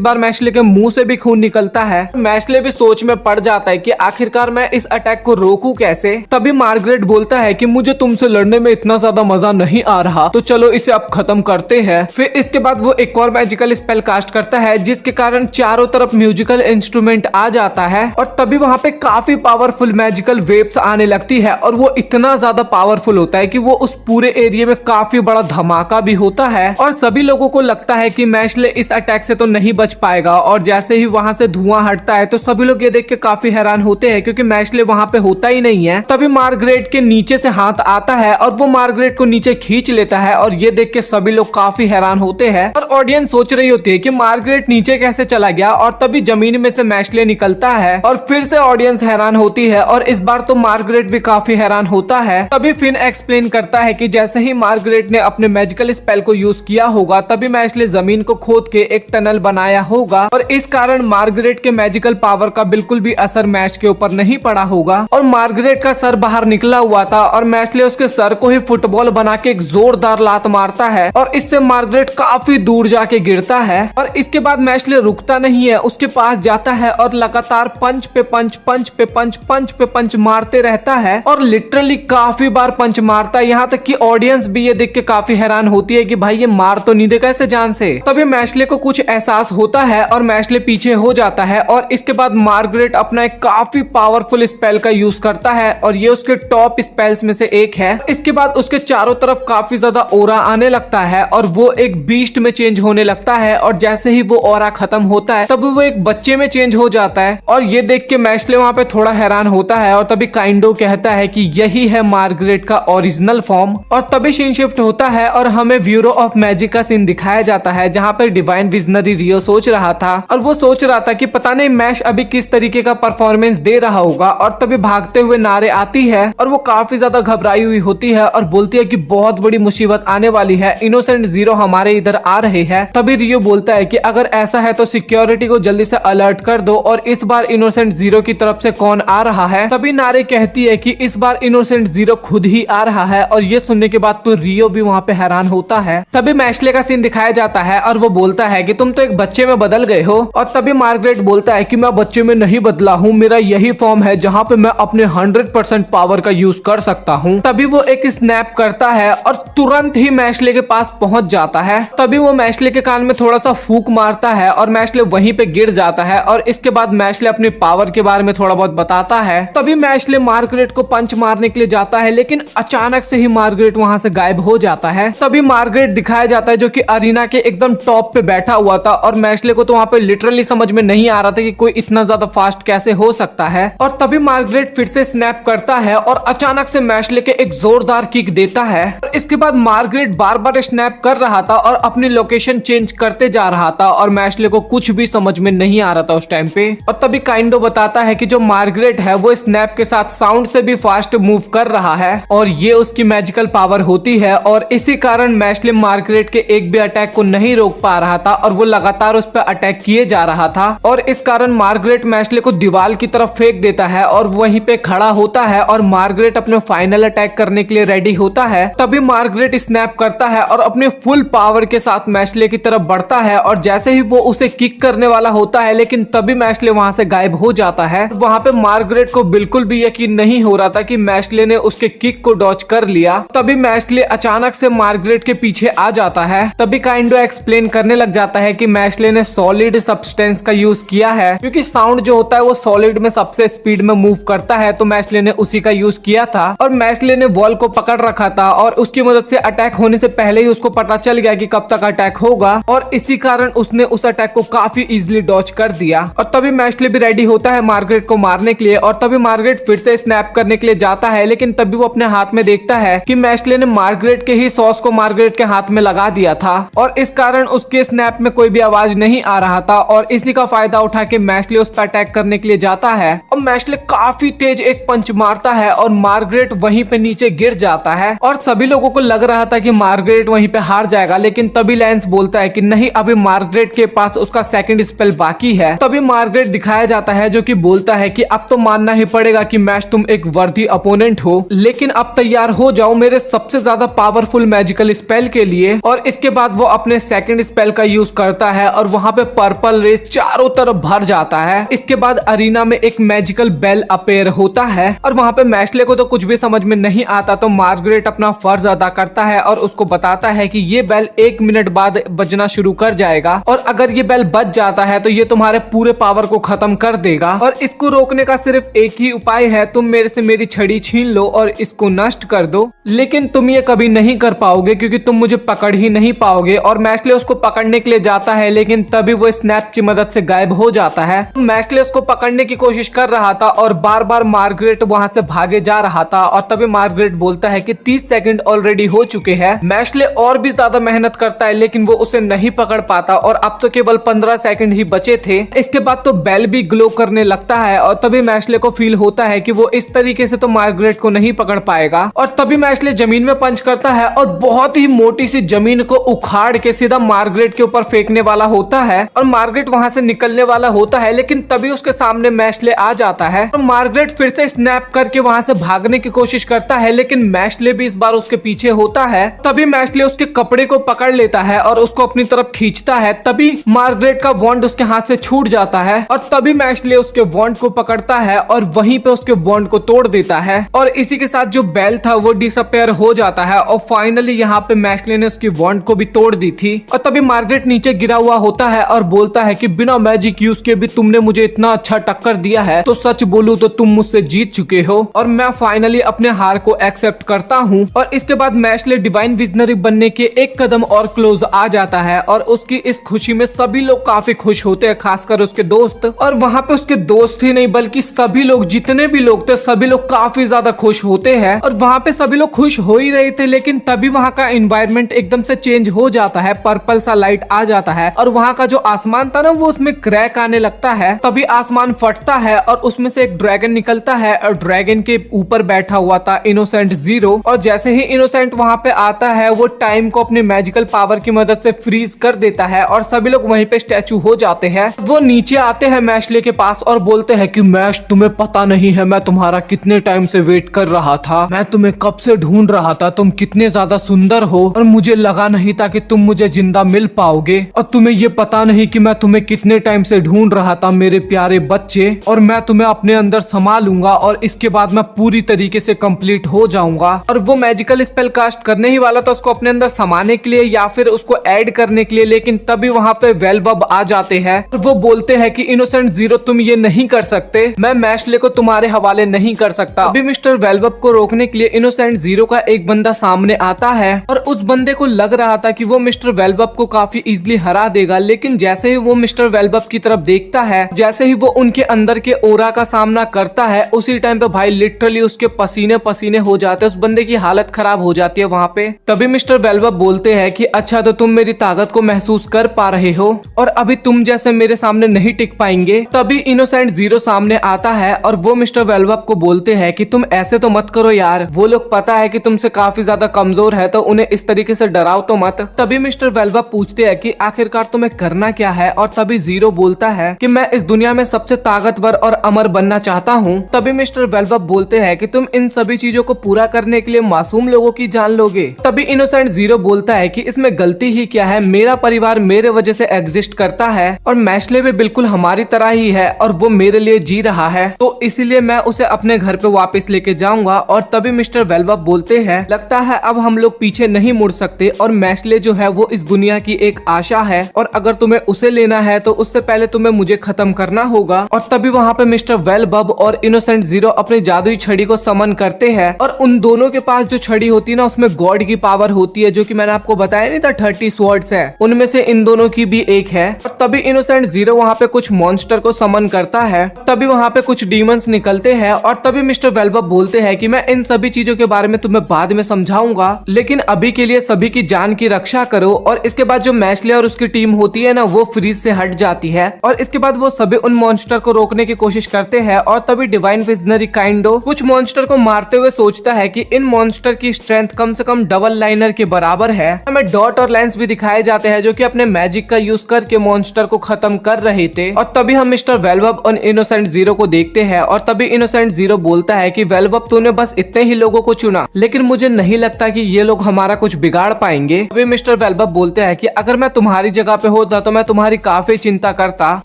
बार मैश्ले के मुंह से भी खून निकलता है। मैश्ले भी सोच में पड़ जाता है कि आखिरकार मैं इस अटैक को रोकूं कैसे। तभी मार्गरेट बोलता है कि मुझे तुमसे लड़ने में इतना ज्यादा मजा नहीं आ रहा, तो चलो इसे अब खत्म करते हैं। फिर इसके बाद वो एक और मैजिकल स्पेल कास्ट करता है, जिसके कारण चारों तरफ म्यूजिकल इंस्ट्रूमेंट आ जाता है और तभी वहां पे काफी पावरफुल मैजिकल वेव्स आने लगती है और वो इतना ज्यादा पावरफुल होता है कि वो उस पूरे एरिया में काफी बड़ा धमाका भी होता है और सभी लोगों को लगता है कि मैश्ले इस अटैक से तो नहीं बच पाएगा। और जैसे ही वहां से धुआं हटता है तो सभी लोग ये देख के काफी हैरान होते हैं, क्योंकि मैश्ले वहां पे होता ही नहीं है। तभी मार्गरेट के नीचे से हाथ आता है और वो मार्गरेट को नीचे खींच लेता है और ये देख के सभी लोग काफी हैरान होते हैं और ऑडियंस सोच रही होती है कि मार्गरेट नीचे कैसे चला गया। और तभी जमीन में से मैश्ले निकलता है और फिर से ऑडियंस हैरान होती है और इस बार तो मार्गरेट भी काफी हैरान होता है। तभी फिन एक्सप्लेन करता है कि जैसे ही मार्गरेट ने अपने मैजिकल स्पेल को यूज किया होगा, तभी मैश्ले जमीन को खोद के एक टनल बनाया होगा और इस कारण मार्गरेट के मैजिकल पावर का बिल्कुल भी असर मैश के ऊपर नहीं पड़ा होगा और मार्गरेट का सर बाहर निकला हुआ था और मैश्ले उसके सर को ही फुटबॉल बना के एक जोरदार लात मारता है और इससे मार्गरेट काफी दूर जाके गिरता है। और इसके बाद मैश्ले रुकता नहीं है, उसके पास जाता है और लगातार पंच पे पंच, पंच पे पंच, पंच पे पंच मारते रहता है और लिटरली काफी बार पंच मारता है। यहाँ तक कि ऑडियंस भी ये देख के काफी हैरान होती है कि भाई ये मार तो नहीं देगा ऐसे जान से। तभी मैश्ले को कुछ एहसास होता है और मैश्ले पीछे हो जाता है और इसके बाद मार्गरेट अपना एक काफी पावरफुल स्पेल का यूज करता है और ये उसके टॉप स्पेल्स में से एक है। इसके बाद उसके चारों तरफ काफी ज्यादा ओरा आने लगता है और वो एक बीस्ट में चेंज होने लगता है और जैसे ही वो ओरा खत्म होता है तभी वो एक बच्चे में चेंज हो जाता है और ये देख के मैश्ले वहां पे थोड़ा हैरान होता है और तभी काइंडो कहता है कि यही है मार्गरेट का ओरिजिनल फॉर्म। और तभी सीन शिफ्ट होता है और हमें ब्यूरो ऑफ मैजिक का सीन दिखाया जाता है, जहाँ पर डिवाइन विजनरी रियो सोच रहा था और वो सोच रहा था कि पता नहीं मैश अभी किस तरीके का परफॉर्मेंस दे रहा होगा। और तभी भागते हुए नारे आती है और वो काफी ज्यादा घबराई हुई होती है और बोलती है कि बहुत बड़ी मुसीबत आने वाली है, इनोसेंट जीरो हमारे इधर आ रहे हैं। तभी रियो बोलता है कि अगर ऐसा है तो सिक्योरिटी को जल्दी से अलर्ट कर दो और इस बार इनोसेंट जीरो की तरफ से कौन आ रहा है। तभी नारे कहती है कि इस बार इनोसेंट जीरो खुद ही आ रहा है और ये सुनने के बाद तो रियो भी वहाँ पे हैरान होता है। तभी मैश्ले का सीन दिखाया जाता है और वो बोलता है कि तुम तो एक बच्चे में बदल गए हो। और तभी मार्गरेट बोलता है कि मैं बच्चे में नहीं बदला हूँ, मेरा यही फॉर्म है जहाँ पे मैं अपने 100% पावर का यूज कर सकता हूँ। तभी वो एक स्नैप करता है और तुरंत ही मैश्ले के पास पहुंच जाता है। तभी वो मैश्ले के कान में थोड़ा सा फूंक मारता है और मैश्ले वहीं पे गिर जाता है और इसके बाद मैश्ले अपने पावर के बारे में थोड़ा बहुत बताता है। तभी मैश्ले मार्गरेट को पंच मारने के लिए जाता है, लेकिन अचानक से ही मार्गरेट वहां से गायब हो जाता है। तभी मार्गरेट दिखाया जाता है जो कि अरीना के एकदम टॉप पे बैठा हुआ था और मैश्ले को तो वहां पे लिटरली समझ में नहीं आ रहा था कि कोई इतना ज्यादा फास्ट कैसे हो सकता है। और तभी मार्गरेट फिर से स्नैप करता है और अचानक से मैश्ले के एक जोरदार किक देता है। और इसके बाद मार्गरेट बार बार स्नैप कर रहा था और अपनी लोकेशन चेंज करते जा रहा था और मैश्ले को कुछ भी समझ में नहीं आ रहा था उस टाइम पे। और तभी काइंडो बताता है कि जो मार्गरेट है वो स्नैप के साथ साउंड से भी फास्ट मूव कर रहा है और ये उसकी मैजिकल पावर होती है और इसी कारण मैश्ले मार्गरेट के एक भी अटैक को नहीं रोक पा रहा था और वो लगातार उस पर अटैक किए जा रहा था। और इस कारण मार्गरेट मैश्ले को दीवार की तरफ फेंक देता है और वहीं पे खड़ा होता है और मार्गरेट अपने फाइनल अटैक करने के लिए रेडी होता है। तभी मार्गरेट स्नैप करता है और अपने फुल पावर के साथ मैश्ले की तरफ बढ़ता है और जैसे ही वो उसे किक करने वाला होता है, लेकिन तभी मैश्ले वहां से गायब हो जाता है। वहां पे मार्गरेट को बिल्कुल भी यकीन नहीं हो रहा था कि मैश्ले ने उसके किक को डॉच कर लिया। तभी मैश्ले अचानक से मार्गरेट के पीछे आ जाता है। तभी काइंडो एक्सप्लेन करने लग जाता है कि मैश्ले ने सॉलिड सब्सटेंस का यूज किया है, क्योंकि साउंड जो होता है वो सॉलिड में सबसे स्पीड में मूव करता है, तो मैश्ले ने उसी का यूज किया था। और मैश्ले ने वॉल को पकड़ रखा था और उसकी मदद से अटैक होने से पहले ही उसको पता चल गया कि कब तक अटैक होगा और इसी कारण उसने उस अटैक को काफी इजीली डॉच कर दिया। और तभी मैश्ले भी रेडी होता है मार्गरेट को मारने के लिए और तभी मार्गरेट फिर से स्नैप करने के लिए जाता है, लेकिन तभी वो अपने हाथ में देखता है कि मैश्ले ने मार्गरेट के ही सॉस को मार्गरेट के हाथ में लगा दिया था और इस कारण उसके स्नैप में कोई भी आवाज नहीं आ रहा था और इसी का फायदा उठा के मैश्ले उस पर अटैक करने के लिए जाता है और मैश्ले काफी तेज एक पंच मारता है और मार्गरेट वहीं वहीं पे नीचे गिर जाता है और सभी लोगों को लग रहा था कि मार्गरेट वहीं पे हार जाएगा, लेकिन तभी लैंस बोलता है कि नहीं, अभी मार्गरेट के पास उसका सेकंड स्पेल बाकी है। तभी मार्गरेट दिखाया जाता है जो कि बोलता है कि अब तो मानना ही पड़ेगा कि मैश तुम एक वर्दी अपोनेंट हो, लेकिन अब तैयार हो जाओ मेरे सबसे ज्यादा पावरफुल मैजिकल स्पेल के लिए। और इसके बाद वो अपने सेकंड स्पेल का यूज करता है और वहां पे पर्पल रेस चारों तरफ भर जाता है। इसके बाद अरीना में एक मैजिकल बेल अपेयर होता है और वहां पे मैशले को तो कुछ भी समझ में नहीं आता, तो मार्गरेट अपना फर्ज अदा करता है और उसको बताता है कि ये बेल 1 मिनट बाद बजना शुरू कर जाएगा और अगर ये बेल बज जाता है तो ये तुम्हारे पूरे पावर को खत्म कर देगा और इसको रोकने का सिर्फ एक ही उपाय है, तुम मेरे से मेरी छड़ी छीन लो और इसको नष्ट कर दो। लेकिन तुम ये कभी नहीं कर पाओगे क्योंकि तुम मुझे पकड़ ही नहीं पाओगे। और मैशले उसको पकड़ने के लिए जाता है, लेकिन तभी वो स्नैप की मदद से गायब हो जाता है। मैशले उसको पकड़ने की कोशिश कर रहा था और बार बार मार्गरेट वहां से भागे जा रहा था और तभी मार्गरेट बोलता है कि 30 सेकंड ऑलरेडी हो चुके हैं। मैशले और भी ज्यादा मेहनत करता है लेकिन वो उसे नहीं पकड़ पाता और अब तो केवल 15 सेकंड ही बचे थे। इसके बाद तो बेल भी ग्लो करने लगता है और तभी मैशले को फील होता है कि वो इस तरीके से तो मार्गरेट को नहीं पकड़ पाएगा। और तभी मैशले जमीन में पंच करता है और बहुत ही मोटी सी जमीन को उखाड़ के सीधा मार्गरेट के ऊपर फेंकने वाला होता है और मार्गरेट वहां से निकलने वाला होता है, लेकिन तभी उसके सामने मैशले आ जाता है और मार्गरेट फिर से स्नैप करके वहां से भागने की कोशिश करता है, लेकिन मैशले भी इस बार उसके पीछे होता है। तभी मैशले उसके कपड़े को पकड़ लेता है और उसको अपनी तरफ खींचता है। तभी मार्गरेट का वॉन्ड उसके हाथ से छूट जाता है और तभी मैशले उसके वॉन्ड को पकड़ता है और वहीं पे उसके वॉन्ड को तोड़ देता है और इसी के साथ जो बेल था वो डिसअपेयर हो जाता है और फाइनली यहाँ पे मैशले ने उसकी वॉन्ड को भी तोड़ दी थी। और तभी मार्गरेट नीचे गिरा हुआ होता है और बोलता है कि बिना मैजिक यूज के भी तुमने मुझे इतना अच्छा टक्कर दिया है, तो सच बोलूं तो तुम मुझसे जीत चुके हो और मैं फाइनली अपने हार को एक्सेप्ट करता हूँ। और इसके बाद मैशले डिवाइन विजनरी बनने के एक कदम और क्लोज आ जाता है और उसकी इस खुशी में सभी लोग काफी खुश होते हैं, खासकर उसके दोस्त। और वहाँ पे उसके दोस्त ही नहीं बल्कि सभी लोग, जितने भी लोग थे सभी लोग काफी ज्यादा खुश होते हैं और वहाँ पे सभी लोग खुश हो ही रहे थे, लेकिन तभी वहाँ का एनवायरनमेंट एकदम से चेंज हो जाता है, पर्पल सा लाइट आ जाता है और वहाँ का जो आसमान था ना वो उसमें क्रैक आने लगता है। तभी आसमान फटता है और उसमें से एक ड्रैगन निकलता है और ड्रैगन के ऊपर बैठा हुआ था इनोसेंट जीरो। और जैसे ही इनोसेंट वहाँ पे आता है वो टाइम को अपने मैजिकल पावर की मदद से फ्रीज कर देता है और सभी लोग वहीं पे स्टैचू हो जाते हैं। वो नीचे आते हैं मैशले के पास और बोलते हैं कि मैश, तुम्हें पता नहीं है मैं तुम्हारा कितने टाइम से वेट कर रहा था, मैं तुम्हें कब से ढूंढ रहा था, तुम कितने ज्यादा सुंदर हो और मुझे लगा नहीं था कि तुम मुझे जिंदा मिल पाओगे। और तुम्हें ये पता नहीं कि मैं तुम्हें कितने टाइम से ढूंढ रहा था मेरे प्यारे बच्चे, और मैं तुम्हें अपने अंदर समा लूंगा और इसके बाद मैं पूरी तरीके से कंप्लीट हो जाऊंगा। और वो मैजिकल स्पेल कास्ट करने ही वाला था उसको अपने अंदर समाने के लिए या फिर उसको ऐड करने के लिए, लेकिन तभी वहाँ पे वेलवब आ जाते हैं और वो बोलते हैं कि इनोसेंट जीरो तुम ये नहीं कर सकते, मैं मैशले को तुम्हारे हवाले नहीं कर सकता। अभी मिस्टर वेलवब को रोकने के लिए इनोसेंट जीरो का एक बंदा सामने आता है और उस बंदे को लग रहा था कि वो मिस्टर वेलवब को काफी इजीली हरा देगा, लेकिन जैसे ही वो मिस्टर वेलवब की तरफ देखता है, जैसे ही वो उनके अंदर के ओरा का सामना करता है, उसी टाइम पे भाई लिटरली उसके पसीने पसीने हो जाते हैं, उस बंदे की हालत खराब हो जाती है वहाँ पे। तभी मिस्टर वेलवब बोलते हैं कि अच्छा तो तुम मेरी ताकत को महसूस कर पा रहे हो और अभी तुम जैसे मेरे सामने नहीं टिक पाएंगे। तभी इनोसेंट जीरो सामने आता है और वो मिस्टर वेलवब को बोलते हैं कि तुम ऐसे तो मत करो यार, वो लोग पता है कि तुमसे काफी ज्यादा कमजोर है तो उन्हें इस तरीके से डराओ तो मत। तभी मिस्टर वेलवब पूछते हैं कि आखिरकार तुम्हें करना क्या है और तभी जीरो बोलता है कि मैं इस दुनिया में सबसे ताकतवर और अमर बनना चाहता हूँ। तभी मिस्टर वेलवब बोलते हैं कि तुम इन सभी चीजों को पूरा करने के लिए मासूम लोगों की जान लोगे। तभी इनोसेंट जीरो बोलता है कि इसमें गलती ही क्या है, मेरा परिवार मेरे वजह से एग्जिस्ट करता है और मैशले भी बिल्कुल हमारी तरह ही है और वो मेरे लिए जी रहा है, तो इसीलिए मैं उसे अपने घर पे वापस लेके जाऊंगा। और तभी मिस्टर वेलवब बोलते हैं लगता है अब हम लोग पीछे नहीं मुड़ सकते और मैशले जो है वो इस दुनिया की एक आशा है और अगर तुम्हें उसे लेना है तो उससे पहले तुम्हें मुझे खत्म करना होगा। और तभी वहाँ पे मिस्टर वेलवब और इनोसेंट जीरो अपनी जादुई छड़ी को समन करते हैं और उन दोनों के पास जो छड़ी होती है ना उसमें गॉड की पावर होती है, जो कि मैंने आपको बताया नहीं था 30 स्वॉर्ड्स है, उनमें से इन दोनों की भी एक है। और तभी इनोसेंट जीरो वहाँ पे कुछ मॉन्स्टर को समन करता है, तभी वहाँ पे कुछ डीमंस निकलते हैं और तभी मिस्टर वेलवब बोलते हैं कि मैं इन सभी चीजों के बारे में तुम्हें बाद में समझाऊंगा, लेकिन अभी के लिए सभी की जान की रक्षा करो। और इसके बाद जो मैशले और उसकी टीम होती है ना वो फ्रीज से हट जाती है और इसके बाद वो सभी उन मॉन्स्टर को रोकने की कोशिश करते हैं और तभी डिवाइन विजनरी काइंडो कुछ मॉन्स्टर को मारते हुए सोचता है कि इन मॉन्स्टर की स्ट्रेंथ कम से कम डबल लाइनर के बराबर है। हमें डॉट और लेंस भी दिखाए जाते हैं जो कि अपने मैजिक का यूज करके मॉन्स्टर को खत्म कर रहे थे। और तभी हम मिस्टर वेलवप और इनोसेंट जीरो को देखते हैं और तभी इनोसेंट जीरो बोलता है कि वेलवप तूने बस इतने ही लोगों को चुना, लेकिन मुझे नहीं लगता कि ये लोग हमारा कुछ बिगाड़ पाएंगे। तभी मिस्टर वेलवप बोलते हैं कि अगर मैं तुम्हारी जगह पे होता तो मैं तुम्हारी काफी चिंता करता।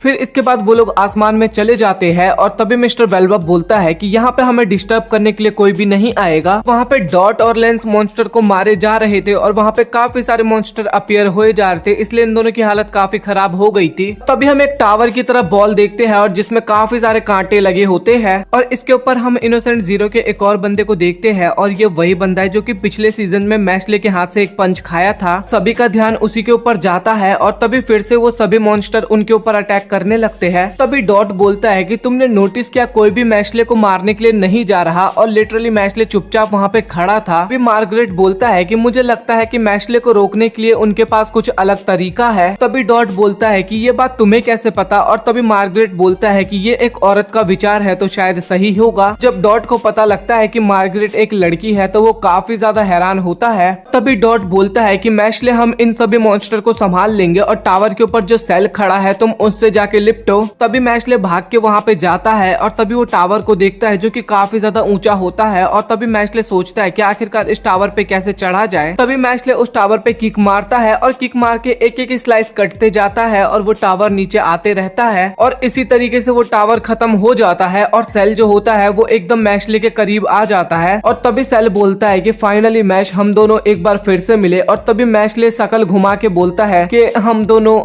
फिर इसके बाद वो लोग आसमान में चले जाते हैं और तभी मिस्टर वेलवप बोलता है कि यहाँ पे हमें डिस्टर्ब करने के लिए कोई भी नहीं आएगा। वहाँ पे डॉट और लेंस मॉन्स्टर को मारे जा रहे थे और वहाँ पे काफी सारे मॉन्स्टर अपीयर हुए जा रहे थे, इसलिए इन दोनों की हालत काफी खराब हो गई थी। तभी हम एक टावर की तरफ बॉल देखते हैं और जिसमें काफी सारे कांटे लगे होते हैं और इसके ऊपर हम इनोसेंट जीरो के एक और बंदे को देखते हैं और ये वही बंदा है जो कि पिछले सीजन में मैशले के हाथ से एक पंच खाया था। सभी का ध्यान उसी के ऊपर जाता है और तभी फिर से वो सभी मॉन्स्टर उनके ऊपर अटैक करने लगते हैं। तभी डॉट बोलता है कि तुमने नोटिस किया कोई भी मैशले को मारने के लिए नहीं जा रहा और लिटरली मैशले चुपचाप वहाँ पे खड़ा था। भी मार्गरेट बोलता है कि मुझे लगता है कि मैशले को रोकने के लिए उनके पास कुछ अलग तरीका है। तभी डॉट बोलता है कि ये बात तुम्हें कैसे पता, और तभी मार्गरेट बोलता है कि ये एक औरत का विचार है तो शायद सही होगा। जब डॉट को पता लगता है कि मार्गरेट एक लड़की है तो वो काफी ज्यादा हैरान होता है। तभी डॉट बोलता है कि मैशले हम इन सभी मॉन्स्टर को संभाल लेंगे और टावर के ऊपर जो सेल खड़ा है तुम उससे जाके लिपटो। तभी मैशले भाग के वहाँ पे जाता है और तभी वो टावर को देखता है जो कि काफी ज्यादा ऊंचा होता है और तभी मैशले सोचता है कि आखिरकार इस टावर पे कैसे चढ़ा जाए। तभी मैशले उस टावर पे किक मारता है और किक मार के एक एक स्लाइस कटते जाता है और वो टावर नीचे आते रहता है और इसी तरीके से वो टावर खत्म हो जाता है और सेल जो होता है वो एकदम मैशले के करीब आ जाता है। और तभी सेल बोलता है कि फाइनली मैश हम दोनों एक बार फिर से मिले। और तभी मैशले शकल घुमा के बोलता है कि हम दोनों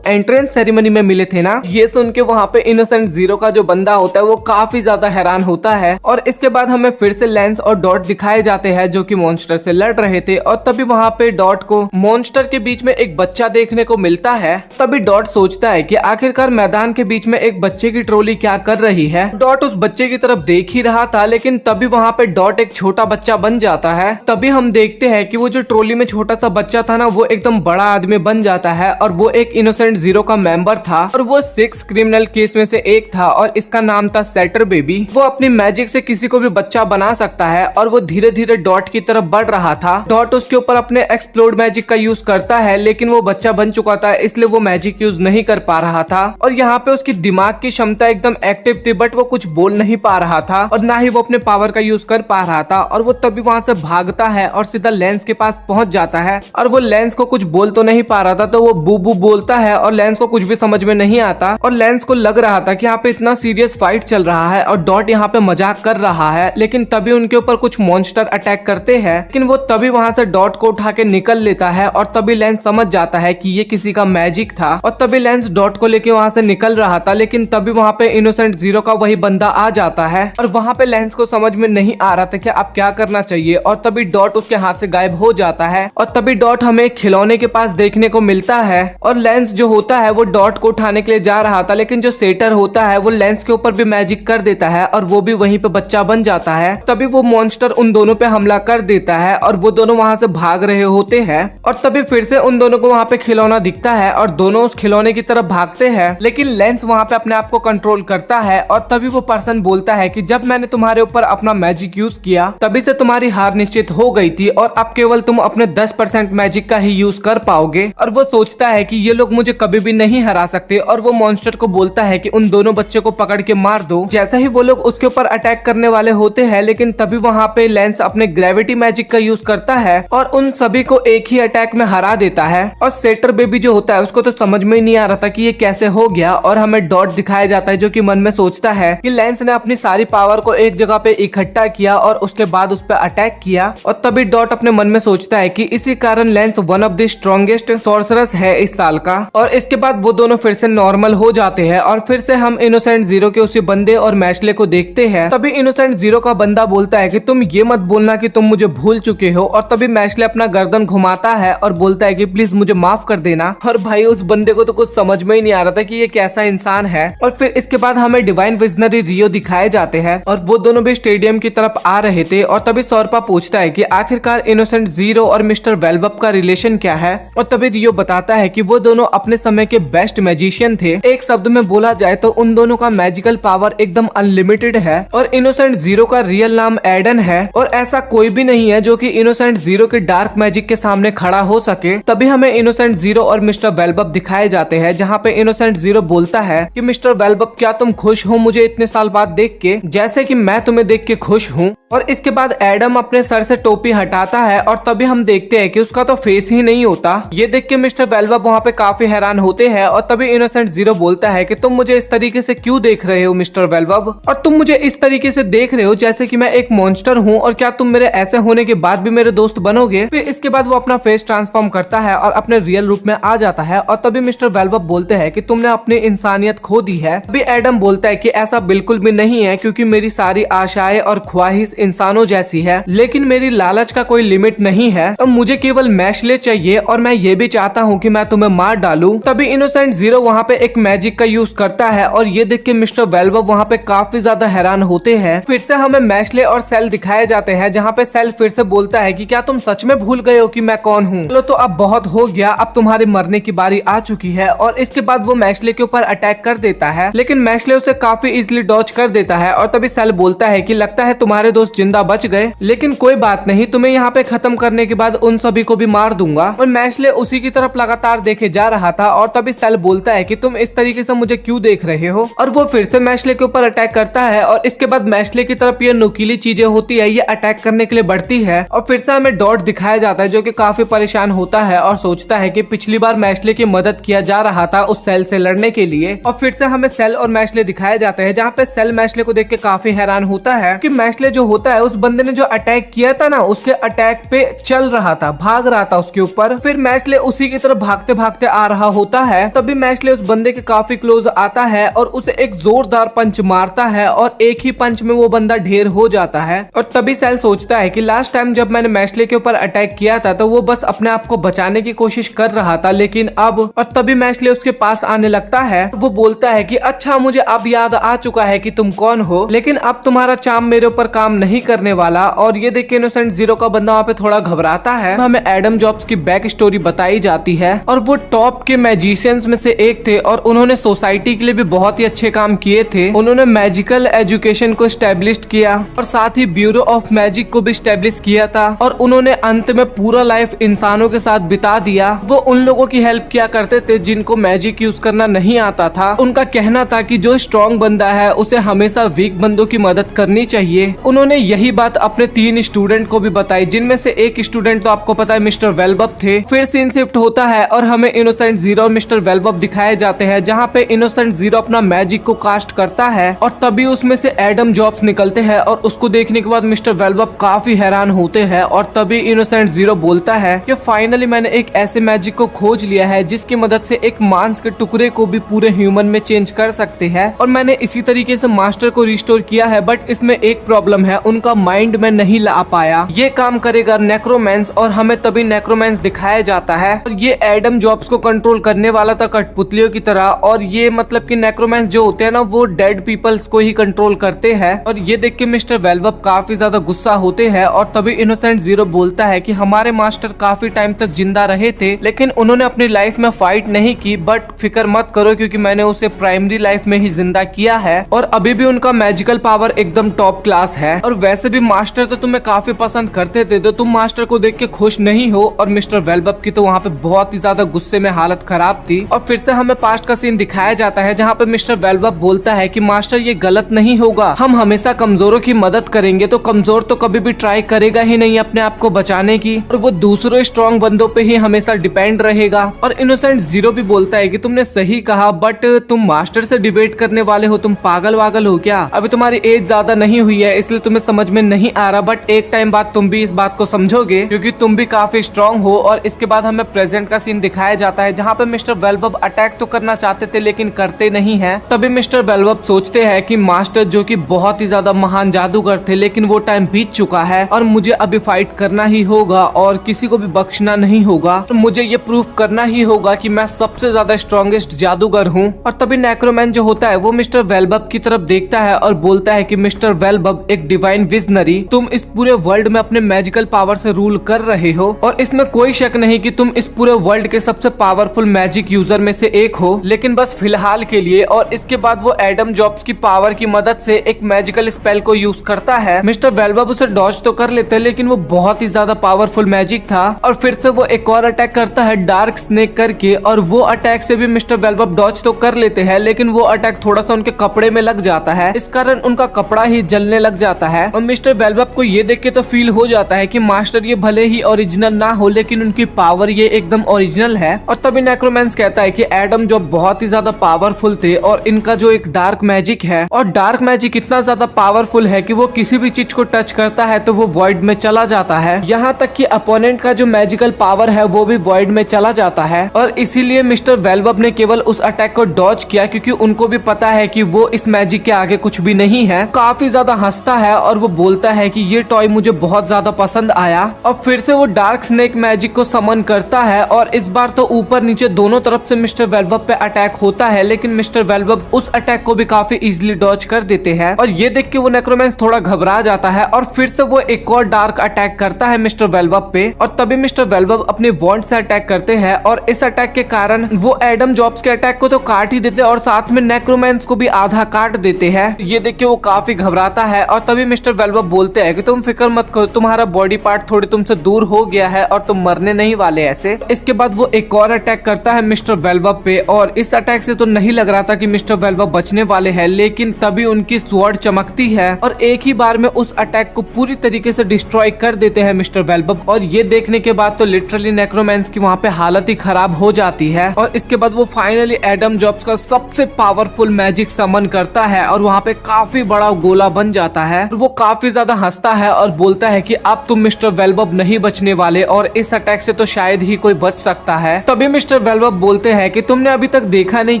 एंट्रेंस सेरेमनी में मिले थे ना। ये सुन के वहाँ पे इनोसेंट जीरो का जो बंदा होता है वो काफी ज्यादा हैरान होता है। और इसके बाद हमें फिर से लेंस और डॉट दिखाए जाते हैं जो कि मॉन्स्टर से लड़ रहे थे और तभी वहाँ पे डॉट को मॉन्स्टर के बीच में एक बच्चा देखने को मिलता है। तभी डॉट सोचता है कि आखिरकार मैदान के बीच में एक बच्चे की ट्रॉली क्या कर रही है। डॉट उस बच्चे की तरफ देख ही रहा था लेकिन तभी वहाँ पे डॉट एक छोटा बच्चा बन जाता है। तभी हम देखते हैं कि वो जो ट्रॉली में छोटा सा बच्चा था ना वो एकदम बड़ा आदमी बन जाता है और वो एक इनोसेंट जीरो का मेंबर था और वो 6 क्रिमिनल केस में से एक था और इसका नाम था सेटर बेबी। वो अपनी मैजिक से किसी को भी बच्चा बना सकता है और वो धीरे धीरे डॉट की तरफ बढ़ रहा था। डॉट उसके ऊपर अपने एक्सप्लोड मैजिक का यूज करता है लेकिन वो बच्चा बन चुका था इसलिए वो मैजिक यूज नहीं कर पा रहा था और यहाँ पे उसकी दिमाग की क्षमता एकदम एक्टिव थी बट वो कुछ बोल नहीं पा रहा था और ना ही वो अपने पावर का यूज कर पा रहा था। और वो तभी वहाँ से भागता है और सीधा लेंस के पास पहुंच जाता है और वो लेंस को कुछ बोल तो नहीं पा रहा था तो वो बू बू बोलता है और लेंस को कुछ भी समझ में नहीं आता और लेंस को लग रहा था कि यहाँ पे इतना सीरियस फाइट चल रहा है और डॉट यहाँ पे मजाक कर रहा है। लेकिन तभी उनके ऊपर कुछ मॉन्स्टर अटैक करते हैं लेकिन वो तभी वहाँ से डॉट को उठा के निकल लेता है और तभी लेंस समझ जाता है कि ये किसी का मैजिक था। और तभी लेंस डॉट को लेके वहाँ से निकल रहा था लेकिन तभी वहाँ पे इनोसेंट जीरो का वही बंदा आ जाता है और वहाँ पे लेंस को समझ में नहीं आ रहा था कि अब क्या करना चाहिए और तभी डॉट उसके हाथ से गायब हो जाता है। और तभी डॉट हमें खिलौने के पास देखने को मिलता है और लेंस जो होता है वो डॉट को उठाने के लिए जा रहा था लेकिन जो सेटर होता है वो लेंस के ऊपर भी मैजिक कर देता है और वो भी वहीं पे बच्चा बन जाता है। तभी वो मॉन्स्टर उन दोनों पे हमला कर देता है और वो दोनों वहाँ से भाग रहे होते हैं और तभी फिर से उन दोनों को वहाँ पे खिलौना दिखता है और दोनों उस खिलौने की तरफ भागते हैं लेकिन लेंस वहाँ पे अपने आप को कंट्रोल करता है और तभी वो पर्सन बोलता है कि जब मैंने तुम्हारे ऊपर अपना मैजिक यूज किया तभी से तुम्हारी हार निश्चित हो गई थी और अब केवल तुम अपने 10% मैजिक का ही यूज कर पाओगे। और वो सोचता है कि ये लोग मुझे कभी भी नहीं हरा सकते और वो मॉन्स्टर को बोलता है कि उन दोनों बच्चे को पकड़ के मार दो। जैसा ही वो लोग उसके ऊपर अटैक करने वाले होते हैं लेकिन तभी वहाँ पे लेंस अपने ग्रेविटी मैजिक का यूज करता है और उन सभी को एक ही अटैक में हरा देता है। और सेटर बेबी जो होता है उसको तो समझ में ही नहीं आ रहा था कि ये कैसे हो गया और हमें डॉट दिखाया जाता है जो कि मन में सोचता है कि लेंस ने अपनी सारी पावर को एक जगह पे इकट्ठा किया और उसके बाद उस पर अटैक किया। और तभी डॉट अपने मन में सोचता है कि इसी कारण lens one of the strongest sorcerer's है इस साल का। और इसके बाद वो दोनों फिर से नॉर्मल हो जाते हैं और फिर से हम इनोसेंट जीरो के उसी बंदे और मैशले को देखते हैं। तभी इनोसेंट जीरो का बंदा बोलता है कि तुम ये मत बोलना कि तुम मुझे भूल चुके हो। और तभी मैशले अपना गर्दन घुमाता है और बोलता है कि प्लीज मुझे माफ कर देना। और भाई उस बंदे को तो कुछ समझ में ही नहीं आ रहा था कि ये कैसा इंसान है। और फिर इसके बाद हमें डिवाइन विजनरी रियो दिखाए जाते हैं और वो दोनों भी स्टेडियम की तरफ आ रहे थे। और तभी सौरपा पूछता है कि आखिरकार इनोसेंट जीरो और मिस्टर वेलवप का रिलेशन क्या है। और तभी रियो बताता है कि वो दोनों अपने समय के बेस्ट मैजिशियन थे। एक शब्द में बोला जाए तो उन दोनों का मैजिकल पावर एकदम अनलिमिटेड है और इनोसेंट जीरो का रियल नाम एडन है और ऐसा कोई भी नहीं है जो कि इनोसेंट जीरो के डार्क मैजिक के सामने खड़ा हो सके। तभी हमें इनोसेंट जीरो और मिस्टर वेलबब दिखाए जाते हैं, जहाँ पे इनोसेंट जीरो बोलता है कि मिस्टर वेलबब क्या तुम खुश हो मुझे इतने साल बाद देख के, जैसे कि मैं तुम्हें देख के खुश हूँ। और इसके बाद एडम अपने सर से टोपी हटाता है और तभी हम देखते हैं कि उसका तो फेस ही नहीं होता। ये देख के मिस्टर वेलबब वहाँ पे काफी हैरान होते हैं और तभी इनोसेंट जीरो बोलता है कि तुम मुझे इस तरीके से क्यों देख रहे हो मिस्टर वेलबब, और तुम मुझे इस तरीके से देख रहे हो जैसे कि मैं एक मॉन्स्टर हूँ, और क्या तुम मेरे ऐसे होने के बाद भी मेरे दोस्त बनोगे। फिर इसके बाद वो अपना फेस ट्रांसफॉर्म करता है और अपने रियल रूप में आ जाता है और तभी मिस्टर वेलबब बोलते हैं कि तुमने अपनी इंसानियत खो दी है। अभी एडम बोलता है कि ऐसा बिल्कुल भी नहीं है, क्योंकि मेरी सारी आशाएं और ख्वाहिश इंसानों जैसी है, लेकिन मेरी लालच का कोई लिमिट नहीं है। अब मुझे केवल मैशले चाहिए और मैं ये भी चाहता हूँ कि मैं तुम्हें मार डालूं। तभी इनोसेंट जीरो वहाँ पे एक मैजिक का यूज करता है और ये देख के मिस्टर वेलबब वहाँ पे काफी ज्यादा हैरान होते हैं। फिर से हमें मैशले और सेल दिखाए जाते हैं, जहाँ पे सेल फिर से बोलता है कि क्या तुम सच में भूल गए हो कि मैं कौन हूँ। चलो तो अब बहुत हो गया, अब तुम्हारे मरने की बारी आ चुकी है। और इसके बाद वो मैशले के ऊपर अटैक कर देता है, लेकिन मैशले उसे काफी इजिली डॉज कर देता है। और तभी सेल बोलता है कि लगता है तुम्हारे दोस्त जिंदा बच गए, लेकिन कोई बात नहीं, तुम्हें यहाँ पे खत्म करने के बाद उन सभी को भी मार दूंगा। और मैशले उसी की तरफ लगातार देखे जा रहा था और तभी सेल बोलता है कि तुम इस तरीके से मुझे क्यों देख रहे हो, और वो फिर से मैशले के ऊपर अटैक करता है। और इसके बाद मैशले की तरफ ये नुकीली चीजें होती है, ये अटैक करने के लिए बढ़ती है और फिर से हमें डॉट दिखाया जाता है जो कि काफी परेशान होता है और सोचता है कि पिछली बार मैशले की मदद किया जा रहा था उस सेल से लड़ने के लिए। और फिर से हमें सेल और मैशले दिखाए जाते हैं, जहाँ पे सेल मैशले को देख के काफी हैरान होता है कि मैशले जो होता है उस बंदे ने जो अटैक किया था ना, उसके अटैक पे चल रहा था, भाग रहा था उसके ऊपर। फिर मैशले उसी की तरफ भागते भागते आ रहा होता है। तभी मैशले उस बंदे के काफी क्लोज आता है और उसे एक जोरदार पंच मारता है और एक ही पंच में वो बंदा ढेर हो जाता है। और तभी सेल सोचता है कि लास्ट टाइम जब मैंने मैशले के ऊपर अटैक किया था तो वो बस अपने आप को बचाने की कोशिश कर रहा था, लेकिन अब। और तभी मैशले उसके पास आने लगता है, वो बोलता है कि अच्छा मुझे अब याद आ चुका है कि तुम कौन हो, लेकिन अब तुम्हारा चाम मेरे ऊपर काम नहीं करने वाला। और ये देख के इनोसेंट जीरो का बंदा वहाँ पे थोड़ा घबराता है। हमें एडम जॉब्स की बैक स्टोरी बताई जाती है और वो टॉप के मैजिशियंस में से एक थे और उन्होंने सोसाइटी के लिए भी बहुत ही अच्छे काम किए थे। उन्होंने मैजिकल एजुकेशन को स्टैब्लिश किया और साथ ही ब्यूरो ऑफ मैजिक को भी स्टैब्लिश किया था। और उन्होंने अंत में पूरा लाइफ इंसानों के साथ बिता दिया। वो उन लोगों की हेल्प किया करते थे जिनको मैजिक यूज करना नहीं आता था। उनका कहना था कि जो स्ट्रॉन्ग बंदा है उसे हमेशा वीक बंदों की मदद करनी चाहिए। उन्होंने यही बात अपने 3 स्टूडेंट को भी बताई, जिनमें से एक स्टूडेंट तो आपको पता है मिस्टर वेलबब थे। फिर सीन शिफ्ट होता है और हमें इनोसेंट जीरो और मिस्टर वेलबब दिखाए जाते हैं, जहाँ पे इनोसेंट जीरो अपना मैजिक को कास्ट करता है और तभी उसमें से एडम जॉब्स निकलते हैं। और उसको देखने के बाद मिस्टर वेलबब काफी हैरान होते हैं और तभी इनोसेंट जीरो बोलता है कि फाइनली मैंने एक ऐसे मैजिक को खोज लिया है जिसकी मदद से एक मांस के टुकड़े को भी पूरे ह्यूमन में चेंज कर सकते हैं। और मैंने इसी तरीके से मास्टर को रिस्टोर किया है, बट इसमें एक प्रॉब्लम है, उनका माइंड में नहीं ला पाया। ये काम करेगा नेक्रोमेंस। और हमें तभी नेक्रोमेंस दिखाया जाता है और ये एडम जॉब्स को कंट्रोल करने वाला था कठपुतलियों की तरह। और ये मतलब कि नेक्रोमेंस जो होते हैं ना, वो डेड पीपल्स को ही कंट्रोल करते हैं। और ये देख के मिस्टर वेलबब काफी ज्यादा गुस्सा होते हैं और तभी इनोसेंट जीरो बोलता है कि हमारे मास्टर काफी टाइम तक जिंदा रहे थे, लेकिन उन्होंने अपनी लाइफ में फाइट नहीं की, बट फिक्र मत करो क्योंकि मैंने उसे प्राइमरी लाइफ में ही जिंदा किया है और अभी भी उनका मैजिकल पावर एकदम टॉप क्लास है। और वैसे भी मास्टर तो तुम्हें काफी पसंद करते थे, तो तुम मास्टर को देख के खुश नहीं हो। और मिस्टर वेलबब की तो वहाँ पे बहुत ही ज्यादा गुस्से में हालत खराब थी। और फिर से हमें पास्ट का सीन दिखाया जाता है, जहाँ पे मिस्टर वेलबब बोलता है कि मास्टर ये गलत नहीं होगा, हम हमेशा कमजोरों की मदद करेंगे, तो कमजोर तो कभी भी ट्राई करेगा ही नहीं अपने आप को बचाने की, और वो दूसरे स्ट्रॉन्ग बंदों पे ही हमेशा डिपेंड रहेगा। और इनोसेंट जीरो भी बोलता है कि तुमने सही कहा, बट तुम मास्टर से डिबेट करने वाले हो, तुम पागल वागल हो क्या? अभी तुम्हारी एज ज्यादा नहीं हुई है, इसलिए तुम्हें समझ में नहीं आ रहा, बट एक टाइम बाद तुम भी इस बात को समझोगे क्योंकि तुम भी काफी स्ट्रॉन्ग हो। और इसके बाद हमें प्रेजेंट का सीन दिखाया जाता है, जहाँ पे मिस्टर वेलबब अटैक तो करना चाहते थे लेकिन करते नहीं है। तभी मिस्टर वेलबब सोचते हैं कि मास्टर जो कि बहुत ही ज्यादा महान जादूगर थे, लेकिन वो टाइम बीत चुका है और मुझे अभी फाइट करना ही होगा और किसी को भी बख्शना नहीं होगा। तो मुझे ये प्रूफ करना ही होगा कि मैं सबसे ज्यादा स्ट्रॉन्गेस्ट जादूगर हूँ। और तभी नेक्रोमैन जो होता है वो मिस्टर वेलबब की तरफ देखता है और बोलता है कि मिस्टर वेलबब एक डिवाइन विजनरी, तुम इस पूरे वर्ल्ड में अपने मैजिकल पावर से रूल कर रहे हो और इसमें कोई शक नहीं कि तुम इस पूरे वर्ल्ड के सबसे पावरफुल मैजिक यूजर में से एक हो, लेकिन बस फिलहाल के लिए। और इसके बाद वो एडम जॉब्स की पावर की मदद मदद से एक मैजिकल स्पेल को यूज करता है। मिस्टर वेलबब उसे डॉज तो कर लेते हैं लेकिन वो बहुत ही ज्यादा पावरफुल मैजिक था और फिर से वो एक और अटैक करता है डार्क स्नेक करके, और वो अटैक से भी मिस्टर वेलबब डॉज तो कर लेते हैं लेकिन वो अटैक थोड़ा सा उनके कपड़े में लग जाता है, इस कारण उनका कपड़ा ही जलने लग जाता है। और मिस्टर वेलबब को ये देख के तो फील हो जाता है कि मास्टर ये भले ही ओरिजिनल ना हो लेकिन उनकी पावर ये एकदम ओरिजिनल है। और तभी नेक्रोमैंस कहता है कि एडम जो बहुत ही ज्यादा पावरफुल थे और इनका जो एक डार्क मैजिक है, और डार्क मैजिक इतना ज्यादा पावरफुल है कि वो किसी भी चीज को टच करता है तो वो वॉइड में चला जाता है, यहाँ तक कि अपोनेंट का जो मैजिकल पावर है वो भी वॉइड में चला जाता है। और इसीलिए मिस्टर वेलबब ने केवल उस अटैक को डॉज किया क्योंकि उनको भी पता है कि वो इस मैजिक के आगे कुछ भी नहीं है। काफी ज्यादा हंसता है और वो बोलता है कि ये टॉय मुझे बहुत ज्यादा पसंद आया, और फिर से वो डार्क स्नेक मैजिक को समन करता है और इस बार तो ऊपर नीचे दोनों तरफ से मिस्टर वेलबब पे अटैक होता है, लेकिन मिस्टर वेलबब उस अटैक को भी काफी इजीली डॉज कर देते हैं। और ये देख के वो नेक्रोमैंस थोड़ा घबरा जाता है और फिर से वो एक और डार्क अटैक करता है मिस्टर वेलबब पे, और तभी मिस्टर वेलबब अपने वॉन्ड से अटैक करते हैं और इस अटैक के कारण वो एडम जॉब्स के अटैक को तो काट ही देते हैं और साथ में नेक्रोमैंस को भी आधा काट देते हैं। ये देख के वो काफी घबराता है और तभी मिस्टर वेलबब बोलते हैं कि तुम फिक्र मत करो, तुम्हारा बॉडी पार्ट थोड़ी तुमसे दूर हो गया है और तुम मरने नहीं वाले ऐसे। इसके बाद वो एक और अटैक करता है मिस्टर वेलबब पे, और इस अटैक से तो नहीं लग रहा था कि मिस्टर वेलबब बचने वाले हैं, लेकिन तभी उनकी स्वॉर्ड चमकती है और एक ही बार में उस अटैक को पूरी तरीके से डिस्ट्रॉय कर देते हैं मिस्टर वेलबब। और ये देखने के बाद तो लिटरली नेक्रोमैंस की वहाँ पे हालत ही खराब हो जाती है। और इसके बाद वो फाइनली एडम जॉब्स का सबसे पावरफुल मैजिक समन करता है और वहाँ पे काफी बड़ा गोला बन जाता है। वो काफी ज्यादा हंसता है और बोलता है कि अब तुम मिस्टर वेलबब नहीं बचने वाले और इस अटैक से तो शायद ही कोई बच सकता है। तभी मिस्टर वेलबब बोलते हैं कि तुमने अभी तक देखा नहीं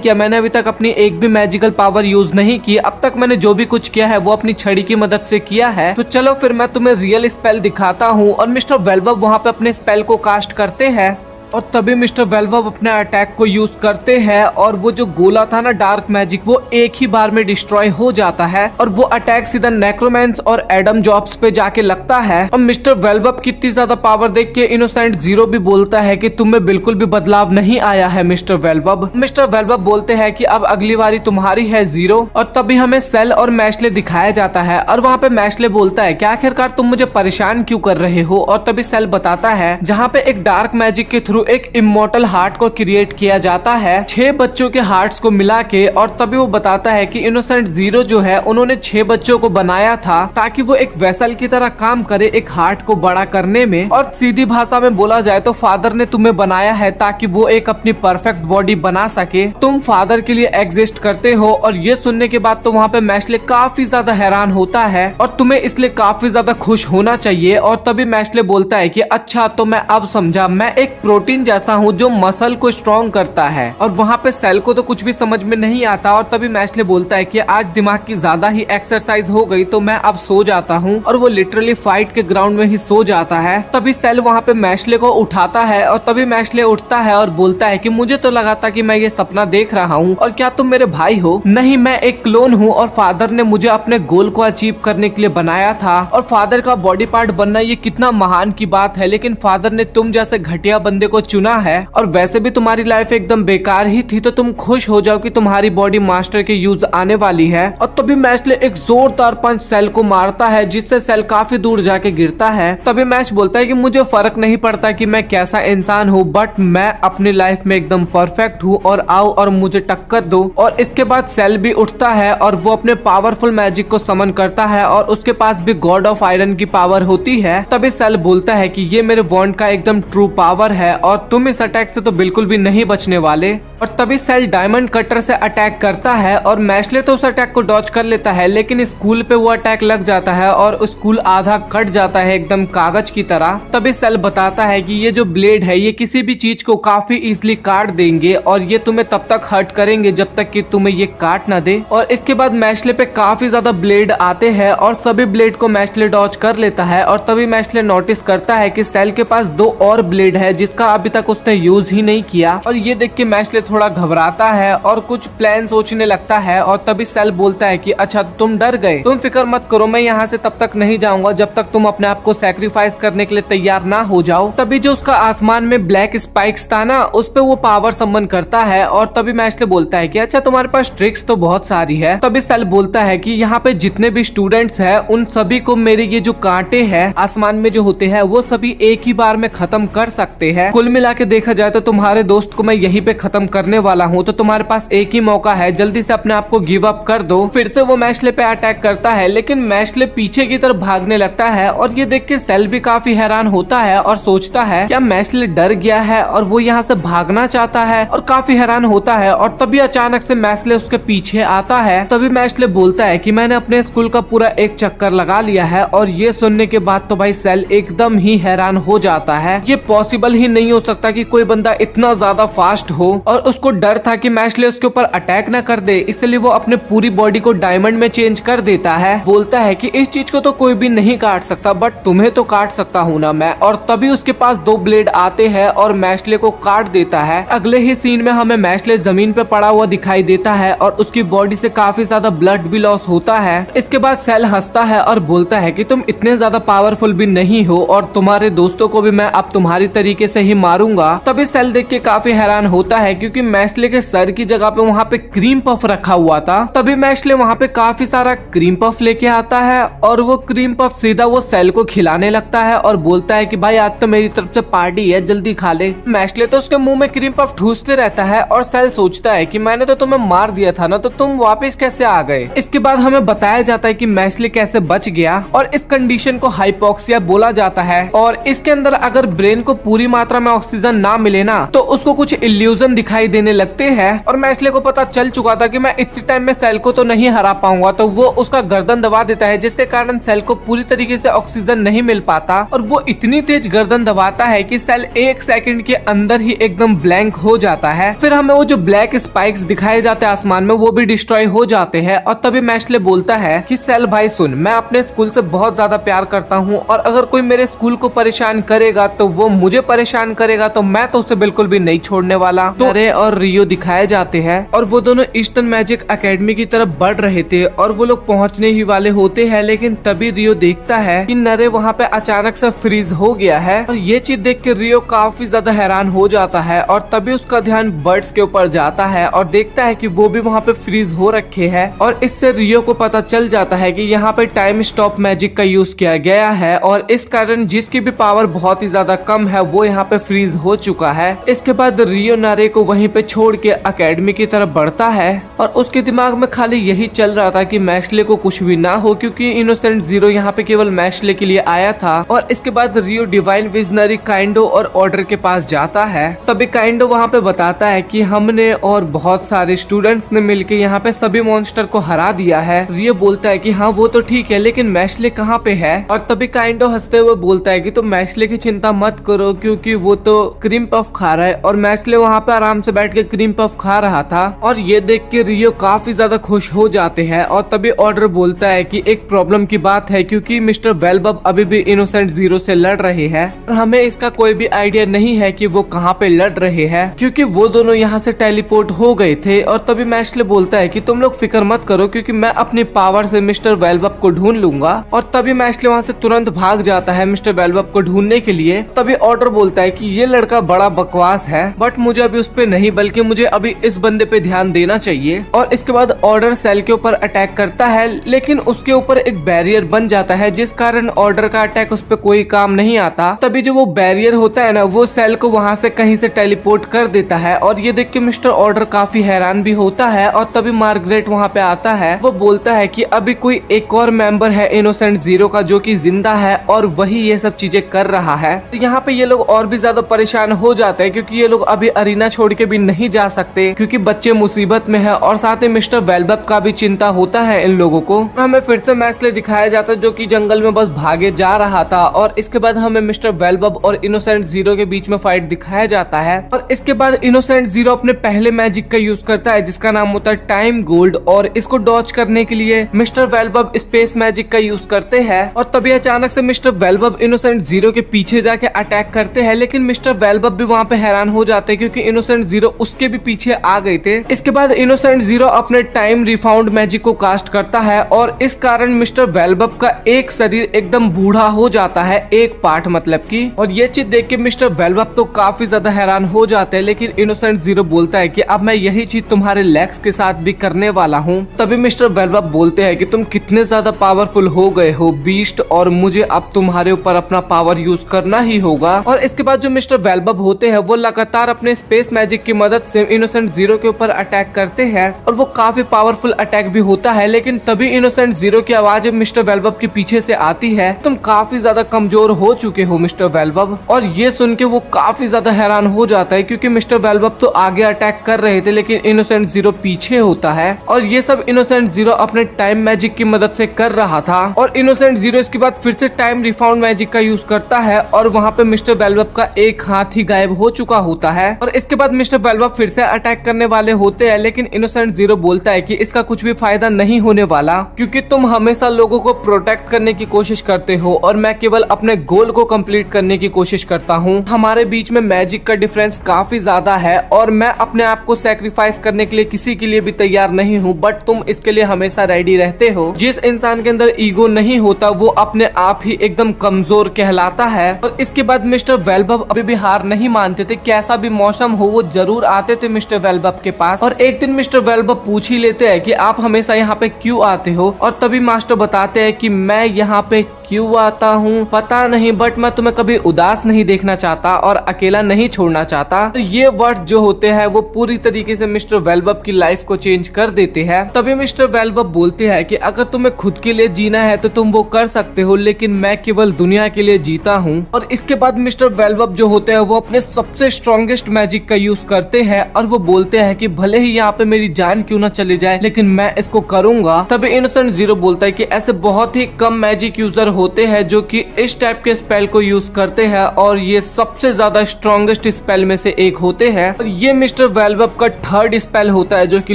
किया, मैंने अभी तक अपनी एक भी मैजिकल पावर यूज नहीं की, अब तक मैंने जो भी कुछ किया है वो अपनी छड़ी की मदद से किया है, तो चलो फिर मैं तुम्हें रियल स्पेल दिखाता हूँ। और मिस्टर वेलबब वहाँ पे अपने स्पेल को कास्ट करते हैं और तभी मिस्टर वेलबब अपने अटैक को यूज करते हैं और वो जो गोला था ना डार्क मैजिक, वो एक ही बार में डिस्ट्रॉय हो जाता है और वो अटैक सीधा नेक्रोमैंस और एडम जॉब्स पे जाके लगता है। और मिस्टर वेलबब की इतनी ज्यादा पावर देख के इनोसेंट जीरो भी बोलता है कि तुम्हें बिल्कुल भी बदलाव नहीं आया है मिस्टर वेलबब। मिस्टर वेलबब बोलते हैं कि अब अगली बारी तुम्हारी है जीरो। और तभी हमें सेल और मैशले दिखाया जाता है और वहाँ पे मैशले बोलता है कि आखिरकार तुम मुझे परेशान क्यों कर रहे हो। और तभी सेल बताता है जहाँ पे एक डार्क मैजिक के थ्रू एक इमोर्टल हार्ट को क्रिएट किया जाता है 6 बच्चों के हार्ट्स को मिला के। और तभी वो बताता है कि इनोसेंट जीरो जो है उन्होंने 6 बच्चों को बनाया था ताकि वो एक वेसल की तरह काम करे एक हार्ट को बड़ा करने में। और सीधी भाषा में बोला जाए तो फादर ने तुम्हें बनाया है ताकि वो एक अपनी परफेक्ट बॉडी बना सके, तुम फादर के लिए एग्जिस्ट करते हो। और ये सुनने के बाद तो वहाँ पे मैशले काफी ज्यादा हैरान होता है और तुम्हें इसलिए काफी ज्यादा खुश होना चाहिए। और तभी मैशले बोलता है कि अच्छा तो मैं अब समझा, मैं एक प्रोटीन जैसा हूँ जो मसल को स्ट्रॉन्ग करता है। और वहाँ पे सेल को तो कुछ भी समझ में नहीं आता और तभी मैशले बोलता है कि आज दिमाग की ज्यादा ही एक्सरसाइज हो गई तो मैं अब सो जाता हूँ। और वो लिटरली फाइट के ग्राउंड में ही सो जाता है। तभी सेल वहाँ पे मैशले को उठाता है और तभी मैशले उठता है और बोलता है कि मुझे तो लगा था कि मैं ये सपना देख रहा हूँ, और क्या तुम मेरे भाई हो? नहीं, मैं एक क्लोन हूँ और फादर ने मुझे अपने गोल को अचीव करने के लिए बनाया था। और फादर का बॉडी पार्ट बनना ये कितना महान की बात है, लेकिन फादर ने तुम जैसे घटिया बंदे को चुना है। और वैसे भी तुम्हारी लाइफ एकदम बेकार ही थी, तो तुम खुश हो जाओ कि तुम्हारी बॉडी मास्टर के यूज आने वाली है। और तभी मैशले एक जोरदार पंच सेल को मारता है जिससे सेल काफी दूर जाके गिरता है। तभी मैश बोलता है कि मुझे फर्क नहीं पड़ता कि मैं कैसा इंसान हूँ, बट मैं अपनी लाइफ में एकदम परफेक्ट हूँ और आओ और मुझे टक्कर दो। और इसके बाद सेल भी उठता है और वो अपने पावरफुल मैजिक को समन करता है और उसके पास भी गॉड ऑफ आयरन की पावर होती है। तभी सेल बोलता है कि ये मेरे वॉन्ड का एकदम ट्रू पावर है और तुम इस अटैक से तो बिल्कुल भी नहीं बचने वाले। और तभी सेल डायमंड कटर से अटैक करता है और मैशले तो उस अटैक को डॉज कर लेता है, लेकिन स्कूल पे वो अटैक लग जाता है और स्कूल आधा कट जाता है एकदम कागज की तरह। तभी सेल बताता है कि ये जो ब्लेड है ये किसी भी चीज को काफी इजीली काट देंगे और ये तुम्हें तब तक हर्ट करेंगे जब तक कि तुम्हें ये काट ना दे। और इसके बाद मैशले पे काफी ज्यादा ब्लेड आते हैं और सभी ब्लेड को मैशले डॉज कर लेता है। और तभी मैशले नोटिस करता है कि सेल के पास 2 और ब्लेड है जिसका अभी तक उसने यूज ही नहीं किया। और ये देख के मैश्ले थोड़ा घबराता है और कुछ प्लान सोचने लगता है। और तभी सेल बोलता है कि अच्छा तुम डर गए, तुम फिक्र मत करो, मैं यहाँ से तब तक नहीं जाऊंगा जब तक तुम अपने आप को सैक्रिफाइस करने के लिए तैयार ना हो जाओ। तभी जो उसका आसमान में ब्लैक स्पाइक्स था ना, उस पे वो पावर सम्मन करता है। और तभी मैश्ले बोलता है कि अच्छा तुम्हारे पास ट्रिक्स तो बहुत सारी है। तभी सेल बोलता है कि यहाँ पे जितने भी स्टूडेंट्स हैं उन सभी को मेरे ये जो कांटे हैं आसमान में जो होते हैं वो सभी एक ही बार में खत्म कर सकते हैं। कुल मिला के देखा जाए तो तुम्हारे दोस्त को मैं यहीं पे खत्म करने वाला हूँ, तो तुम्हारे पास एक ही मौका है, जल्दी से अपने आप को गिव अप कर दो। फिर से वो मैश्ले पे अटैक करता है, लेकिन मैश्ले पीछे की तरफ भागने लगता है। और ये देख के सेल भी काफी हैरान होता है और सोचता है क्या मैश्ले डर गया है और वो यहाँ से भागना चाहता है, और काफी हैरान होता है। और तभी अचानक से मैश्ले उसके पीछे आता है। तभी मैश्ले बोलता है कि मैंने अपने स्कूल का पूरा एक चक्कर लगा लिया है। और ये सुनने के बाद तो भाई सेल एकदम ही हैरान हो जाता है। ये पॉसिबल ही नहीं हो सकता कि कोई बंदा इतना ज्यादा फास्ट हो। और उसको डर था कि मैश्ले उसके ऊपर अटैक न कर दे, इसलिए वो अपने पूरी बॉडी को डायमंड में चेंज कर देता है। बोलता है कि इस चीज को तो कोई भी नहीं काट सकता, बट तुम्हें तो काट सकता हूँ ना मैं। और तभी उसके पास 2 ब्लेड आते हैं और मैश्ले को काट देता है। अगले ही सीन में हमें मैश्ले जमीन पे पड़ा हुआ दिखाई देता है और उसकी बॉडी से काफी ज्यादा ब्लड भी लॉस होता है। इसके बाद सेल हंसता है और बोलता है कि तुम इतने ज्यादा पावरफुल भी नहीं हो और तुम्हारे दोस्तों को भी मैं अब तुम्हारी तरीके से ही मारूंगा। तभी सेल देख के काफी हैरान होता है क्योंकि मैश्ले के सर की जगह पे वहाँ पे क्रीम पफ रखा हुआ था। तभी मैश्ले वहाँ पे काफी सारा क्रीम पफ लेके आता है और वो क्रीम पफ सीधा वो सेल को खिलाने लगता है और बोलता है कि भाई आज तो मेरी तरफ से पार्टी है, जल्दी खा ले। मैश्ले तो उसके मुंह में क्रीम पफ ठूसते रहता है और सेल सोचता है कि मैंने तो तुम्हें मार दिया था ना, तो तुम वापस कैसे आ गए। इसके बाद हमें बताया जाता है कि मैश्ले कैसे बच गया और इस कंडीशन को हाइपोक्सिया बोला जाता है। और इसके अंदर अगर ब्रेन को पूरी मात्रा में ऑक्सीजन ना मिले ना तो उसको कुछ इल्यूजन दिखाई देने लगते हैं। और मैश्ले को पता चल चुका था कि मैं इतने टाइम में सेल को तो नहीं हरा पाऊंगा, तो वो उसका गर्दन दबा देता है, जिसके कारण सेल को पूरी तरीके से ऑक्सीजन नहीं मिल पाता। और वो इतनी तेज गर्दन दबाता है कि सेल 1 सेकंड के अंदर ही एकदम ब्लैंक हो जाता है। फिर हमें वो जो ब्लैक स्पाइक्स दिखाए जाते हैं आसमान में वो भी डिस्ट्रॉय हो जाते हैं। और तभी मैश्ले बोलता है कि सेल भाई सुन, मैं अपने स्कूल से बहुत ज्यादा प्यार करता हूँ और अगर कोई मेरे स्कूल को परेशान करेगा तो वो मुझे परेशान करेगा, तो मैं तो उसे बिल्कुल भी नहीं छोड़ने वाला। तो नरे और रियो दिखाए जाते हैं और वो दोनों ईस्टर्न मैजिक एकेडमी की तरफ बढ़ रहे थे और वो लोग पहुंचने ही वाले होते हैं। लेकिन तभी रियो देखता है कि नरे वहाँ पे अचानक से फ्रीज हो गया है। और ये चीज देख के रियो काफी ज्यादा हैरान हो जाता है और तभी उसका ध्यान बर्ड्स के ऊपर जाता है और देखता है कि वो भी वहाँ पे फ्रीज हो रखे हैं। और इससे रियो को पता चल जाता है कि यहाँ पे टाइम स्टॉप मैजिक का यूज किया गया है और इस कारण जिसकी भी पावर बहुत ही ज्यादा कम है वो यहाँ पे फ्रीज हो चुका है। इसके बाद रियो नारे को वहीं पे छोड़ के एकेडमी की तरफ बढ़ता है और उसके दिमाग में खाली यही चल रहा था कि मैश्ले को कुछ भी ना हो, क्योंकि इनोसेंट जीरो यहाँ पे केवल मैश्ले के लिए आया था। और इसके बाद रियो डिवाइन विजनरी काइंडो और ऑर्डर के पास जाता है। तभी काइंडो वहाँ पे बताता है कि हमने और बहुत सारे स्टूडेंट्स ने मिलकर यहाँ पे सभी मॉन्स्टर को हरा दिया है। रियो बोलता है कि हाँ वो तो ठीक है, लेकिन मैश्ले कहाँ पे है। और तभी काइंडो हंसते हुए बोलता है कि तुम मैश्ले की चिंता मत करो, क्योंकि वो तो क्रीम पफ खा रहा है। और मैश्ले वहाँ पे आराम से बैठ के क्रीम पफ खा रहा था और ये देख के रियो काफी ज्यादा खुश हो जाते हैं। और तभी ऑर्डर बोलता है कि एक प्रॉब्लम की बात है, क्योंकि मिस्टर वेलबब अभी भी इनोसेंट जीरो से लड़ रहे हैं और हमें इसका कोई भी आइडिया नहीं है कि वो कहाँ पे लड़ रहे हैं, क्योंकि वो दोनों यहाँ से टेलीपोर्ट हो गए थे। और तभी मैश्ले बोलता है कि तुम लोग फिक्र मत करो, क्योंकि मैं अपनी पावर से मिस्टर वेलबब को ढूंढ लूंगा। और तभी मैश्ले वहाँ से तुरंत भाग जाता है मिस्टर वेलबब को ढूंढने के लिए। तभी ऑर्डर बोलता है कि ये लड़का बड़ा बकवास है, बट मुझे अभी उस पे नहीं बल्कि मुझे अभी इस बंदे पे ध्यान देना चाहिए। और इसके बाद ऑर्डर सेल के ऊपर अटैक करता है, लेकिन उसके ऊपर एक बैरियर बन जाता है, जिस कारण ऑर्डर का अटैक उस पे कोई काम नहीं आता। तभी जो वो बैरियर होता है ना, वो सेल को वहाँ से कहीं से टेलीपोर्ट कर देता है। और ये देख के मिस्टर ऑर्डर काफी हैरान भी होता है। और तभी मार्गरेट वहाँ पे आता है, वो बोलता है कि अभी कोई एक और मेंबर है इनोसेंट जीरो का जो कि जिंदा है और वही ये सब चीजें कर रहा है। तो यहाँ पे ये लोग और भी ज्यादा परेशान हो जाते हैं, क्योंकि ये लोग अभी अरीना छोड़ के भी नहीं जा सकते, क्योंकि बच्चे मुसीबत में है और साथ ही मिस्टर वेलबब का भी चिंता होता है इन लोगों को। हमें फिर से मैश्ले दिखाया जाता है जो कि जंगल में बस भागे जा रहा था। और इसके बाद हमें मिस्टर वेलबब और इनोसेंट जीरो के बीच में फाइट दिखाया जाता है। और इसके बाद इनोसेंट जीरो अपने पहले मैजिक का यूज करता है, जिसका नाम होता है टाइम गोल्ड। और इसको डॉच करने के लिए मिस्टर वेलबब स्पेस मैजिक का यूज करते हैं। और तभी अचानक से मिस्टर वेलबब इनोसेंट जीरो के पीछे जाके अटैक करते हैं, लेकिन मिस्टर वेलबब भी वहाँ पे हैरान हो जाते हैं क्योंकि इनोसेंट जीरो उसके भी पीछे आ गए थे। इसके बाद इनोसेंट जीरो अपने टाइम रिफाउंड मैजिक को कास्ट करता है और इस कारण मिस्टर वेलबब का एक शरीर एकदम बूढ़ा हो जाता है, एक पार्ट मतलब की। और ये चीज देख के मिस्टर वेलबब तो काफी ज्यादा हैरान हो जाते हैं, लेकिन इनोसेंट जीरो बोलता है कि अब मैं यही चीज तुम्हारे लेग्स के साथ भी करने वाला हूँ। तभी मिस्टर वेलबब बोलते हैं कि तुम कितने ज्यादा पावरफुल हो गए हो बीस्ट, और मुझे अब तुम्हारे ऊपर अपना पावर यूज करना ही होगा। और इसके बाद जो मिस्टर वेलबब होते हैं वो लगातार अपने स्पेस मैजिक की मदद से इनोसेंट जीरो के ऊपर अटैक करते हैं और वो काफी पावरफुल अटैक भी होता है। लेकिन तभी इनोसेंट जीरो की आवाज मिस्टर वेलबब के पीछे से आती है, तुम काफी ज्यादा कमजोर हो चुके हो मिस्टर वेलबब। और ये सुन के वो काफी ज्यादा हैरान हो जाता है क्योंकि मिस्टर वेलबब तो आगे अटैक कर रहे थे लेकिन इनोसेंट जीरो पीछे होता है। और ये सब इनोसेंट जीरो अपने टाइम मैजिक की मदद से कर रहा था। और इनोसेंट जीरो इसके बाद फिर से टाइम रिफाउंड मैजिक का यूज करता है और वहाँ पे मिस्टर वेलबब का एक हाथ ही गायब हो चुका होता है। और इसके बाद मिस्टर वेलबब फिर से अटैक करने वाले होते हैं, लेकिन इनोसेंट जीरो बोलता है कि इसका कुछ भी फायदा नहीं होने वाला क्योंकि तुम हमेशा लोगों को प्रोटेक्ट करने की कोशिश करते हो और मैं केवल अपने गोल को कंप्लीट करने की कोशिश करता हूँ। हमारे बीच में मैजिक का डिफरेंस काफी ज्यादा है और मैं अपने आप को सैक्रिफाइस करने के लिए किसी के लिए भी तैयार नहीं हूँ, बट तुम इसके लिए हमेशा रेडी रहते हो। जिस इंसान के अंदर ईगो नहीं होता वो अपने आप ही एकदम कमजोर कहलाता है। और इसके बाद मिस्टर वेलबब अभी भी हार नहीं मानते थे, कैसा भी मौसम हो वो जरूर आते थे मिस्टर वेलबब के पास। और एक दिन मिस्टर वेलबब पूछ ही लेते हैं कि आप हमेशा यहाँ पे क्यों आते हो, और तभी मास्टर बताते हैं कि मैं यहाँ पे क्यों आता हूँ पता नहीं, बट मैं तुम्हें कभी उदास नहीं देखना चाहता और अकेला नहीं छोड़ना चाहता। तो ये वर्ड जो होते हैं वो पूरी तरीके से मिस्टर वेलबब की लाइफ को चेंज कर देते हैं। तभी मिस्टर वेलबब बोलते हैं कि अगर तुम्हें खुद के लिए जीना है तो तुम वो कर सकते हो, लेकिन मैं केवल दुनिया के लिए जीता हूँ। और इसके बाद मिस्टर वेलबब जो होते हैं वो अपने सबसे स्ट्रॉन्गेस्ट मैजिक का यूज करते हैं और वो बोलते हैं कि भले ही यहाँ पे मेरी जान क्यों ना चली जाए लेकिन मैं इसको करूंगा। तभी इनोसेंट जीरो बोलता है कि ऐसे बहुत ही कम मैजिक यूजर होते हैं जो कि इस टाइप के स्पेल को यूज करते हैं और ये सबसे ज्यादा स्ट्रॉन्गेस्ट स्पेल में से एक होते हैं। और ये मिस्टर वेलबब का थर्ड स्पेल होता है जो कि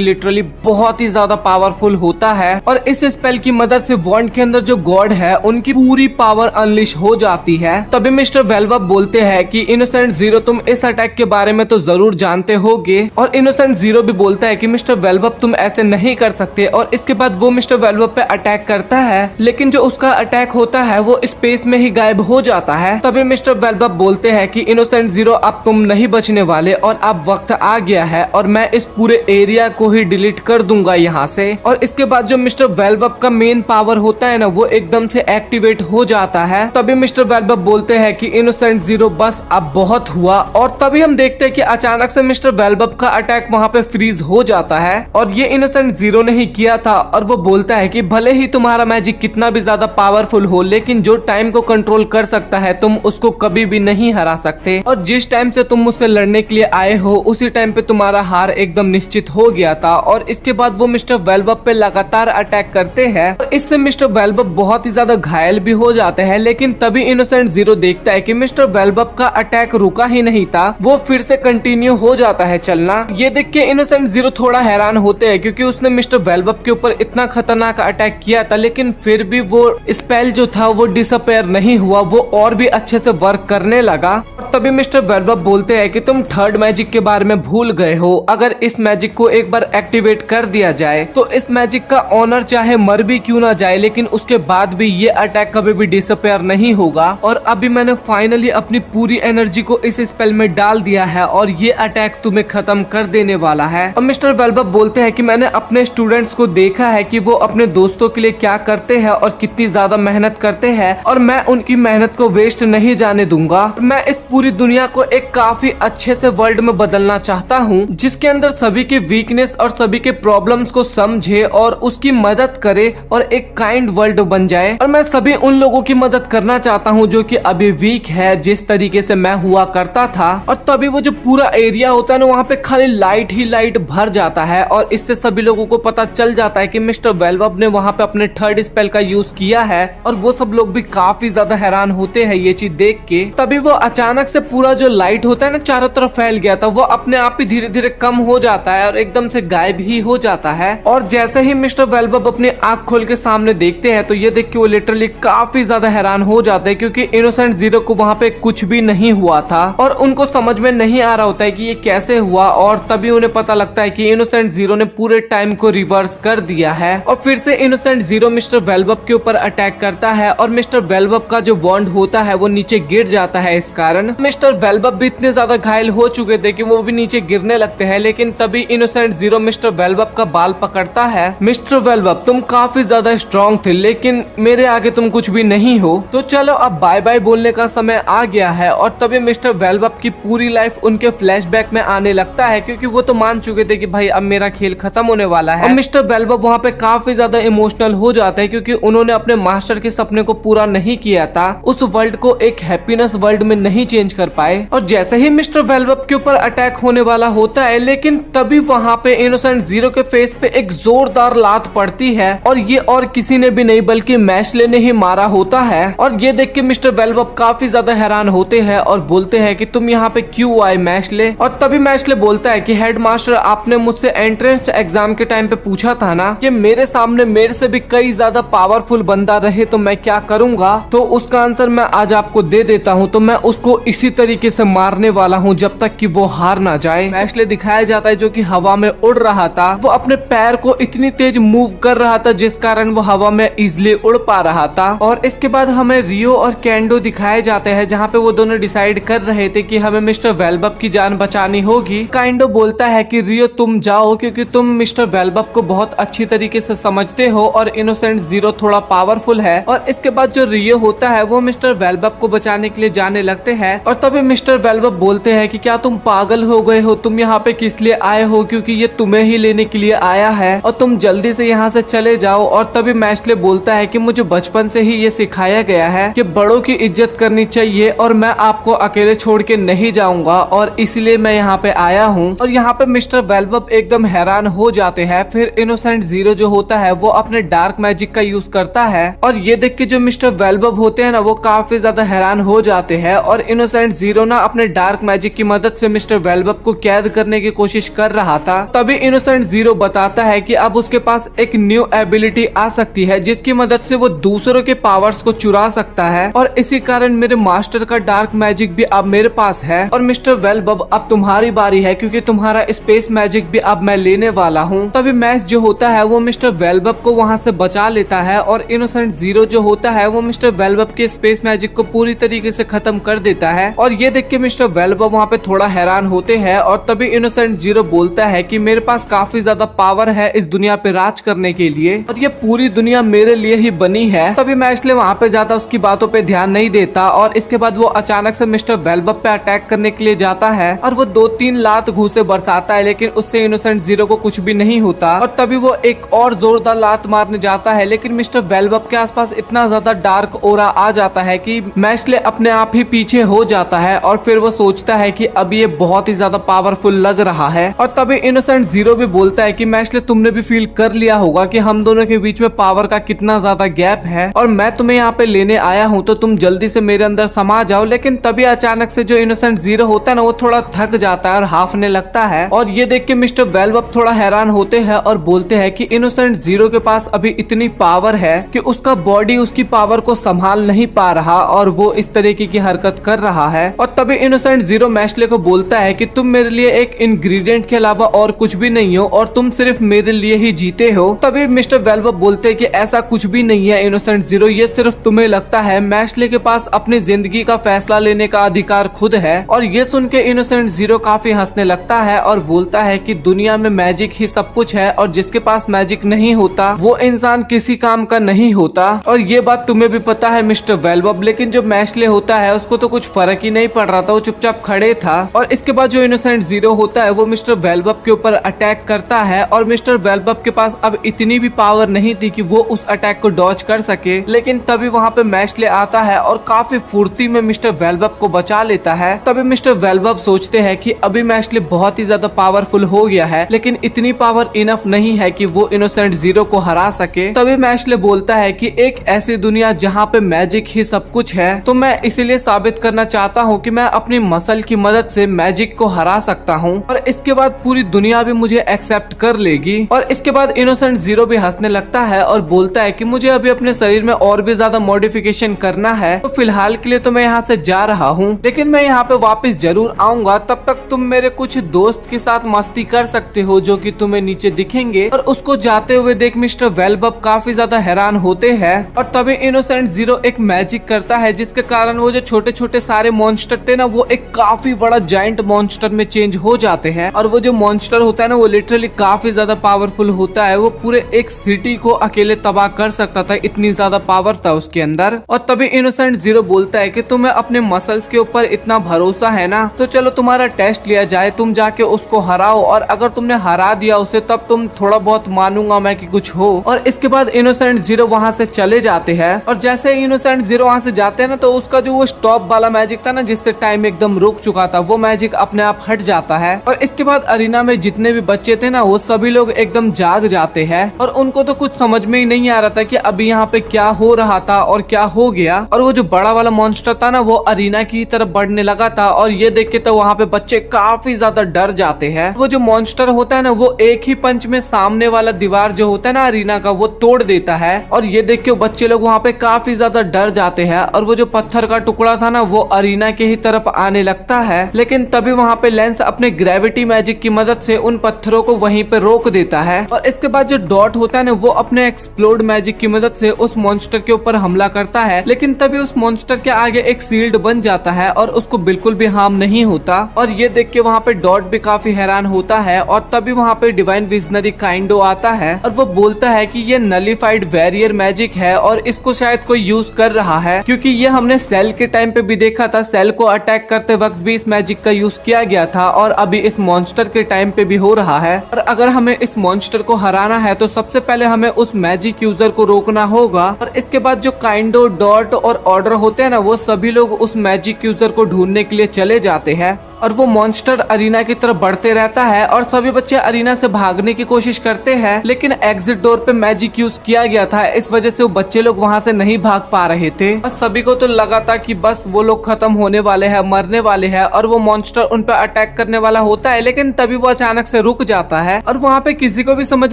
लिटरली बहुत ही ज्यादा पावरफुल होता है। और इस स्पेल की मदद से वॉन्ड के अंदर जो गॉड है उनकी पूरी पावर अनलिश हो जाती है। तभी मिस्टर वेलबब बोलते हैं कि इनोसेंट जीरो तुम इस अटैक के बारे में तो जरूर जानते होगे। और इनोसेंट जीरो भी बोलता है कि मिस्टर वेलबब तुम ऐसे नहीं कर सकते। और इसके बाद वो मिस्टर वेलबब पे अटैक करता है, लेकिन जो उसका अटैक होता है वो स्पेस में ही गायब हो जाता है। तभी मिस्टर वेलबब बोलते हैं कि इनोसेंट जीरो अब तुम नहीं बचने वाले और अब वक्त आ गया है और मैं इस पूरे एरिया को ही डिलीट कर दूंगा यहाँ से। और इसके बाद जो मिस्टर वेलबब का मेन पावर होता है ना वो एकदम से एक्टिवेट हो जाता है। तभी मिस्टर वेलबब बोलते हैं कि इनोसेंट जीरो बस अब बहुत हुआ। और तभी हम देखते हैं कि अचानक से मिस्टर वेलबब का अटैक वहाँ पे फ्रीज हो जाता है और ये इनोसेंट जीरो ने ही किया था। और वो बोलता है कि भले ही तुम्हारा मैजिक कितना भी ज्यादा पावरफुल हो लेकिन जो टाइम को कंट्रोल कर सकता है तुम उसको कभी भी नहीं हरा सकते। और जिस टाइम से तुम मुझसे लड़ने के लिए आए हो उसी टाइम पे तुम्हारा हार एकदम निश्चित हो गया था। और इसके बाद वो मिस्टर वेलबब पे लगातार अटैक करते हैं और इससे मिस्टर वेलबब बहुत ही ज्यादा घायल भी हो जाते हैं। लेकिन तभी इनोसेंट जीरो देखता है कि मिस्टर वेलबब का अटैक रुका ही नहीं था, वो फिर से कंटिन्यू हो जाता है चलना। ये देख के इनोसेंट जीरो थोड़ा हैरान होते हैं क्योंकि उसने मिस्टर वेलबब के ऊपर इतना खतरनाक अटैक किया था लेकिन फिर भी वो स्पेल जो था वो डिसअपेयर नहीं हुआ, वो और भी अच्छे से वर्क करने लगा। और तभी मिस्टर वेलबब बोलते हैं कि तुम थर्ड मैजिक के बारे में भूल गए हो, अगर इस मैजिक को एक बार एक्टिवेट कर दिया जाए तो इस मैजिक का ऑनर चाहे मर भी क्यों ना जाए लेकिन उसके बाद भी ये अटैक कभी भी डिसअपेयर नहीं होगा। और अभी मैंने फाइनली अपनी पूरी एनर्जी को इस स्पेल में डाल दिया है और ये अटैक तुम्हें खत्म कर देने वाला है। और मिस्टर वेलबब बोलते हैं कि मैंने अपने स्टूडेंट्स को देखा है कि वो अपने दोस्तों के लिए क्या करते हैं और कितनी ज्यादा मेहनत करते हैं और मैं उनकी मेहनत को वेस्ट नहीं जाने दूंगा। मैं इस पूरी दुनिया को एक काफी अच्छे से वर्ल्ड में बदलना चाहता हूँ जिसके अंदर सभी के वीकनेस और सभी के प्रॉब्लम्स को समझे और उसकी मदद करे और एक काइंड वर्ल्ड बन जाए। और मैं सभी उन लोगों की मदद करना चाहता हूँ जो कि अभी वीक है जिस तरीके से मैं हुआ करता था। और तभी वो जो पूरा एरिया होता है ना वहाँ पे खाली लाइट ही लाइट भर जाता है और इससे सभी लोगों को पता चल जाता है कि मिस्टर वेलबब ने वहाँ पे अपने थर्ड स्पेल का यूज किया है। और वो सब लोग भी काफी ज्यादा हैरान होते हैं ये चीज देख के। तभी वो अचानक से पूरा जो लाइट होता है ना चारों तरफ फैल गया था वो अपने आप ही धीरे धीरे कम हो जाता है और एकदम से गायब ही हो जाता है। और जैसे ही मिस्टर वेलबब अपनी आंख खोल के सामने देखते हैं तो ये देख के वो लिटरली काफी ज्यादा हैरान हो जाते हैं क्योंकि इनोसेंट जीरो को वहाँ पे कुछ भी नहीं हुआ था और उनको समझ में नहीं आ रहा होता है कि ये कैसे हुआ। और तभी उन्हें पता लगता है कि इनोसेंट जीरो ने पूरे टाइम को रिवर्स कर दिया है और फिर से इनोसेंट जीरो मिस्टर वेलबब के ऊपर अटैक करता है और मिस्टर वेलबब का जो वॉन्ड होता है वो नीचे गिर जाता है। इस कारण मिस्टर वेलबब भी इतने ज्यादा घायल हो चुके थे कि वो भी नीचे गिरने लगते हैं, लेकिन तभी इनोसेंट जीरो मिस्टर वेलबब का बाल पकड़ता है। मिस्टर वेलबब, तुम काफी ज्यादा स्ट्रॉन्ग थे, लेकिन मेरे आगे तुम कुछ भी नहीं हो, तो चलो अब बाय बाय बोलने का समय आ गया है। और तभी मिस्टर वेलबब की पूरी लाइफ उनके फ्लैशबैक में आने लगता है, क्योंकि वो तो मान चुके थे कि भाई अब मेरा खेल खत्म होने वाला है। और मिस्टर वेलबब वहाँ पे काफी ज्यादा इमोशनल हो जाते हैं, क्योंकि उन्होंने अपने मास्टर के सपने को पूरा नहीं किया था, उस वर्ल्ड को एक हैप्पीनेस वर्ल्ड में नहीं चेंज कर पाए। और जैसे ही मिस्टर वेलबब के ऊपर अटैक होने वाला होता है, लेकिन तभी वहाँ पे इनोसेंट जीरो के फेस पे एक जोरदार लात पड़ती है और ये और किसी ने भी नहीं बल्कि मैशले ने ही मारा होता है। और ये देख के मिस्टर वेलबब काफी ज्यादा हैरान होते हैं और बोलते हैं कि तुम यहाँ पे क्यों आए मैशले। और तभी मैशले बोलता है कि हेडमास्टर, आपने मुझसे एंट्रेंस एग्जाम के टाइम पे पूछा था ना कि मेरे सामने मेरे से भी कई ज्यादा पावरफुल बंदा रहे तो मैं क्या करूंगा, तो उसका आंसर मैं आज आपको दे देता हूँ। तो मैं उसको इसी तरीके से मारने वाला हूँ जब तक कि वो हार ना जाए। मैशले दिखाया जाता है जो कि हवा में उड़ रहा था, वो अपने पैर को इतनी तेज मूव कर रहा था जिस कारण वो हवा में इजिली उड़ पा रहा था। और इसके बाद हमें रियो और कैंडो दिखाए जाते हैं, जहाँ पे वो दोनों डिसाइड कर रहे थे कि हमें मिस्टर वेलबब की जान बचानी होगी। कैंडो बोलता है कि रियो तुम जाओ, क्योंकि तुम मिस्टर वेलबब को बहुत अच्छी तरीके से समझते हो और इनोसेंट जीरो थोड़ा पावरफुल है। और इसके बाद जो रियो होता है वो मिस्टर वेलबब को बचाने के लिए जाने लगते हैं। और तभी मिस्टर वेलबब बोलते हैं कि क्या तुम पागल हो गए हो, तुम यहाँ पे किस लिए आए हो, क्योंकि ये तुम्हें ही लेने के लिए आया है और तुम जल्दी से यहाँ से चले जाओ। और तभी मैशले बोलता है कि मुझे बचपन से ही ये सिखाया गया है कि बड़ों की इज्जत करनी चाहिए और मैं आपको अकेले छोड़ के नहीं जाऊंगा और इसलिए मैं यहाँ पे आया हूँ। और यहाँ पे मिस्टर वेलबब एकदम हैरान हो जाते हैं। फिर इनोसेंट जीरो जो होता है वो अपने डार्क मैजिक का यूज करता है और ये देख के जो मिस्टर वेलबब होते हैं ना वो काफी ज्यादा हैरान हो जाते हैं। और इनोसेंट जीरो ना अपने डार्क मैजिक की मदद से मिस्टर वेलबब को कैद करने की कोशिश कर रहा था। तभी इनोसेंट जीरो बताता है कि अब उसके पास एक न्यू एबिलिटी आ सकती है जिसकी मदद से वो दूसरों के पावर्स को चुरा सकता है और इसी कारण मेरे मास्टर का डार्क मैजिक भी अब मेरे पास है। और मिस्टर वेलबब अब तुम्हारी बारी है, क्योंकि तुम्हारा स्पेस मैजिक भी अब मैं लेने वाला हूँ। तभी मैश जो होता है वो मिस्टर वेलबब को वहाँ से बचा लेता है और इनोसेंट जीरो जो होता है वो मिस्टर वेलबब के स्पेस मैजिक को पूरी तरीके से खत्म कर देता है। और ये देख के मिस्टर वेलबब वहाँ पे थोड़ा हैरान होते हैं। और तभी इनोसेंट जीरो बोलता है कि मेरे पास काफी ज्यादा पावर है इस दुनिया पे राज करने के लिए और ये पूरी दुनिया मेरे लिए ही बनी है। तभी मैशले वहाँ पे ज्यादा उसकी बातों पे ध्यान नहीं देता और इसके बाद वो अचानक से मिस्टर वेलबब पे अटैक करने के लिए जाता है और वो 2-3 लात घूंसे बरसाता है, लेकिन उससे इनोसेंट जीरो को कुछ भी नहीं होता। और तभी वो एक और जोरदार लात मारने जाता है, लेकिन मिस्टर वेलबब के आसपास इतना ज्यादा डार्क ओरा आ जाता है कि मैशले अपने आप ही पीछे हो जाता है और फिर वो सोचता है कि अब ये बहुत ही ज्यादा पावरफुल लग रहा है। और तभी इनोसेंट जीरो भी बोलता है कि मैशले तुमने भी फील कर लिया होगा कि हम दोनों के बीच में पावर का कितना ज्यादा गैप है और मैं तुम्हें यहाँ पे लेने आया हूँ, तो तुम जल्दी से मेरे अंदर समा जाओ। लेकिन तभी अचानक से जो इनोसेंट जीरो होता है ना वो थोड़ा थक जाता है और हाफने लगता है। और ये देख के मिस्टर वेलबब थोड़ा हैरान होते हैं और बोलते हैं कि इनोसेंट जीरो के पास अभी इतनी पावर है कि उसका बॉडी उसकी पावर को संभाल नहीं पा रहा और वो इस तरीके की हरकत कर रहा है। और तभी इनोसेंट जीरो मैशले को बोलता है कि तुम मेरे लिए एक इंग्रेडिएंट के अलावा और कुछ भी नहीं हो और तुम सिर्फ मेरे लिए ही जीते हो। तभी मिस्टर वेलबब बोलते हैं कि ऐसा कुछ भी नहीं है इनोसेंट जीरो, ये सिर्फ तुम्हें लगता है। मैशले के पास अपनी जिंदगी का फैसला लेने का अधिकार खुद है। और ये सुन के इनोसेंट जीरो काफी हंसने लगता है और बोलता है कि दुनिया में मैजिक ही सब कुछ है और जिसके पास मैजिक नहीं होता वो इंसान किसी काम का नहीं होता। और ये बात तुम्हें भी पता है मिस्टर वेलबब, लेकिन जो मैशले होता है उसको तो कुछ फर्क ही नहीं पड़ रहा था, वो चुपचाप खड़े था। और इसके बाद जो इनोसेंट जीरो होता है वो मिस्टर वेलबब के ऊपर अटैक करता है और मिस्टर वेलबब के पास अब इतनी भी पावर नहीं थी कि वो उस अटैक को डॉज कर सके। लेकिन तभी वहाँ पे मैशले आता है और काफी फुर्ती में मिस्टर वेलबब को बचा लेता है। तभी मिस्टर वेलबब सोचते हैं कि अभी मैशले बहुत ही ज्यादा पावरफुल हो गया है, लेकिन इतनी पावर इनफ नहीं है कि वो इनोसेंट जीरो को हरा सके। तभी मैशले बोलता है कि एक ऐसी दुनिया जहाँ पे मैजिक ही सब कुछ है, तो मैं इसीलिए साबित करना चाहता हूँ कि मैं अपनी मसल की मदद से मैजिक को हरा सकता हूँ और इसके बाद पूरी दुनिया भी मुझे एक्सेप्ट कर लेगी। और इसके बाद इनोसेंट जीरो भी हंसने लगता है और बोलता है कि मुझे अभी अपने शरीर में और भी ज्यादा मॉडिफिकेशन करना है, तो फिलहाल के लिए तो मैं यहाँ से जा जा रहा हूँ, लेकिन मैं यहाँ पे वापस जरूर आऊंगा। तब तक तुम मेरे कुछ दोस्त के साथ मस्ती कर सकते हो जो कि तुम्हें नीचे दिखेंगे। और उसको जाते हुए देख मिस्टर वेलबब काफी ज्यादा हैरान होते हैं और तभी इनोसेंट जीरो एक मैजिक करता है जिसके कारण वो जो छोटे छोटे सारे मॉन्स्टर थे ना वो एक काफी बड़ा जायंट मॉन्स्टर में चेंज हो जाते हैं। और वो जो मॉन्स्टर होता है ना वो लिटरली काफी ज्यादा पावरफुल होता है। वो पूरे एक सिटी को अकेले तबाह कर सकता था, इतनी ज्यादा पावर था उसके अंदर। और तभी इनोसेंट जीरो बोलता है कि तुम्हें अपने मसल्स के ऊपर इतना भरोसा है ना, तो चलो तुम्हारा टेस्ट लिया जाए, तुम जाके उसको हराओ और अगर तुमने हरा दिया उसे तब तुम थोड़ा बहुत मानूंगा मैं कि कुछ हो। और इसके बाद इनोसेंट जीरो वहां से चले जाते हैं और जैसे इनोसेंट जीरो वहां से जाते हैं ना तो उसका जो वो स्टॉप वाला मैजिक था ना जिससे टाइम एकदम रुक चुका था वो मैजिक अपने आप हट जाता है। और इसके बाद अरीना में जितने भी बच्चे थे ना वो सभी लोग एकदम जाग जाते हैं और उनको तो कुछ समझ में ही नहीं आ रहा था कि अभी यहाँ पे क्या हो रहा था और क्या हो गया। और वो जो बड़ा वाला मॉन्स्टर था ना वो अरीना की तरफ बढ़ने लगा था और ये देख के तो वहाँ पे बच्चे काफी ज्यादा डर जाते हैं। वो जो मॉन्स्टर होता है ना वो एक ही पंच में सामने वाला दीवार जो होता है ना अरीना का वो तोड़ देता है। और ये देख के बच्चे लोग वहाँ पे काफी ज्यादा डर जाते हैं और वो जो पत्थर का टुकड़ा था ना वो अरीना के ही तरफ आने लगता है। लेकिन तभी वहाँ पे लेंस अपने ग्रेविटी मैजिक की मदद से उन पत्थरों को वहीं पे रोक देता है। और इसके बाद जो डॉट होता है ना वो अपने एक्सप्लोड मैजिक की मदद से उस मॉन्स्टर के ऊपर हमला करता है। लेकिन तभी उस मॉन्स्टर के आगे एक शील्ड बन जाता है और उसको बिल्कुल भी हार्म नहीं होता। और ये देख के वहाँ पे डॉट भी काफी हैरान होता है। और तभी वहाँ पे डिवाइन विजनरी काइंडो आता है और वो बोलता है कि ये नलिफाइड वैरियर मैजिक है और इसको शायद कोई यूज कर रहा है, क्योंकि ये हमने सेल के टाइम पे भी देखा था। सेल को अटैक करते वक्त भी इस मैजिक का यूज किया गया था और अभी इस मॉन्स्टर के टाइम पे भी हो रहा है। और अगर हमें इस मॉन्स्टर को हराना है तो सबसे पहले हमें उस मैजिक यूजर को रोकना होगा। और इसके बाद जो काइंडो, डॉट और ऑर्डर होते हैं ना वो सभी लोग उस मैजिक यूजर को ढूंढने के लिए चले जाते हैं। और वो मॉन्स्टर अरीना की तरफ बढ़ते रहता है और सभी बच्चे अरीना से भागने की कोशिश करते हैं, लेकिन एग्जिट डोर पे मैजिक यूज किया गया था, इस वजह से वो बच्चे लोग वहां से नहीं भाग पा रहे थे। और सभी को तो लगा था कि बस वो लोग खत्म होने वाले हैं, मरने वाले हैं और वो मॉन्स्टर उन पे अटैक करने वाला होता है। लेकिन तभी वो अचानक से रुक जाता है और वहाँ पे किसी को भी समझ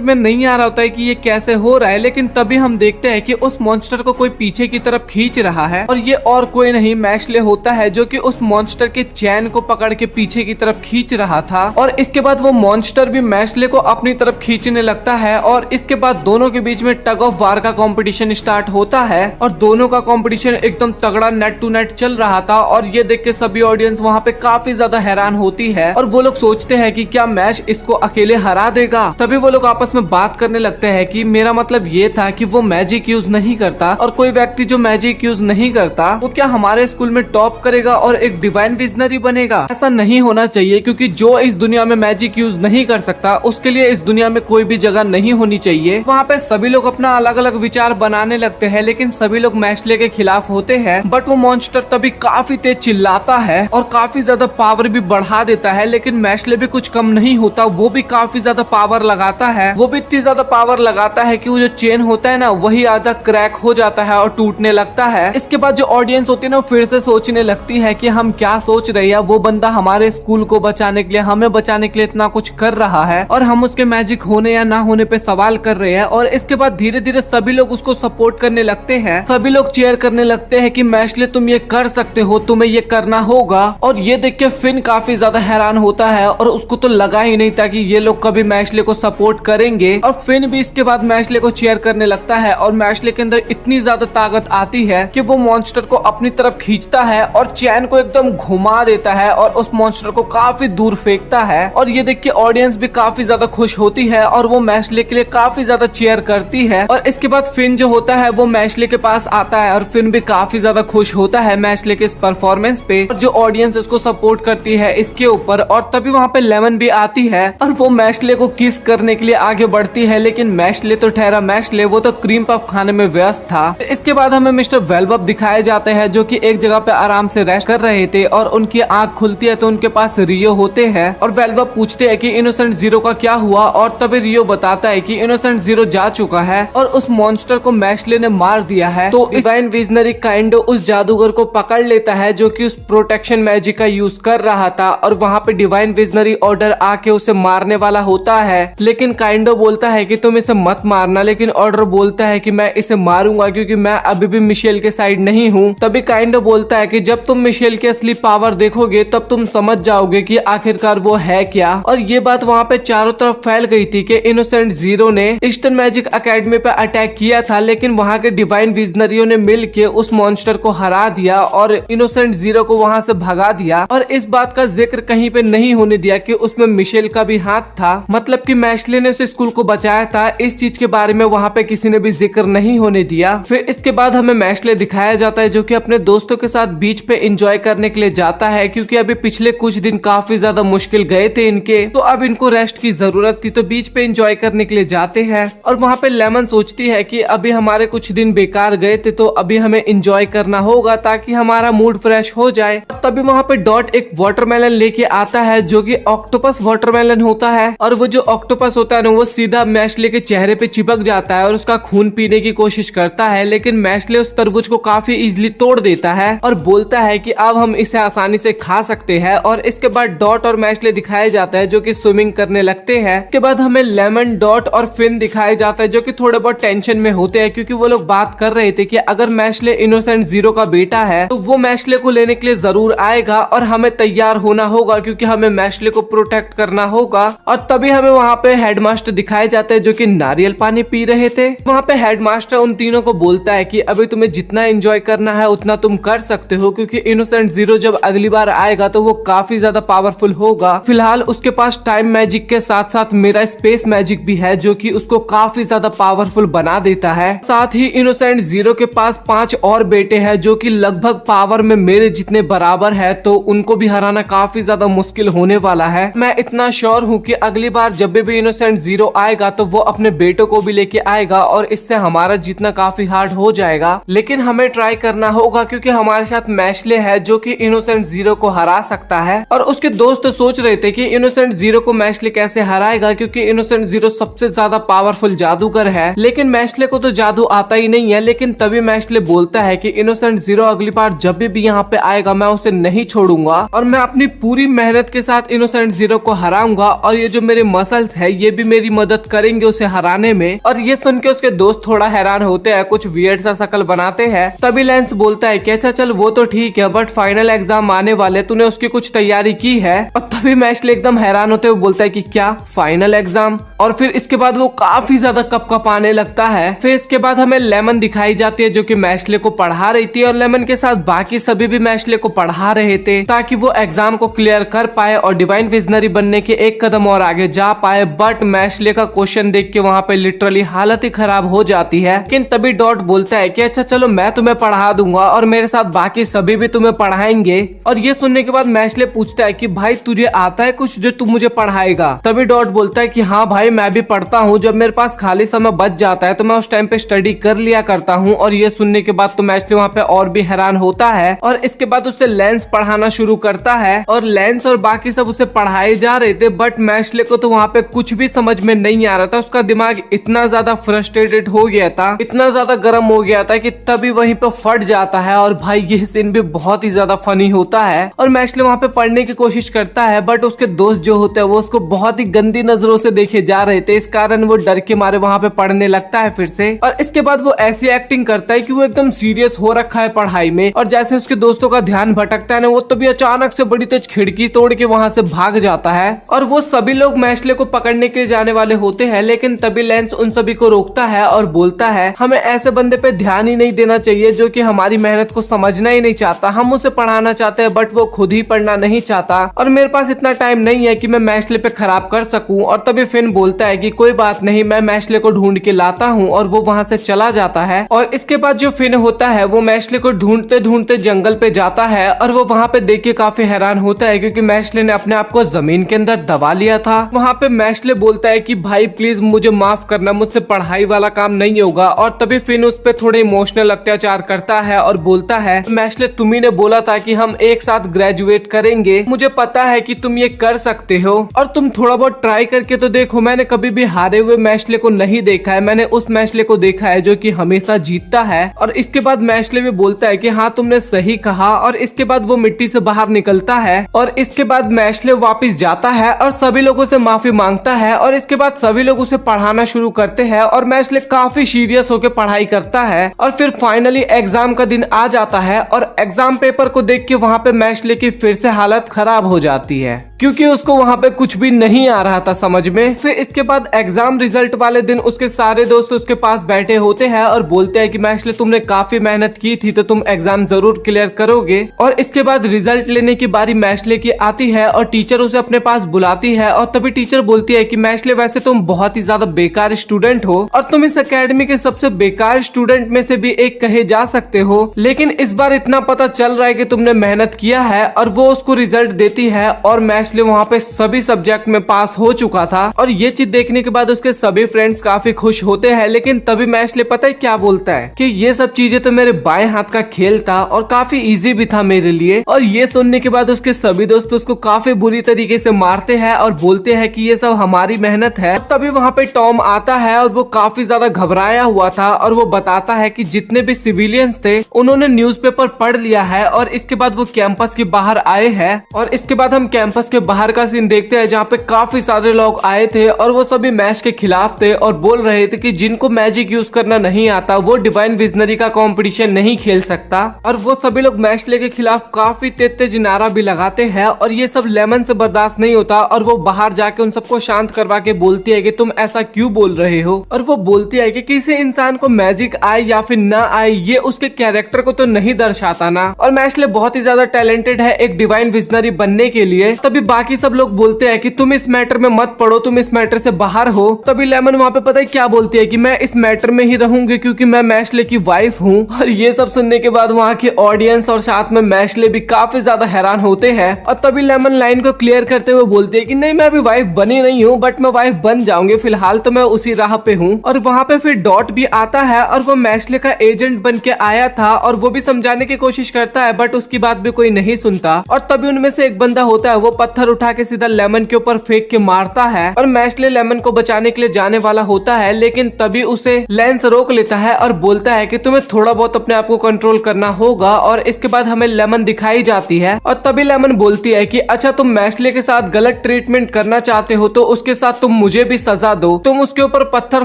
में नहीं आ रहा होता है कि ये कैसे हो रहा है। लेकिन तभी हम देखते हैं कि उस मॉन्स्टर को कोई पीछे की तरफ खींच रहा है और ये और कोई नहीं मैशले होता है जो कि उस मॉन्स्टर के चैन को पकड़ के पीछे की तरफ खींच रहा था। और इसके बाद वो मॉन्स्टर भी मैशले को अपनी तरफ खींचने लगता है और इसके बाद दोनों के बीच में टग ऑफ वार का कंपटीशन स्टार्ट होता है और दोनों का कंपटीशन एकदम तगड़ा नेट टू नेट चल रहा था। और ये देख के सभी ऑडियंस वहाँ पे काफी ज्यादा हैरान होती है और वो लोग सोचते हैं कि क्या मैश इसको अकेले हरा देगा। तभी वो लोग आपस में बात करने लगते हैं कि मेरा मतलब ये था कि वो मैजिक यूज नहीं करता और कोई व्यक्ति जो मैजिक यूज नहीं करता वो क्या हमारे स्कूल में टॉप करेगा और एक डिवाइन विजनरी बनेगा। ऐसा नहीं होना चाहिए, क्योंकि जो इस दुनिया में मैजिक यूज नहीं कर सकता उसके लिए इस दुनिया में कोई भी जगह नहीं होनी चाहिए। वहाँ पे सभी लोग अपना अलग अलग विचार बनाने लगते हैं, लेकिन सभी लोग मैशले के खिलाफ होते हैं। बट वो मॉन्स्टर तभी काफी तेज चिल्लाता है और काफी ज्यादा पावर भी बढ़ा देता है, लेकिन मैशले भी कुछ कम नहीं होता, वो भी काफी ज्यादा पावर लगाता है। वो भी इतनी ज्यादा पावर लगाता है कि वो जो चेन होता है ना वही आधा क्रैक हो जाता है और टूटने लगता है। इसके बाद जो ऑडियंस होती है ना फिर से सोचने लगती है कि हम क्या सोच रहे हैं, वो बंदा हमारे स्कूल को बचाने के लिए, हमें बचाने के लिए इतना कुछ कर रहा है और हम उसके मैजिक होने या ना होने पे सवाल कर रहे हैं। और इसके बाद धीरे धीरे सभी लोग उसको सपोर्ट करने लगते हैं, सभी लोग चेयर करने लगते हैं कि मैशले तुम ये कर सकते हो, तुम्हें ये करना होगा। और ये देख के फिन काफी ज्यादा हैरान होता है और उसको तो लगा ही नहीं था कि ये लोग कभी मैशले को सपोर्ट करेंगे। और फिन भी इसके बाद मैशले को चेयर करने लगता है और मैशले के अंदर इतनी ज्यादा ताकत आती है कि वो मॉन्स्टर को अपनी तरफ खींचता है और चैन को एकदम घुमा देता है और उस मॉन्स्टर को काफी दूर फेंकता है। और ये देख के ऑडियंस भी काफी ज्यादा खुश होती है और वो मैशले के लिए काफी ज्यादा चीयर करती है। और इसके बाद फिन जो होता है वो मैशले के पास आता है और फिन भी काफी ज्यादा खुश होता है मैशले के इस परफॉर्मेंस पे और जो ऑडियंस उसको सपोर्ट करती है इसके ऊपर। और तभी वहाँ पे लेमन भी आती है और वो मैशले को किस करने के लिए आगे बढ़ती है, लेकिन मैशले तो ठहरा मैशले, वो तो क्रीम पफ खाने में व्यस्त था। इसके बाद हमें मिस्टर वेलबब दिखाए जाते हैं जो कि एक जगह पे आराम से रेस्ट कर रहे थे और उनकी आंख खुलती है है तो उनके पास रियो होते हैं और वेल्वा पूछते हैं कि इनोसेंट जीरो का क्या हुआ, और तभी रियो बताता है कि इनोसेंट जीरो जा चुका है और उस मॉन्स्टर को मैशले ने मार दिया है। तो डिवाइन विजनरी काइंडो उस जादूगर को पकड़ लेता है जो कि उस प्रोटेक्शन मैजिक का यूज कर रहा था, और वहाँ पे डिवाइन विजनरी ऑर्डर आके उसे मारने वाला होता है, लेकिन काइंडो बोलता है कि तुम इसे मत मारना, लेकिन ऑर्डर बोलता है कि मैं इसे मारूंगा क्योंकि मैं अभी भी मिशेल के साइड नहीं हूँ। तभी काइंडो बोलता है कि जब तुम मिशेल की असली पावर देखोगे तब तुम समझ जाओगे कि आखिरकार वो है क्या। और ये बात वहाँ पे चारों तरफ फैल गई थी कि इनोसेंट जीरो ने ईस्टर्न मैजिक एकेडमी पे अटैक किया था, लेकिन वहाँ के डिवाइन विजनरियों ने मिलके उस मॉन्स्टर को हरा दिया और इनोसेंट जीरो को वहाँ से भगा दिया। और इस बात का जिक्र कहीं पे नहीं होने दिया कि उसमें मिशेल का भी हाथ था, मतलब कि मैशले ने उस स्कूल को बचाया था। इस चीज के बारे में वहाँ पे किसी ने भी जिक्र नहीं होने दिया। फिर इसके बाद हमें मैशले दिखाया जाता है जो कि अपने दोस्तों के साथ बीच पे एंजॉय करने के लिए जाता है, क्योंकि अभी पिछले कुछ दिन काफी ज्यादा मुश्किल गए थे इनके, तो अब इनको रेस्ट की जरूरत थी, तो बीच पे एंजॉय करने के लिए जाते हैं। और वहाँ पे लेमन सोचती है कि अभी हमारे कुछ दिन बेकार गए थे तो अभी हमें एंजॉय करना होगा ताकि हमारा मूड फ्रेश हो जाए। तभी वहाँ पे डॉट एक वाटरमेलन लेके आता है जो कि ऑक्टोपस वाटरमेलन होता है, और वो जो ऑक्टोपस होता है ना वो सीधा मैशले के चेहरे पे चिपक जाता है और उसका खून पीने की कोशिश करता है, लेकिन मैशले उस तरबूज को काफी इजीली तोड़ देता है और बोलता है कि अब हम इसे आसानी से खा सकते हैं। और इसके बाद डॉट और मैशले दिखाया जाता है जो कि स्विमिंग करने लगते हैं। इसके बाद हमें लेमन, डॉट और फिन दिखाया जाता है जो कि थोड़े बहुत टेंशन में होते हैं, क्योंकि वो लोग बात कर रहे थे कि अगर मैशले इनोसेंट जीरो का बेटा है तो वो मैशले को लेने के लिए जरूर आएगा और हमें तैयार होना होगा क्योंकि हमें मैशले को प्रोटेक्ट करना होगा। और तभी हमें वहाँ पे हेडमास्टर दिखाए जाते हैं जो कि नारियल पानी पी रहे थे। वहाँ पे हेडमास्टर उन तीनों को बोलता है कि अभी तुम्हें जितना एंजॉय करना है उतना तुम कर सकते हो, क्योंकि इनोसेंट जीरो जब अगली बार आएगा तो वो काफी ज्यादा पावरफुल होगा। फिलहाल उसके पास टाइम मैजिक के साथ साथ मेरा स्पेस मैजिक भी है जो कि उसको काफी ज्यादा पावरफुल बना देता है। साथ ही इनोसेंट जीरो के पास 5 और बेटे हैं जो कि लगभग पावर में मेरे जितने बराबर है, तो उनको भी हराना काफी ज्यादा मुश्किल होने वाला है। मैं इतना श्योर हूँ कि अगली बार जब भी इनोसेंट जीरो आएगा तो वो अपने बेटों को भी लेके आएगा और इससे हमारा जीतना काफी हार्ड हो जाएगा, लेकिन हमें ट्राई करना होगा क्योंकि हमारे साथ मैशले है जो कि इनोसेंट जीरो को हरा सकता है। और उसके दोस्त सोच रहे थे कि इनोसेंट जीरो को मैशले कैसे हराएगा क्योंकि इनोसेंट जीरो सबसे ज्यादा पावरफुल जादूगर है, लेकिन मैशले को तो जादू आता ही नहीं है। लेकिन तभी मैशले बोलता है कि इनोसेंट जीरो अगली बार जब भी यहाँ पे आएगा मैं उसे नहीं छोड़ूंगा और मैं अपनी पूरी मेहनत के साथ इनोसेंट जीरो को हराऊंगा, और ये जो मेरे मसल्स है ये भी मेरी मदद करेंगे उसे हराने में। और ये सुन के उसके दोस्त थोड़ा हैरान होते हैं, कुछ वियर्ड सा शक्ल बनाते हैं। तभी लेंस बोलता है कि अच्छा चल वो तो ठीक है, बट फाइनल एग्जाम आने वाले, तूने उसकी कुछ तैयारी की है? और तभी मैशले एकदम हैरान होते हुए बोलता है कि क्या फाइनल एग्जाम? और फिर इसके बाद वो काफी ज्यादा कपकपाने लगता है। फिर इसके बाद हमें लेमन दिखाई जाती है जो कि मैशले को पढ़ा रही थी, और लेमन के साथ बाकी सभी भी मैशले को पढ़ा रहे थे ताकि वो एग्जाम को क्लियर कर पाए और डिवाइन विजनरी बनने के एक कदम और आगे जा पाए। बट मैशले का क्वेश्चन देख के वहाँ पे लिटरली हालत ही खराब हो जाती है। लेकिन तभी डॉट बोलता है कि अच्छा चलो मैं तुम्हें पढ़ा दूंगा और मेरे साथ बाकी सभी भी तुम्हें पढ़ाएंगे। और ये सुनने के बाद मैशले पूछता है कि भाई तुझे आता है कुछ जो तू मुझे पढ़ाएगा? तभी डॉट बोलता है कि हाँ भाई मैं भी पढ़ता हूँ, जब मेरे पास खाली समय बच जाता है तो मैं उस टाइम पे स्टडी कर लिया करता हूँ। और ये सुनने के बाद तो मैशले वहाँ पे और भी हैरान होता है, और इसके बाद उसे लेंस पढ़ाना शुरू करता है। और लेंस और बाकी सब उसे पढ़ाए जा रहे थे, बट मैशले को तो वहाँ पे कुछ भी समझ में नहीं आ रहा था। उसका दिमाग इतना ज्यादा फ्रस्ट्रेटेड हो गया था, इतना ज्यादा गर्म हो गया था कि तभी वहीं पे फट जाता है। और भाई ये सीन भी बहुत ही ज्यादा फनी होता है। और मैशले वहाँ पे पढ़ने की कोशिश करता है, बट उसके दोस्त जो होते हैं वो उसको बहुत ही गंदी नजरों से देखे जा रहे थे, इस कारण वो डर के मारे वहाँ पे पढ़ने लगता है फिर से। और इसके बाद वो ऐसी एक्टिंग करता है कि वो एकदम सीरियस हो रखा है पढ़ाई में, और जैसे उसके दोस्तों का ध्यान भटकता है ना, वो तभी अचानक से बड़ी तेज खिड़की तोड़ के वहाँ से भाग जाता है। और वो सभी लोग मैशले को पकड़ने के लिए जाने वाले होते हैं, लेकिन तभी लेंस उन सभी को रोकता है और बोलता है हमें ऐसे बंदे पे ध्यान ही नहीं देना चाहिए जो कि हमारी मेहनत को समझना ही नहीं चाहता। हम उसे पढ़ाना चाहते हैं बट वो खुद ही पढ़ना नहीं चाहता, और मेरे पास इतना टाइम नहीं है कि मैं मैशले पे खराब कर सकूं। और तभी फिन बोलता है कि कोई बात नहीं, मैं मैशले को ढूंढ के लाता हूँ, और वो वहाँ से चला जाता है। और इसके बाद जो फिन होता है वो मैशले को ढूंढते ढूंढते जंगल पे जाता है, और वो वहाँ पे देख के काफी हैरान होता है क्योंकि मैशले ने अपने आप को जमीन के अंदर दबा लिया था। वहाँ पे मैशले बोलता है कि भाई प्लीज मुझे माफ करना, मुझसे पढ़ाई वाला काम नहीं होगा। और तभी फिन उस पे थोड़े इमोशनल अत्याचार करता है और बोलता है मैशले तुम्ही ने बोला था कि हम एक साथ ग्रेजुएट मोटिवेट करेंगे। मुझे पता है कि तुम ये कर सकते हो और तुम थोड़ा बहुत ट्राई करके तो देखो। मैंने कभी भी हारे हुए मैशले को नहीं देखा है, मैंने उस मैशले को देखा है जो कि हमेशा जीतता है। और इसके बाद मैशले भी बोलता है कि हाँ तुमने सही कहा, और इसके बाद वो मिट्टी से बाहर निकलता है और इसके बाद मैशले वापस जाता है और सभी लोगों से माफी मांगता है। और इसके बाद सभी लोग उसे पढ़ाना शुरू करते हैं और मैशले काफी सीरियस होकर पढ़ाई करता है। और फिर फाइनली एग्जाम का दिन आ जाता है और एग्जाम पेपर को देख के वहाँ पे मैशले की फिर से हालत खराब हो जाती है क्योंकि उसको वहाँ पे कुछ भी नहीं आ रहा था समझ में। फिर इसके बाद एग्जाम रिजल्ट वाले दिन उसके सारे दोस्त उसके पास बैठे होते हैं और बोलते हैं कि मैशले तुमने काफी मेहनत की थी तो तुम एग्जाम जरूर क्लियर करोगे। और इसके बाद रिजल्ट लेने की बारी मैशले की आती है और टीचर उसे अपने पास बुलाती है और तभी टीचर बोलती है कि मैशले वैसे तुम बहुत ही ज्यादा बेकार स्टूडेंट हो और तुम इस एकेडमी के सबसे बेकार स्टूडेंट में से भी एक कहे जा सकते हो, लेकिन इस बार इतना पता चल रहा है कि तुमने मेहनत किया है। और वो उसको रिजल्ट देती है और मैशले वहाँ पे सभी सब्जेक्ट में पास हो चुका था। और ये चीज देखने के बाद उसके सभी फ्रेंड्स काफी खुश होते हैं, लेकिन तभी मैशले पता है क्या बोलता है कि ये सब चीजें तो मेरे बाएं हाथ का खेल था और काफी इजी भी था मेरे लिए। और ये सुनने के बाद उसके सभी दोस्त उसको काफी बुरी तरीके से मारते हैं और बोलते हैं कि ये सब हमारी मेहनत है। तभी वहाँ पे टॉम आता है और वो काफी ज्यादा घबराया हुआ था और वो बताता है कि जितने भी सिविलियंस थे उन्होंने न्यूज़पेपर पढ़ लिया है। और इसके बाद वो कैंपस के बाहर आए हैं और इसके बाद हम कैंपस के बाहर का सीन देखते हैं जहाँ पे काफी सारे लोग आए थे और वो सभी मैच के खिलाफ थे और बोल रहे थे कि जिनको मैजिक यूज करना नहीं आता वो डिवाइन विजनरी का कंपटीशन नहीं खेल सकता। और वो सभी लोग मैशले के खिलाफ काफी तेज नारा भी लगाते हैं और ये सब लेमन से बर्दाश्त नहीं होता और वो बाहर जाके उन सबको शांत करवा के बोलती है कि तुम ऐसा क्यों बोल रहे हो। और वो बोलती है कि किसी इंसान को मैजिक आए या फिर ना आए ये उसके कैरेक्टर को तो नहीं दर्शाता ना, और मैशले बहुत ही ज्यादा टैलेंटेड है एक डिवाइन विजनरी बनने के लिए। तभी बाकी सब लोग बोलते हैं कि तुम इस मैटर में मत पड़ो, तुम इस मैटर से बाहर हो। तभी लेमन वहाँ पे पता है क्या बोलती है कि मैं इस मैटर में ही रहूंगी क्योंकि मैं मैशले की वाइफ हूँ। और ये सब सुनने के बाद वहाँ की ऑडियंस और साथ में मैशले भी काफी ज्यादा हैरान होते हैं। और तभी लेमन लाइन को क्लियर करते हुए बोलती है कि नहीं मैं अभी वाइफ बनी नहीं हूँ, बट मैं वाइफ बन जाऊंगी, फिलहाल तो मैं उसी राह पे हूँ। और वहाँ पे फिर डॉट भी आता है और वो मैशले का एजेंट बन के आया था और वो भी समझाने की कोशिश करता है बट उसकी बात भी कोई नहीं सुनता। और तभी उनमें से एक बंदा होता है वो पत्थर उठा के सीधा लेमन के ऊपर फेंक के मारता है और मैशले लेमन को बचाने के लिए जाने वाला होता है, लेकिन तभी उसे लेंस रोक लेता है और बोलता है कि तुम्हें थोड़ा बहुत अपने आप को कंट्रोल करना होगा। और इसके बाद हमें लेमन दिखाई जाती है और तभी लेमन बोलती है कि अच्छा तुम मैशले के साथ गलत ट्रीटमेंट करना चाहते हो तो उसके साथ तुम मुझे भी सजा दो, तुम उसके ऊपर पत्थर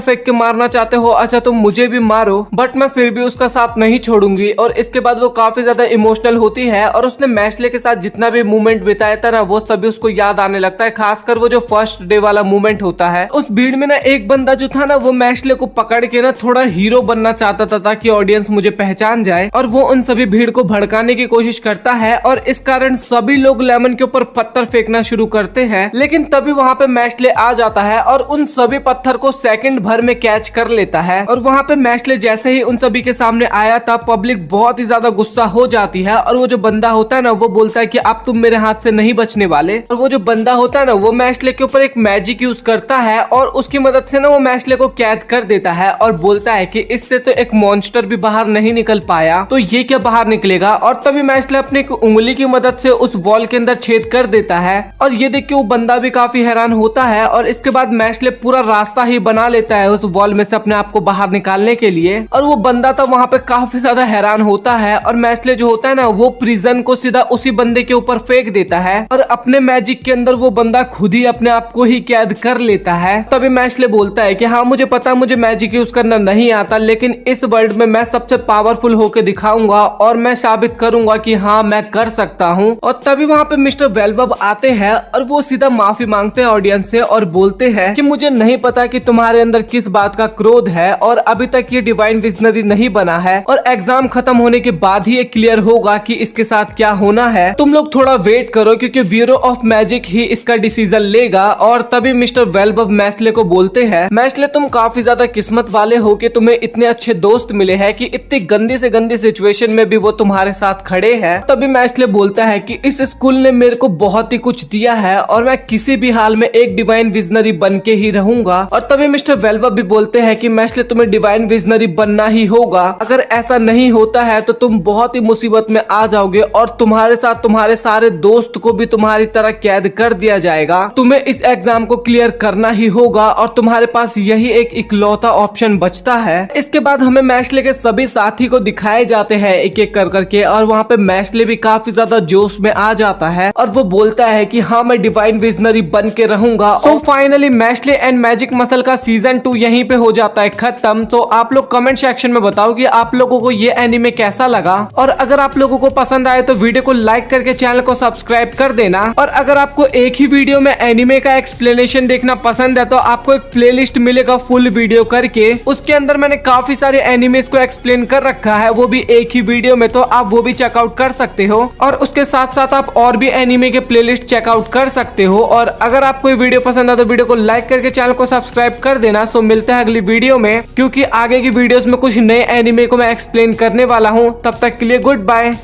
फेंक के मारना चाहते हो, अच्छा तुम मुझे भी मारो, बट मैं फिर भी उसका साथ नहीं छोड़ूंगी। और इसके बाद वो काफी ज्यादा इमोशनल होती है और उसने मैशले के साथ जितना भी मूवमेंट बिताया था ना वो सभी उसको याद आने लगता है, खासकर वो जो फर्स्ट डे वाला मूवमेंट होता है। उस भीड़ में ना एक बंदा जो था ना वो मैशले को पकड़ के ना थोड़ा हीरो बनना चाहता था ताकि ऑडियंस मुझे पहचान जाए, और वो उन सभी भीड़ को भड़काने की कोशिश करता है और इस कारण सभी लोग लेमन के ऊपर पत्थर फेंकना शुरू करते हैं। लेकिन तभी वहाँ पे मैशले आ जाता है और उन सभी पत्थर को सेकंड भर में कैच कर लेता है। और वहाँ पे मैशले जैसे ही उन सभी के सामने आया था पब्लिक बहुत ही ज्यादा गुस्सा हो जाती है और वो जो बंदा होता है ना वो बोलता है कि अब तुम मेरे हाथ से नहीं बचने वाले। और वो जो बंदा होता है ना वो मैशले के ऊपर एक मैजिक यूज करता है और उसकी मदद से ना वो मैशले को कैद कर देता है और बोलता है कि इससे तो एक मॉन्स्टर भी बाहर नहीं निकल पाया तो ये क्या बाहर निकलेगा। और तभी मैशले अपनी एक उंगली की मदद से उस वॉल के अंदर छेद कर देता है और ये देख के वो बंदा भी काफी हैरान होता है। और इसके बाद मैशले पूरा रास्ता ही बना लेता है उस वॉल में से अपने आप को बाहर निकालने के लिए। और वो बंदा तो वहाँ पे काफी ज्यादा हैरान होता है और मैशले जो होता है ना वो प्रिजन को सीधा उसी बंदे के ऊपर फेंक देता है और अपने मैजिक के अंदर वो बंदा खुद ही अपने आप को ही कैद कर लेता है। तभी मैशले बोलता है कि हाँ मुझे पता मुझे मैजिक यूज करना नहीं आता, लेकिन इस वर्ल्ड में मैं सबसे पावरफुल होके दिखाऊंगा और मैं साबित करूंगा कि हाँ मैं कर सकता हूँ। और तभी वहाँ पे मिस्टर वेलबब आते हैं और वो सीधा माफी मांगते हैं ऑडियंस से और बोलते हैं कि मुझे नहीं पता कि तुम्हारे अंदर किस बात का क्रोध है और अभी तक ये डिवाइन विजनरी नहीं बना है और एग्जाम खत्म होने के बाद ही ये क्लियर होगा कि इसके साथ क्या होना है। तुम लोग थोड़ा वेट करो क्योंकि ब्यूरो ऑफ मैजिक ही इसका डिसीजन लेगा। और तभी मिस्टर वेलबब मैस्ले को बोलते हैं, मैस्ले तुम काफी ज्यादा किस्मत वाले हो कि तुम्हें इतने अच्छे दोस्त मिले हैं कि इतनी गंदी से गंदी सिचुएशन में भी वो तुम्हारे साथ खड़े हैं। तभी मैस्ले बोलता है कि इस स्कूल ने मेरे को बहुत ही कुछ दिया है और मैं किसी भी हाल में एक डिवाइन विजनरी बन के ही रहूंगा। और तभी मिस्टर वेलबब भी बोलते हैं कि मैस्ले तुम्हें डिवाइन विजनरी बनना ही होगा, अगर ऐसा नहीं होता है तो तुम बहुत ही मुसीबत में आ जाओगे और तुम्हारे साथ तुम्हारे सारे दोस्त को भी तुम्हारी तरह कैद कर दिया जाएगा। तुम्हें इस एग्जाम को क्लियर करना ही होगा और तुम्हारे पास यही एक इकलौता ऑप्शन बचता है। इसके बाद हमें मैस्ले के सभी साथी को दिखाए जाते हैं एक एक कर करके, और वहाँ पे मैस्ले भी काफी ज्यादा जोश में आ जाता है और वो बोलता है कि हाँ मैं डिवाइन विजनरी बन के रहूंगा। तो फाइनली मैस्ले एंड मैजिक मसल का सीजन 2 यहीं पे हो जाता है खत्म। तो आप लोग कमेंट सेक्शन में बताओ कि आप लोगों को ये एनीमे कैसा लगा, और अगर आप लोगों को पसंद आए तो वीडियो को लाइक करके चैनल को सब्सक्राइब कर देना। और अगर आपको एक ही वीडियो में एनीमे का एक्सप्लेनेशन देखना पसंद है तो आपको एक प्लेलिस्ट मिलेगा फुल वीडियो करके, उसके अंदर मैंने काफी सारे एनिमेस को एक्सप्लेन कर रखा है, वो भी एक ही वीडियो में, तो आप वो भी चेकआउट कर सकते हो। और उसके साथ साथ आप और भी एनिमे के प्लेलिस्ट चेकआउट कर सकते हो। और अगर आपको ये वीडियो पसंद है तो वीडियो को लाइक करके चैनल को सब्सक्राइब कर देना। सो मिलते हैं अगली वीडियो में, क्योंकि आगे की वीडियोस में कुछ नए एनिमे को मैं एक्सप्लेन करने वाला हूँ। तब तक के लिए गुड बाय।